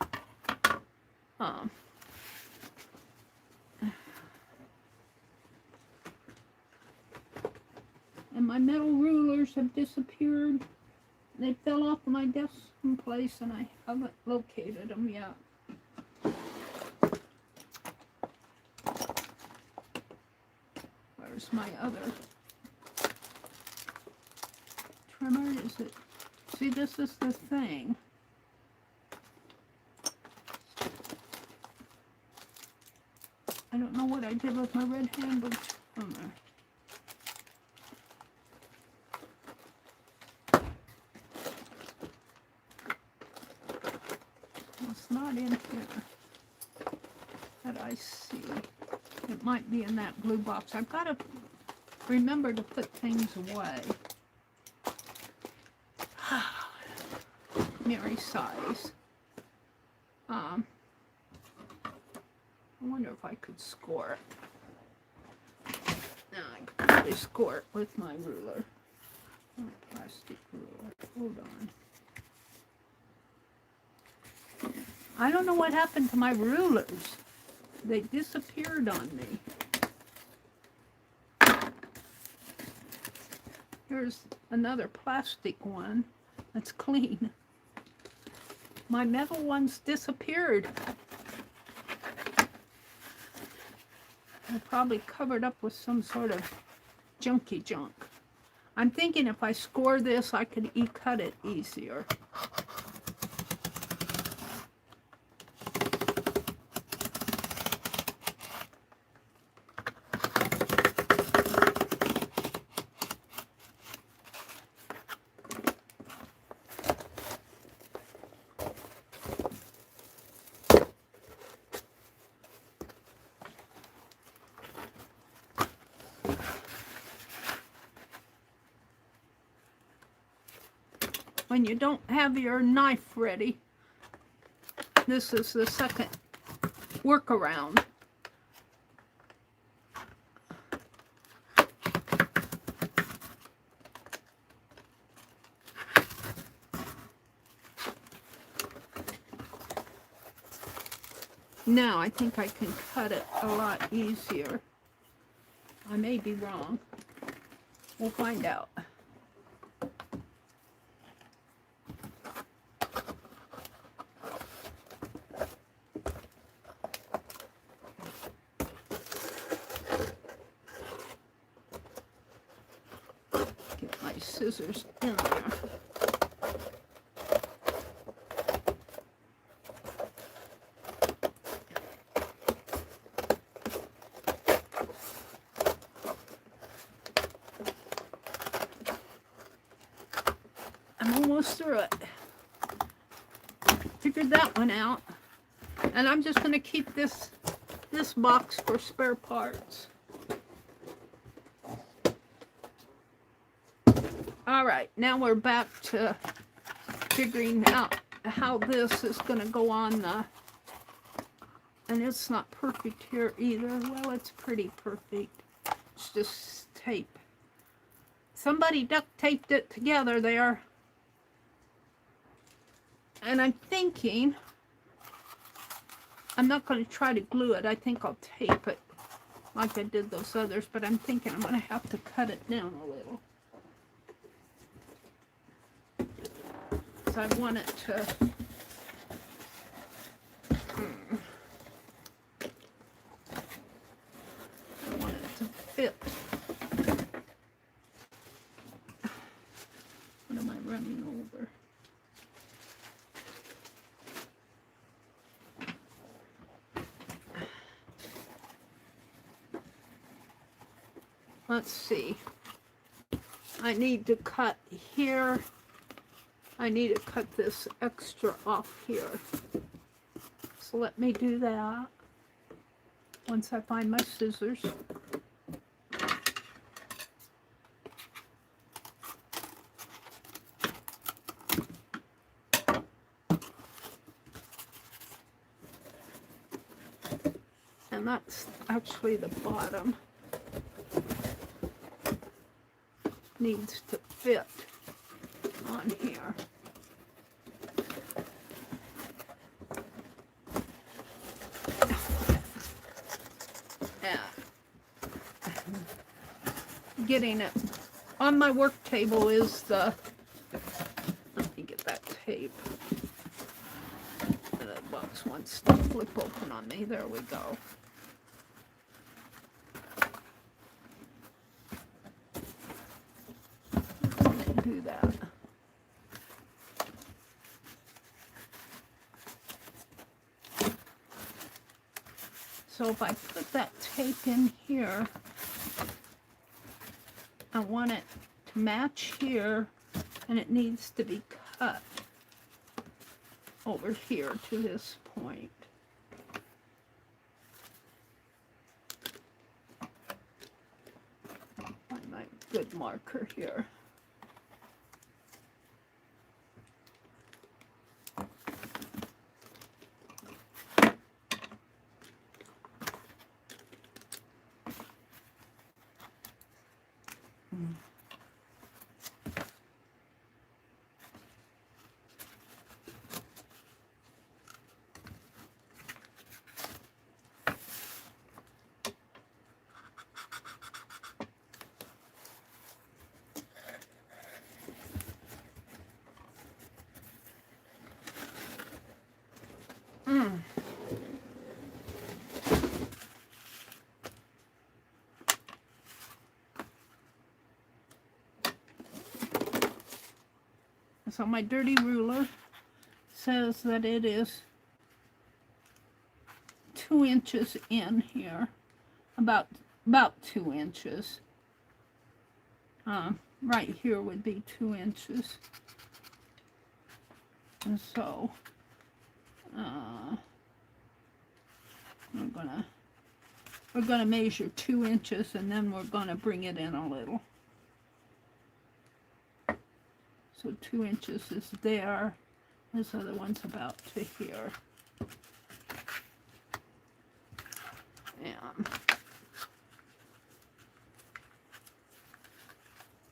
And my metal rulers have disappeared. They fell off my desk someplace and I haven't located them yet. Where's my other trimmer? Is it? See, this is the thing. I don't know what I did with my red handled trimmer. It's not in here that I see. It might be in that blue box. I've got to remember to put things away. Meri size. I wonder if I could score it. No, I could probably score it with my ruler. Oh, plastic ruler. Hold on. I don't know what happened to my rulers. They disappeared on me. Here's another plastic one that's clean. My metal ones disappeared. They're probably covered up with some sort of junky junk. I'm thinking if I score this, I could cut it easier. When you don't have your knife ready, this is the second workaround. Now I think I can cut it a lot easier. I may be wrong. We'll find out. Scissors in there. I'm almost through it. Figured that one out. And I'm just going to keep this box for spare parts. All right, now we're back to figuring out how this is going to go on the, and it's not perfect here either. Well, it's pretty perfect. It's just tape. Somebody duct taped it together there. And I'm thinking, I'm not going to try to glue it. I think I'll tape it like I did those others, but I'm thinking I'm going to have to cut it down a little. So I want it to am I running over? Let's see. I need to cut here. I need to cut this extra off here. So let me do that once I find my scissors. And that's actually the bottom. Needs to fit on here. Getting it on my work table is the, let me get that tape. That box wants to flip open on me. There we go. Do that. So if I put that tape in here, I want it to match here, and it needs to be cut over here to this point. Find my good marker here. So my dirty ruler says that it is 2 inches in here, about 2 inches. Right here would be 2 inches, and so we're gonna measure 2 inches, and then we're gonna bring it in a little. So 2 inches is there. This other one's about to here. And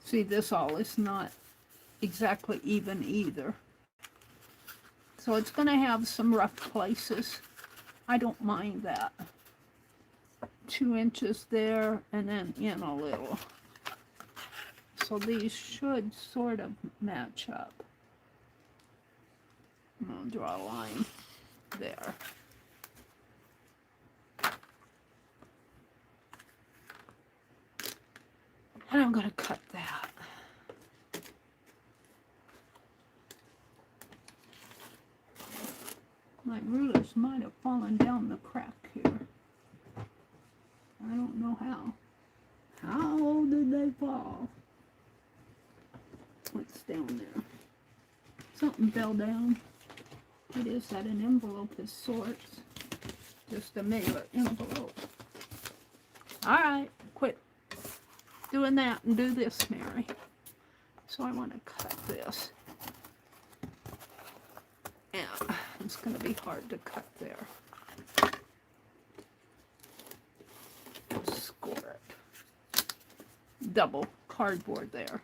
see, this all is not exactly even either. So it's going to have some rough places. I don't mind that. 2 inches there, and then in a little. So these should sort of match up. I'm going to draw a line there. And I'm going to cut that. My rulers might have fallen down the crack here. I don't know how. How did they fall? What's down there? Something fell down. It is that an envelope of sorts. Just a mailer envelope. Alright, quit doing that and do this, Mary. So I want to cut this. Yeah, it's going to be hard to cut there. Score it. Double cardboard there.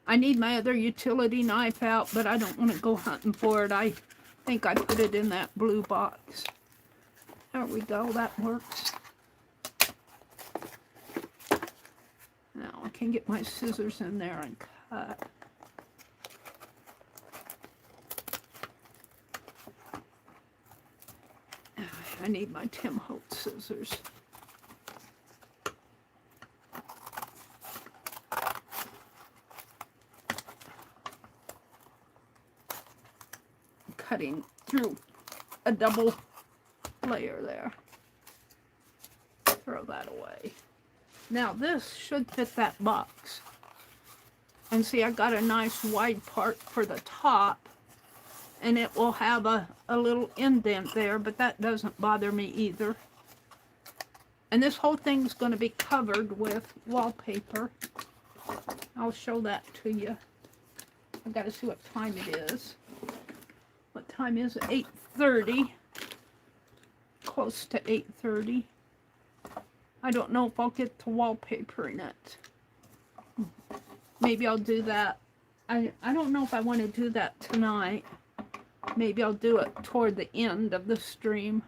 I need my other utility knife out, but I don't want to go hunting for it. I think I put it in that blue box. There we go, that works. Now, can get my scissors in there and cut. I need my Tim Holtz scissors. Cutting through a double layer there. Throw that away. Now this should fit that box. And see, I got a nice wide part for the top, and it will have a little indent there, but that doesn't bother me either. And this whole thing's going to be covered with wallpaper. I'll show that to you. I've got to see what time it is. What time is it? 8:30. Close to 8:30. I don't know if I'll get to wallpapering it. Maybe I'll do that. I don't know if I want to do that tonight. Maybe I'll do it toward the end of the stream.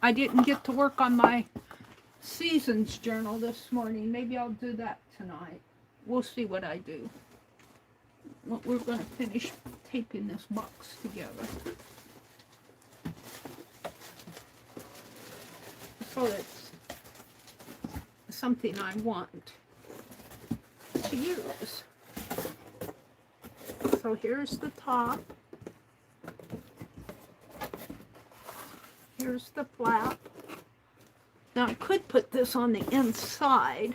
I didn't get to work on my seasons journal this morning. Maybe I'll do that tonight. We'll see what I do. We're going to finish taping this box together. So it's something I want to use. So here's the top. Here's the flap. Now I could put this on the inside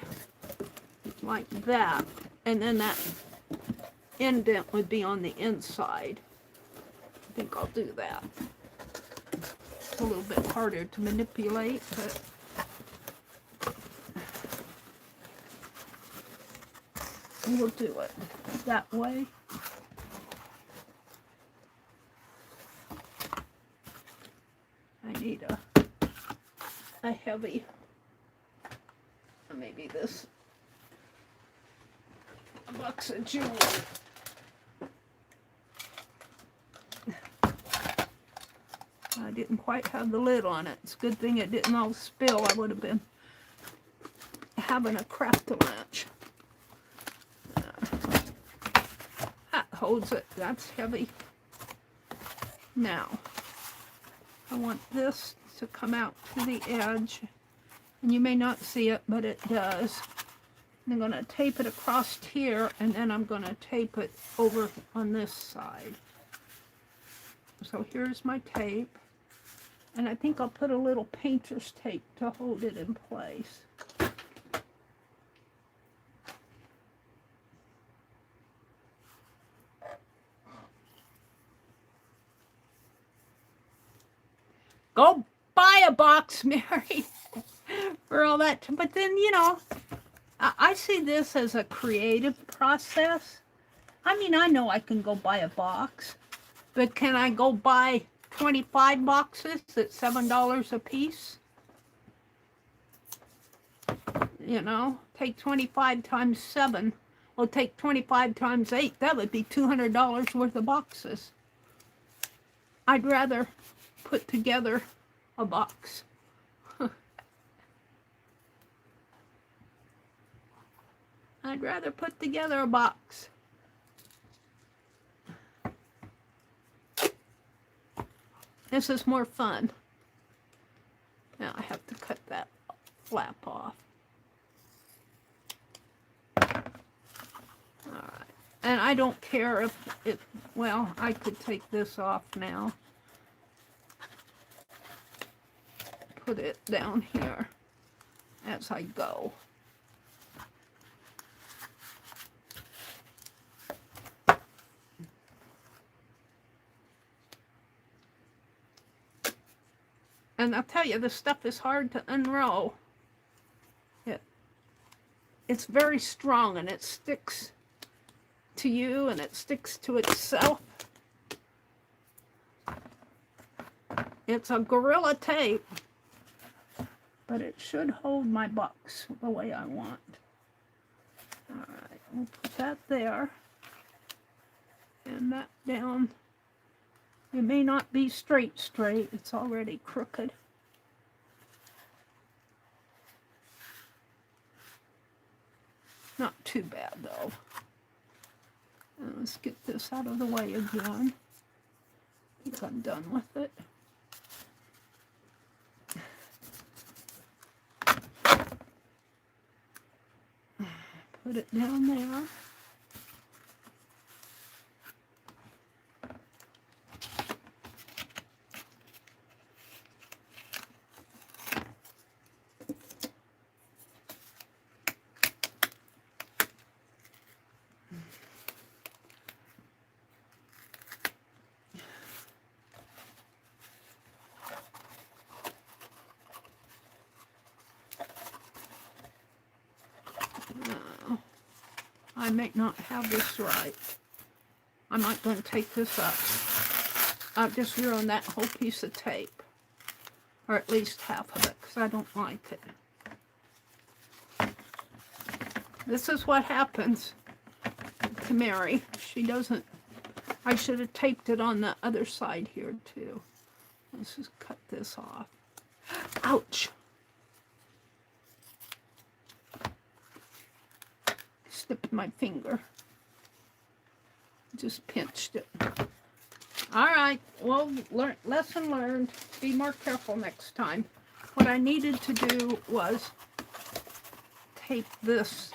like that, and then that indent would be on the inside. I think I'll do that. It's a little bit harder to manipulate, but we'll do it that way. I need a heavy, maybe this, a box of jewelry. I didn't quite have the lid on it. It's a good thing it didn't all spill. I would have been having a craft-a-lunch. That holds it. That's heavy. Now, I want this to come out to the edge. And you may not see it, but it does. I'm going to tape it across here, and then I'm going to tape it over on this side. So here's my tape. And I think I'll put a little painter's tape to hold it in place. Go buy a box, Meri, for all that. But then, you know, I see this as a creative process. I mean, I know I can go buy a box, but can I go buy 25 boxes at $7 a piece? You know, take 25 times 7. Well, take 25 times 8. That would be $200 worth of boxes. I'd rather put together a box. I'd rather put together a box. This is more fun. Now I have to cut that flap off. Alright. And I don't care if it, well, I could take this off now. Put it down here as I go. And I'll tell you, this stuff is hard to unroll. It's very strong, and it sticks to you, and it sticks to itself. It's a Gorilla tape, but it should hold my box the way I want. Alright, we'll put that there, and that down. It may not be straight, it's already crooked. Not too bad though. Let's get this out of the way again. I think I'm done with it. Put it down there. I may not have this right. I might going to take this up. I've just ruined that whole piece of tape. Or at least half of it, because I don't like it. This is what happens to Meri. She doesn't... I should have taped it on the other side here, too. Let's just cut this off. Ouch! Snipped my finger. Just pinched it. Alright, well, lesson learned. Be more careful next time. What I needed to do was tape this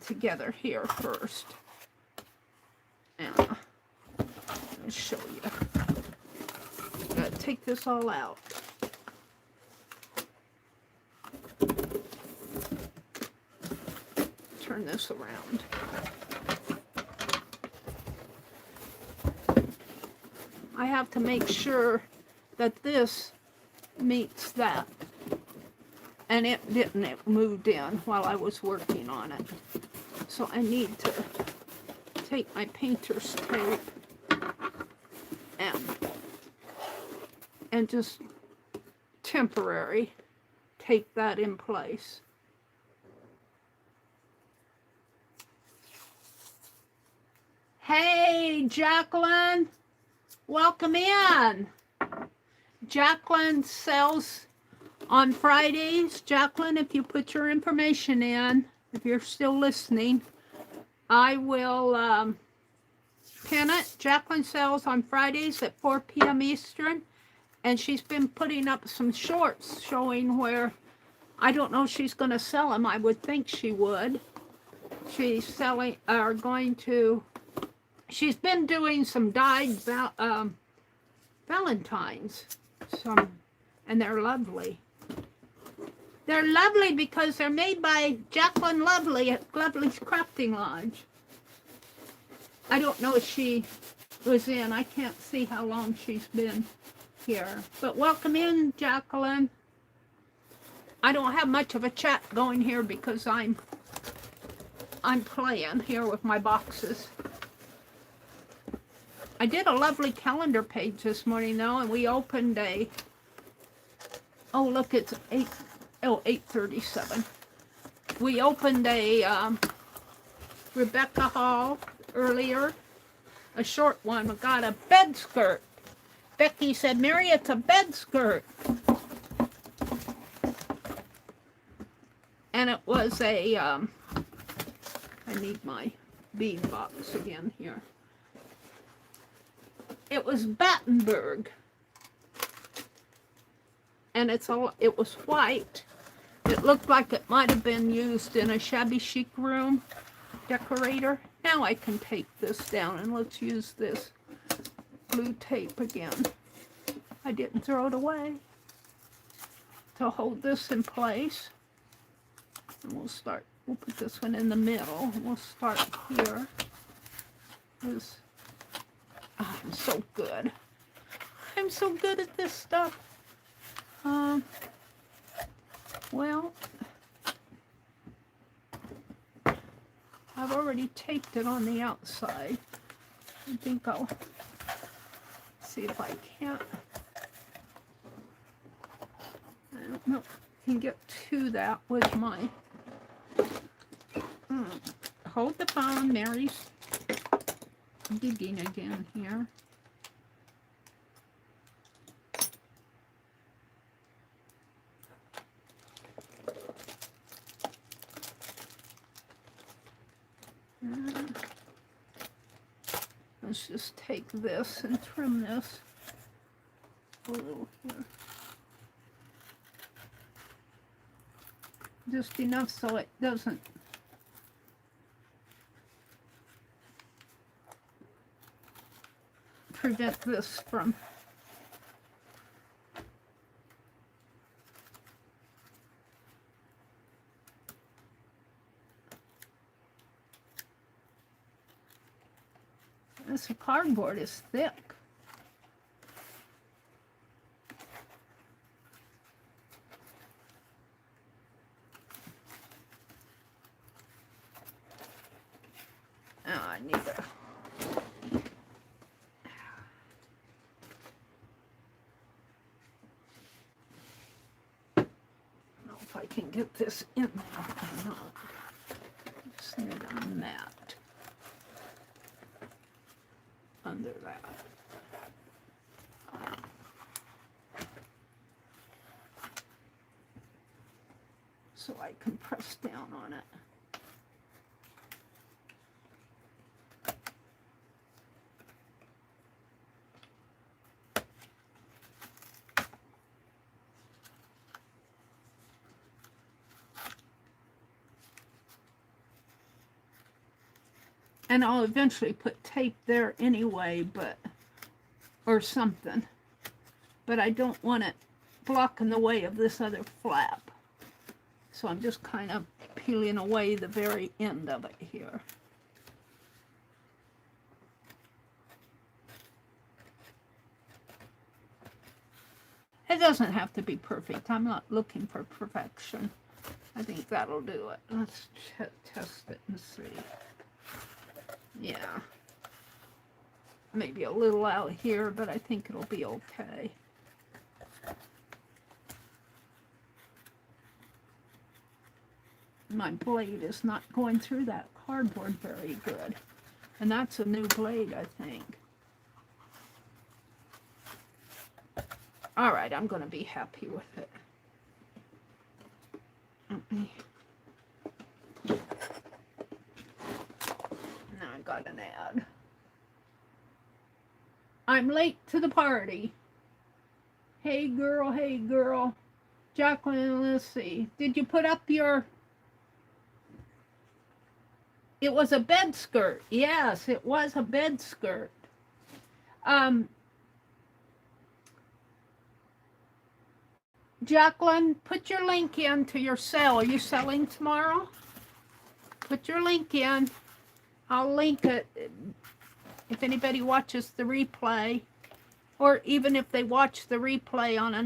together here first. And I'll show you. Gotta take this all out. Turn this around. I have to make sure that this meets that. And it didn't. It moved in while I was working on it. So I need to take my painter's tape and just temporary take that in place. Hey, Jacqueline, welcome in. Jacqueline sells on Fridays. Jacqueline, if you put your information in, if you're still listening, I will pin it. Jacqueline sells on Fridays at 4 p.m. Eastern, and she's been putting up some shorts showing where, I don't know if she's going to sell them. I would think she would. She's selling, or going to... She's been doing some dyed Valentines, and they're lovely. They're lovely because they're made by Jacqueline Lovely at Lovely's Crafting Lodge. I don't know if she was in. I can't see how long she's been here. But welcome in, Jacqueline. I don't have much of a chat going here because I'm playing here with my boxes. I did a lovely calendar page this morning, though, and we opened a... Oh, look, it's 8:37. We opened a Rebecca Hall earlier, a short one. We got a bed skirt. Becky said, Meri, it's a bed skirt. And it was a... I need my bean box again here. It was Battenberg, and it was white. It looked like it might have been used in a shabby chic room decorator. Now I can take this down, and let's use this blue tape again. I didn't throw it away. To hold this in place, and we'll put this one in the middle, and we'll start here. Oh, I'm so good. I'm so good at this stuff. Well, I've already taped it on the outside. I think I'll see if I can't. I don't know if I can get to that with my... Hold the phone, Mary's digging again here. Let's just take this and trim this a little here. Just enough so it doesn't prevent this from this cardboard is thick. Oh, I need to. If I can get this in there or not. Just need a mat under that. So I can press down on it. And I'll eventually put tape there anyway, or something. But I don't want it blocking the way of this other flap. So I'm just kind of peeling away the very end of it here. It doesn't have to be perfect. I'm not looking for perfection. I think that'll do it. Let's test it and see. Yeah, maybe a little out here, but I think it'll be okay. My blade is not going through that cardboard very good. And that's a new blade, I think. All right, I'm going to be happy with it. Now I got an ad. I'm late to the party. Hey girl, hey girl. Jacqueline, let's see. Did you put up your... It was a bed skirt. Yes, it was a bed skirt. Jacqueline, put your link in to your sale. Are you selling tomorrow? Put your link in. I'll link it if anybody watches the replay, or even if they watch the replay on at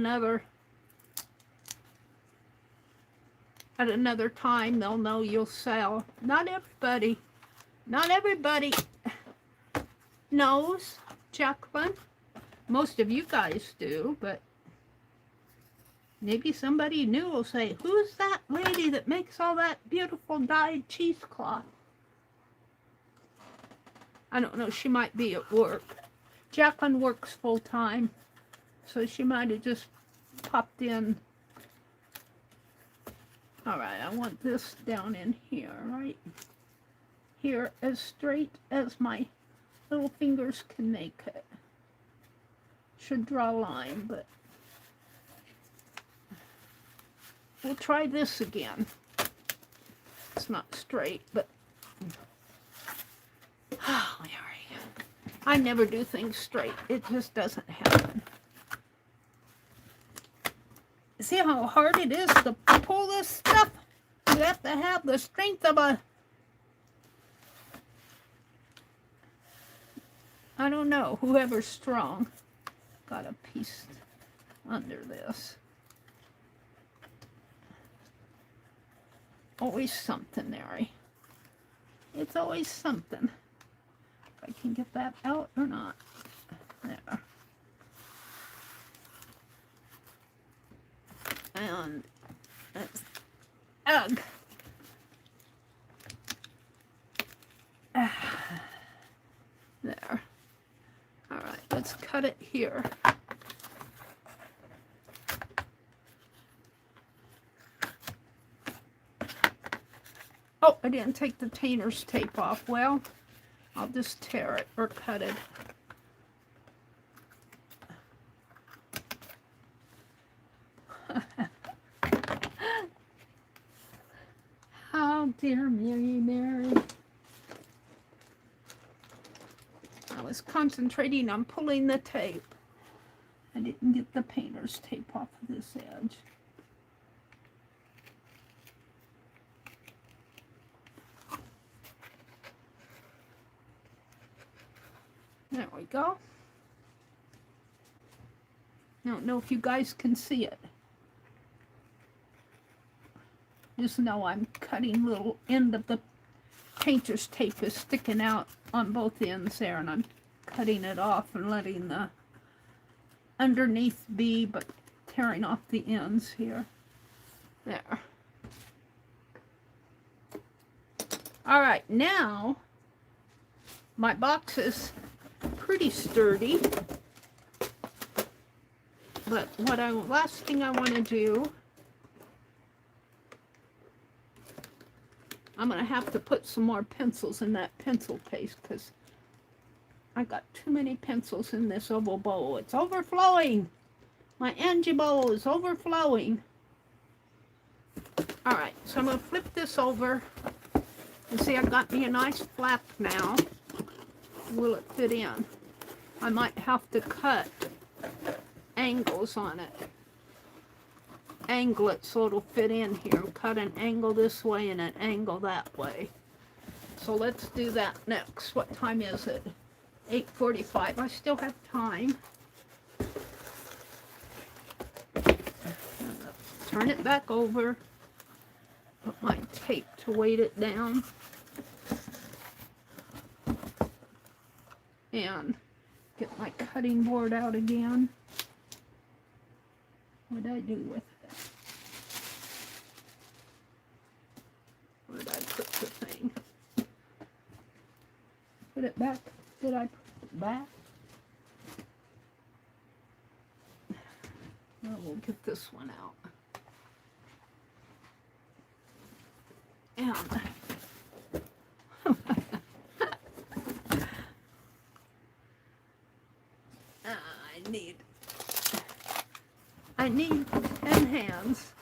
another time, they'll know you'll sell. Not everybody knows, Jacqueline. Most of you guys do, but maybe somebody new will say, who's that lady that makes all that beautiful dyed cheesecloth? I don't know, she might be at work. Jacqueline works full-time, so she might have just popped in. All right, I want this down in here, right here, as straight as my little fingers can make it. Should draw a line, but we'll try this again. It's not straight, but oh, Mary, I never do things straight. It just doesn't happen. See how hard it is to pull this stuff? You have to have the strength of a... I don't know, whoever's strong. Got a piece under this. Always something, Mary. It's always something. If I can get that out or not. There. And that's... Ugh. There. All right, let's cut it here. Oh, I didn't take the painter's tape off. Well, I'll just tear it or cut it. Oh, dear Meri. I was concentrating on pulling the tape. I didn't get the painter's tape off of this edge. There we go. I don't know if you guys can see it. Just know I'm cutting little end of the painter's tape is sticking out on both ends there, and I'm cutting it off and letting the underneath be, but tearing off the ends here. There. All right, now my box is pretty sturdy, but last thing I want to do, I'm going to have to put some more pencils in that pencil case because I got too many pencils in this oval bowl. It's overflowing. My Angie bowl is overflowing. All right, so I'm going to flip this over. And see, I got me a nice flap now. Will it fit in? I might have to cut angles on it. Angle it so it'll fit in here. Cut an angle this way and an angle that way. So let's do that next. What time is it? 8:45. I still have time. Turn it back over. Put my tape to weight it down. And get my cutting board out again. What did I do with it? Where did I put the thing? Put it back. Did I put it back? Well, we'll get this one out. And I need 10 hands.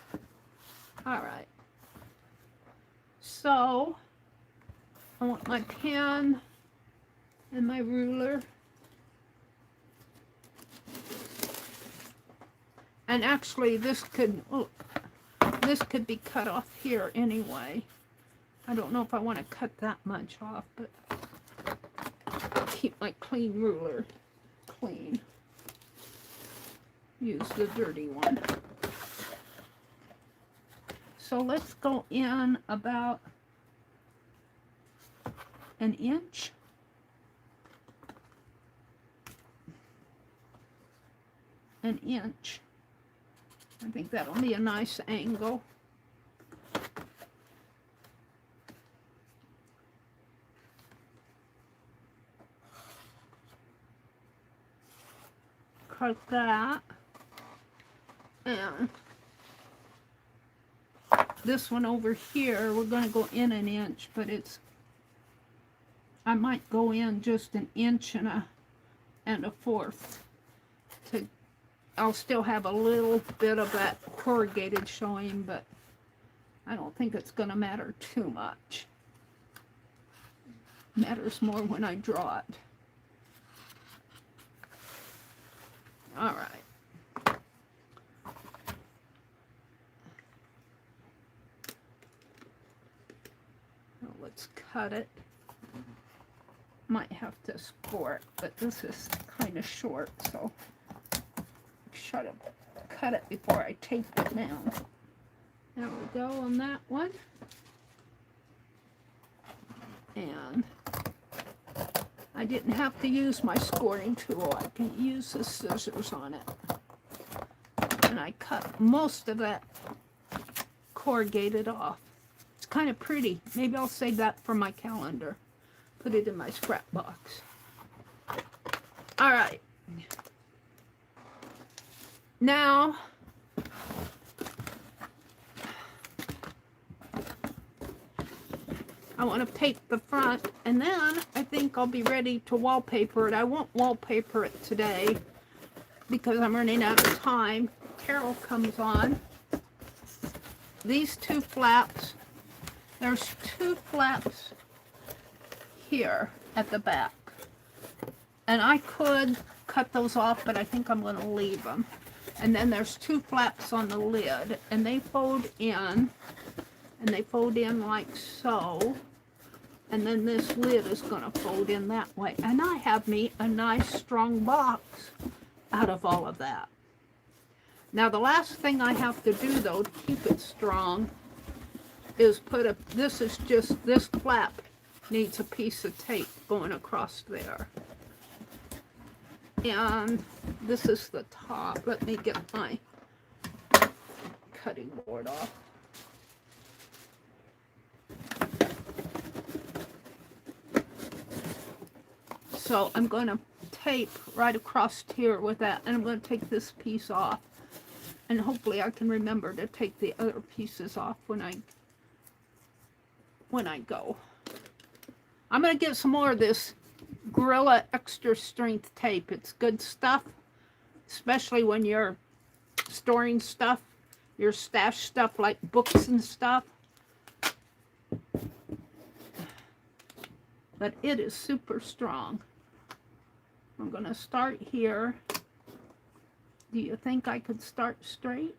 All right. So I want my pen and my ruler. And actually this could be cut off here anyway. I don't know if I want to cut that much off, but I'll keep my clean ruler clean. Use the dirty one. So let's go in about an inch. An inch. I think that'll be a nice angle. Cut that. And this one over here, we're going to go in an inch, but I might go in just an inch and a fourth. I'll still have a little bit of that corrugated showing, but I don't think it's going to matter too much. Matters more when I draw it. All right. Let's cut it. Might have to score it, but this is kind of short, so try to cut it before I tape it down. There we go on that one. And I didn't have to use my scoring tool. I can use the scissors on it. And I cut most of that corrugated off. It's kind of pretty. Maybe I'll save that for my calendar. Put it in my scrap box. All right. Now, I want to tape the front, and then I think I'll be ready to wallpaper it. I won't wallpaper it today because I'm running out of time. Carol comes on. These two flaps, there's two flaps here at the back. And I could cut those off, but I think I'm going to leave them. And then there's two flaps on the lid, and they fold in, and they fold in like so. And then this lid is going to fold in that way. And I have me a nice strong box out of all of that. Now the last thing I have to do though to keep it strong is put a, this is just, this flap needs a piece of tape going across there. And this is the top. Let me get my cutting board off. So I'm going to tape right across here with that, and I'm going to take this piece off. And hopefully I can remember to take the other pieces off when I go. I'm going to get some more of this Gorilla Extra Strength tape. It's good stuff, especially when you're storing stuff, your stash stuff like books and stuff. But it is super strong. I'm going to start here. Do you think I could start straight?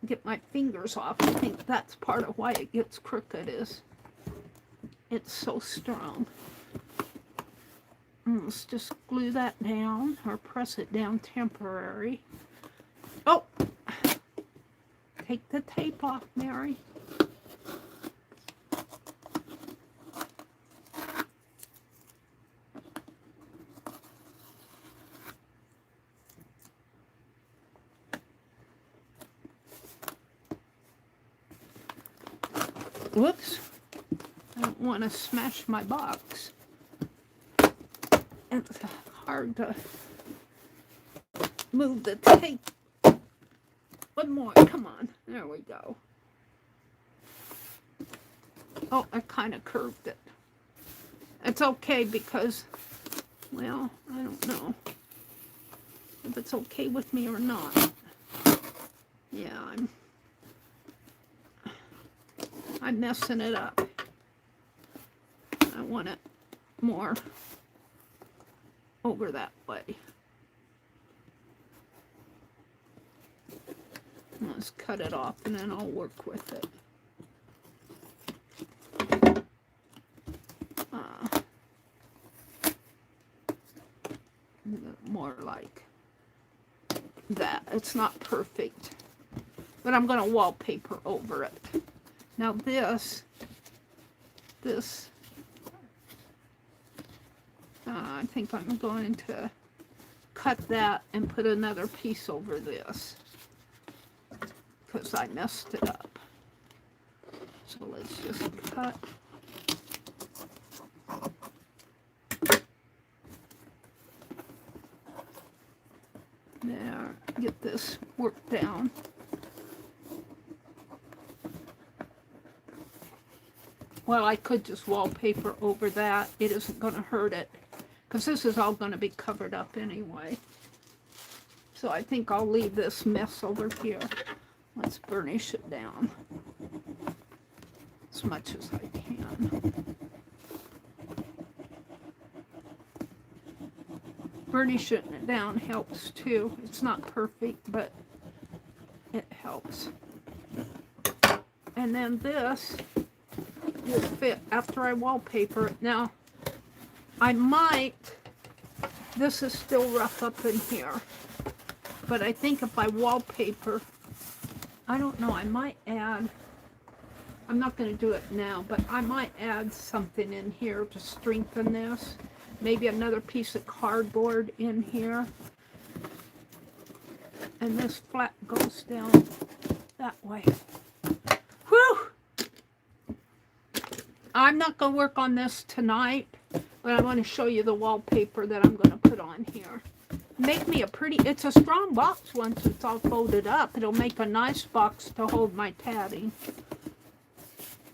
Get my fingers off. I think that's part of why it gets crooked, is it's so strong. And let's just glue that down or press it down temporary. Oh! Take the tape off, Meri. Whoops, I don't want to smash my box. It's hard to move the tape. One more, come on, there we go. Oh, I kind of curved it. It's okay because, well, I don't know if it's okay with me or not. Yeah, I'm messing it up. I want it more over that way. Let's cut it off and then I'll work with it. More like that. It's not perfect, but I'm going to wallpaper over it. Now this, I think I'm going to cut that and put another piece over this because I messed it up. So let's just cut. There, get this worked down. Well, I could just wallpaper over that. It isn't going to hurt it because this is all going to be covered up anyway. So I think I'll leave this mess over here. Let's burnish it down as much as I can. Burnishing it down helps too. It's not perfect, but it helps. And then this will fit after I wallpaper it. Now, I might, this is still rough up in here, but I think if I wallpaper, I don't know, I might add, I'm not going to do it now, but I might add something in here to strengthen this. Maybe another piece of cardboard in here. And this flap goes down that way. Whew! I'm not going to work on this tonight, but I want to show you the wallpaper that I'm going to put on here. Make me a pretty, it's a strong box once it's all folded up. It'll make a nice box to hold my tatting.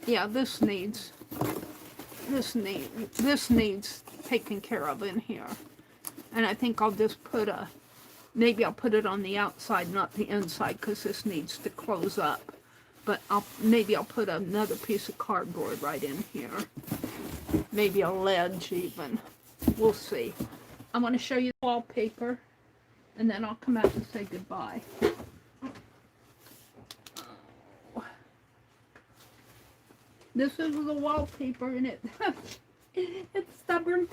Yeah, this needs taken care of in here. And I think I'll just put maybe I'll put it on the outside, not the inside, because this needs to close up. But maybe I'll put another piece of cardboard right in here. Maybe a ledge even. We'll see. I want to show you the wallpaper, and then I'll come out and say goodbye. This is the wallpaper, and it's stubborn.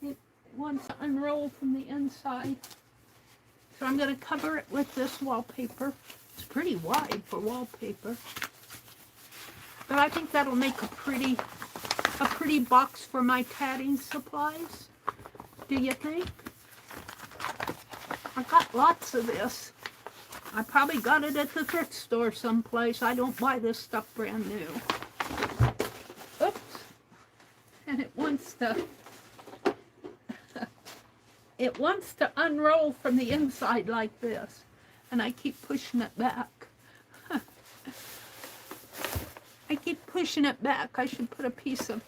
It wants to unroll from the inside. So I'm going to cover it with this wallpaper. It's pretty wide for wallpaper. But I think that'll make a pretty box for my tatting supplies. Do you think? I got lots of this. I probably got it at the thrift store someplace. I don't buy this stuff brand new. Oops. And it wants to unroll from the inside like this. And I keep pushing it back. I keep pushing it back. I should put a piece of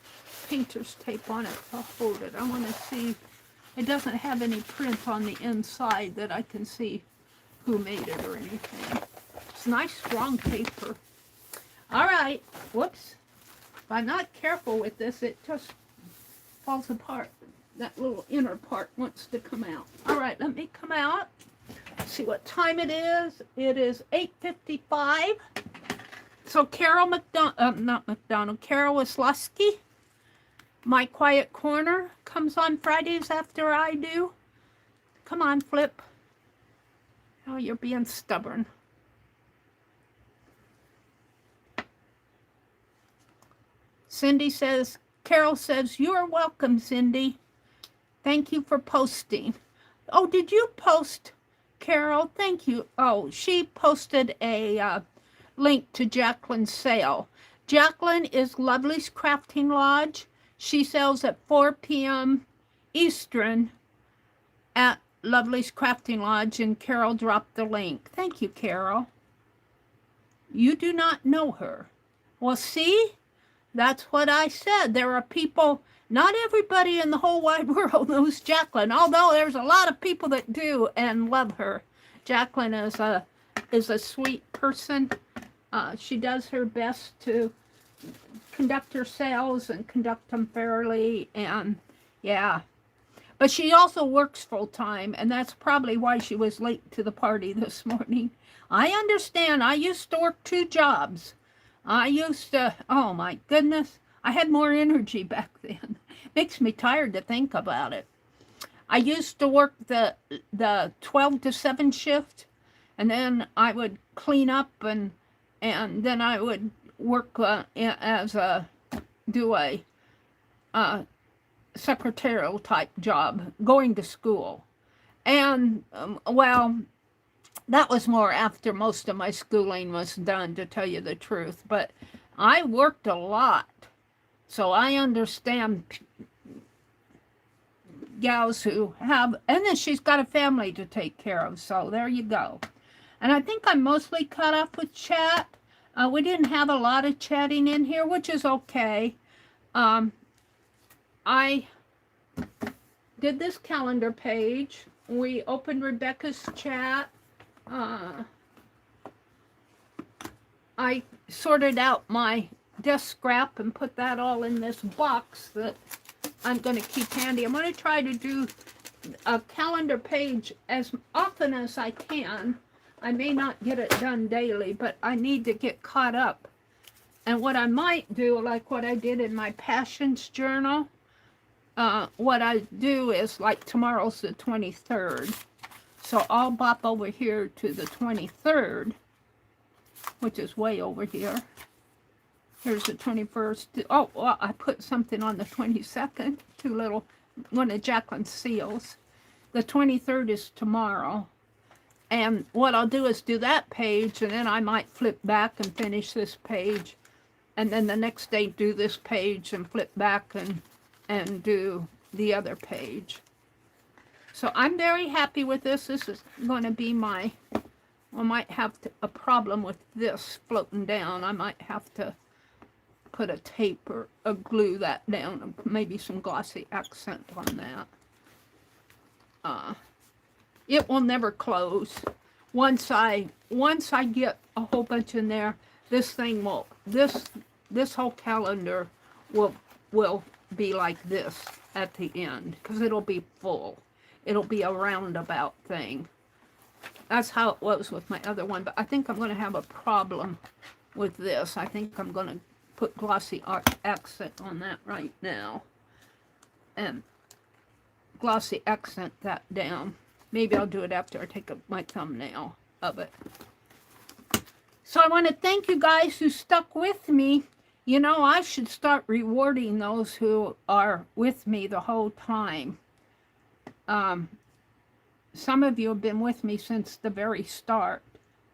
painter's tape on it to hold it. I want to see. It doesn't have any print on the inside that I can see who made it or anything. It's nice, strong paper. All right. Whoops. If I'm not careful with this, it just falls apart. That little inner part wants to come out. All right, let me come out. See what time it is. It is 8:55. So Carol Carol Wisłowski, My Quiet Corner, comes on Fridays after I do. Come on, Flip. Oh, you're being stubborn. Cindy says, Carol says, you are welcome, Cindy. Thank you for posting. Oh, did you post, Carol? Thank you. Oh, she posted a link to Jacqueline's sale. Jacqueline is Lovely's Crafting Lodge. She sells at 4 p.m. Eastern at Lovely's Crafting Lodge, and Carol dropped the link. Thank you, Carol. You do not know her. Well, see? That's what I said. There are people, not everybody in the whole wide world knows Jacqueline, although there's a lot of people that do and love her. Jacqueline is a sweet person. She does her best to conduct her sales and conduct them fairly, and yeah. But she also works full-time, and that's probably why she was late to the party this morning. I understand. I used to work 2 jobs. Oh my goodness, I had more energy back then. Makes me tired to think about it. I used to work the 12 to 7 shift, and then I would clean up, and then I would work do a secretarial type job, going to school. And well, that was more after most of my schooling was done, to tell you the truth. But I worked a lot, so I understand gals who have, and then she's got a family to take care of, so there you go. And I think I'm mostly caught up with chat. We didn't have a lot of chatting in here, which is okay. I did this calendar page. We opened Rebecca's chat. I sorted out my desk scrap and put that all in this box that I'm going to keep handy. I'm going to try to do a calendar page as often as I can. I may not get it done daily, but I need to get caught up. And what I might do, like what I did in my Passions journal, what I do is, like, tomorrow's the 23rd. So I'll bop over here to the 23rd, which is way over here. Here's the 21st. Oh, well, I put something on the 22nd, one of Jacqueline's seals. The 23rd is tomorrow. And what I'll do is do that page, and then I might flip back and finish this page. And then the next day do this page and flip back and do the other page. So I'm very happy with this. This is going to be I might have a problem with this floating down. I might have to put a tape or a glue that down, and maybe some glossy accent on that. It will never close. Once I get a whole bunch in there, this thing will, this whole calendar will be like this at the end, because it'll be full. It'll be a roundabout thing. That's how it was with my other one, but I think I'm going to have a problem with this. I think I'm going to put glossy accent on that right now. And glossy accent that down. Maybe I'll do it after I take my thumbnail of it. So I want to thank you guys who stuck with me. You know, I should start rewarding those who are with me the whole time. Some of you have been with me since the very start.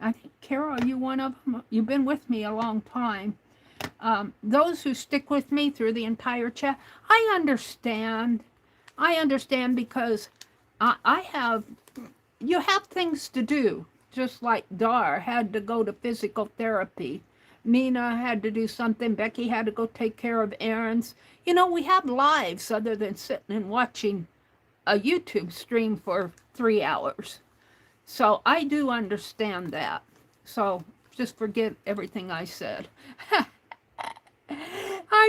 I think, Carol, you one of them? You've been with me a long time. Those who stick with me through the entire chat, I understand. I understand because you have things to do. Just like Dar had to go to physical therapy. Mina had to do something. Becky had to go take care of errands. You know, we have lives other than sitting and watching a YouTube stream for 3 hours. So I do understand that. So just forget everything I said. I'm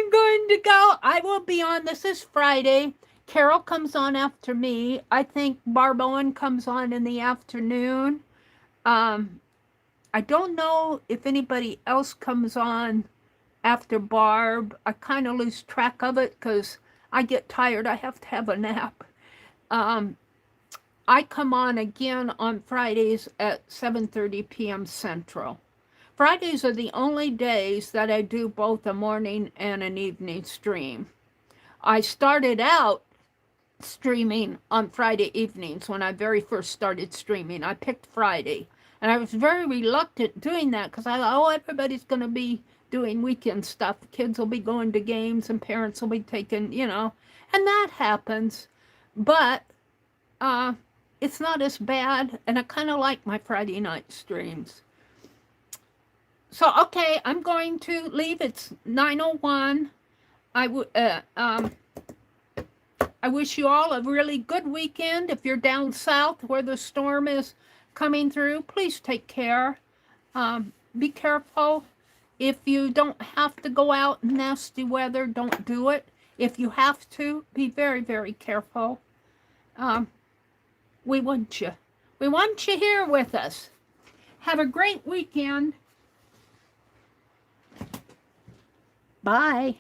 going to go. I will be on. This is Friday. Carol comes on after me. I think Barb Owen comes on in the afternoon. I don't know if anybody else comes on after Barb. I kind of lose track of it because I get tired. I have to have a nap. I come on again on Fridays at 7:30 p.m. Central. Fridays are the only days that I do both a morning and an evening stream. I started out streaming on Friday evenings when I very first started streaming. I picked Friday. And I was very reluctant doing that because I thought, oh, everybody's going to be doing weekend stuff. Kids will be going to games and parents will be taking, you know. And that happens. But it's not as bad. And I kind of like my Friday night streams. So, okay, I'm going to leave. It's 9:01. I wish you all a really good weekend. If you're down south where the storm is coming through, please take care. Be careful. If you don't have to go out in nasty weather, don't do it. If you have to, be very, very careful. We want you. We want you here with us. Have a great weekend. Bye.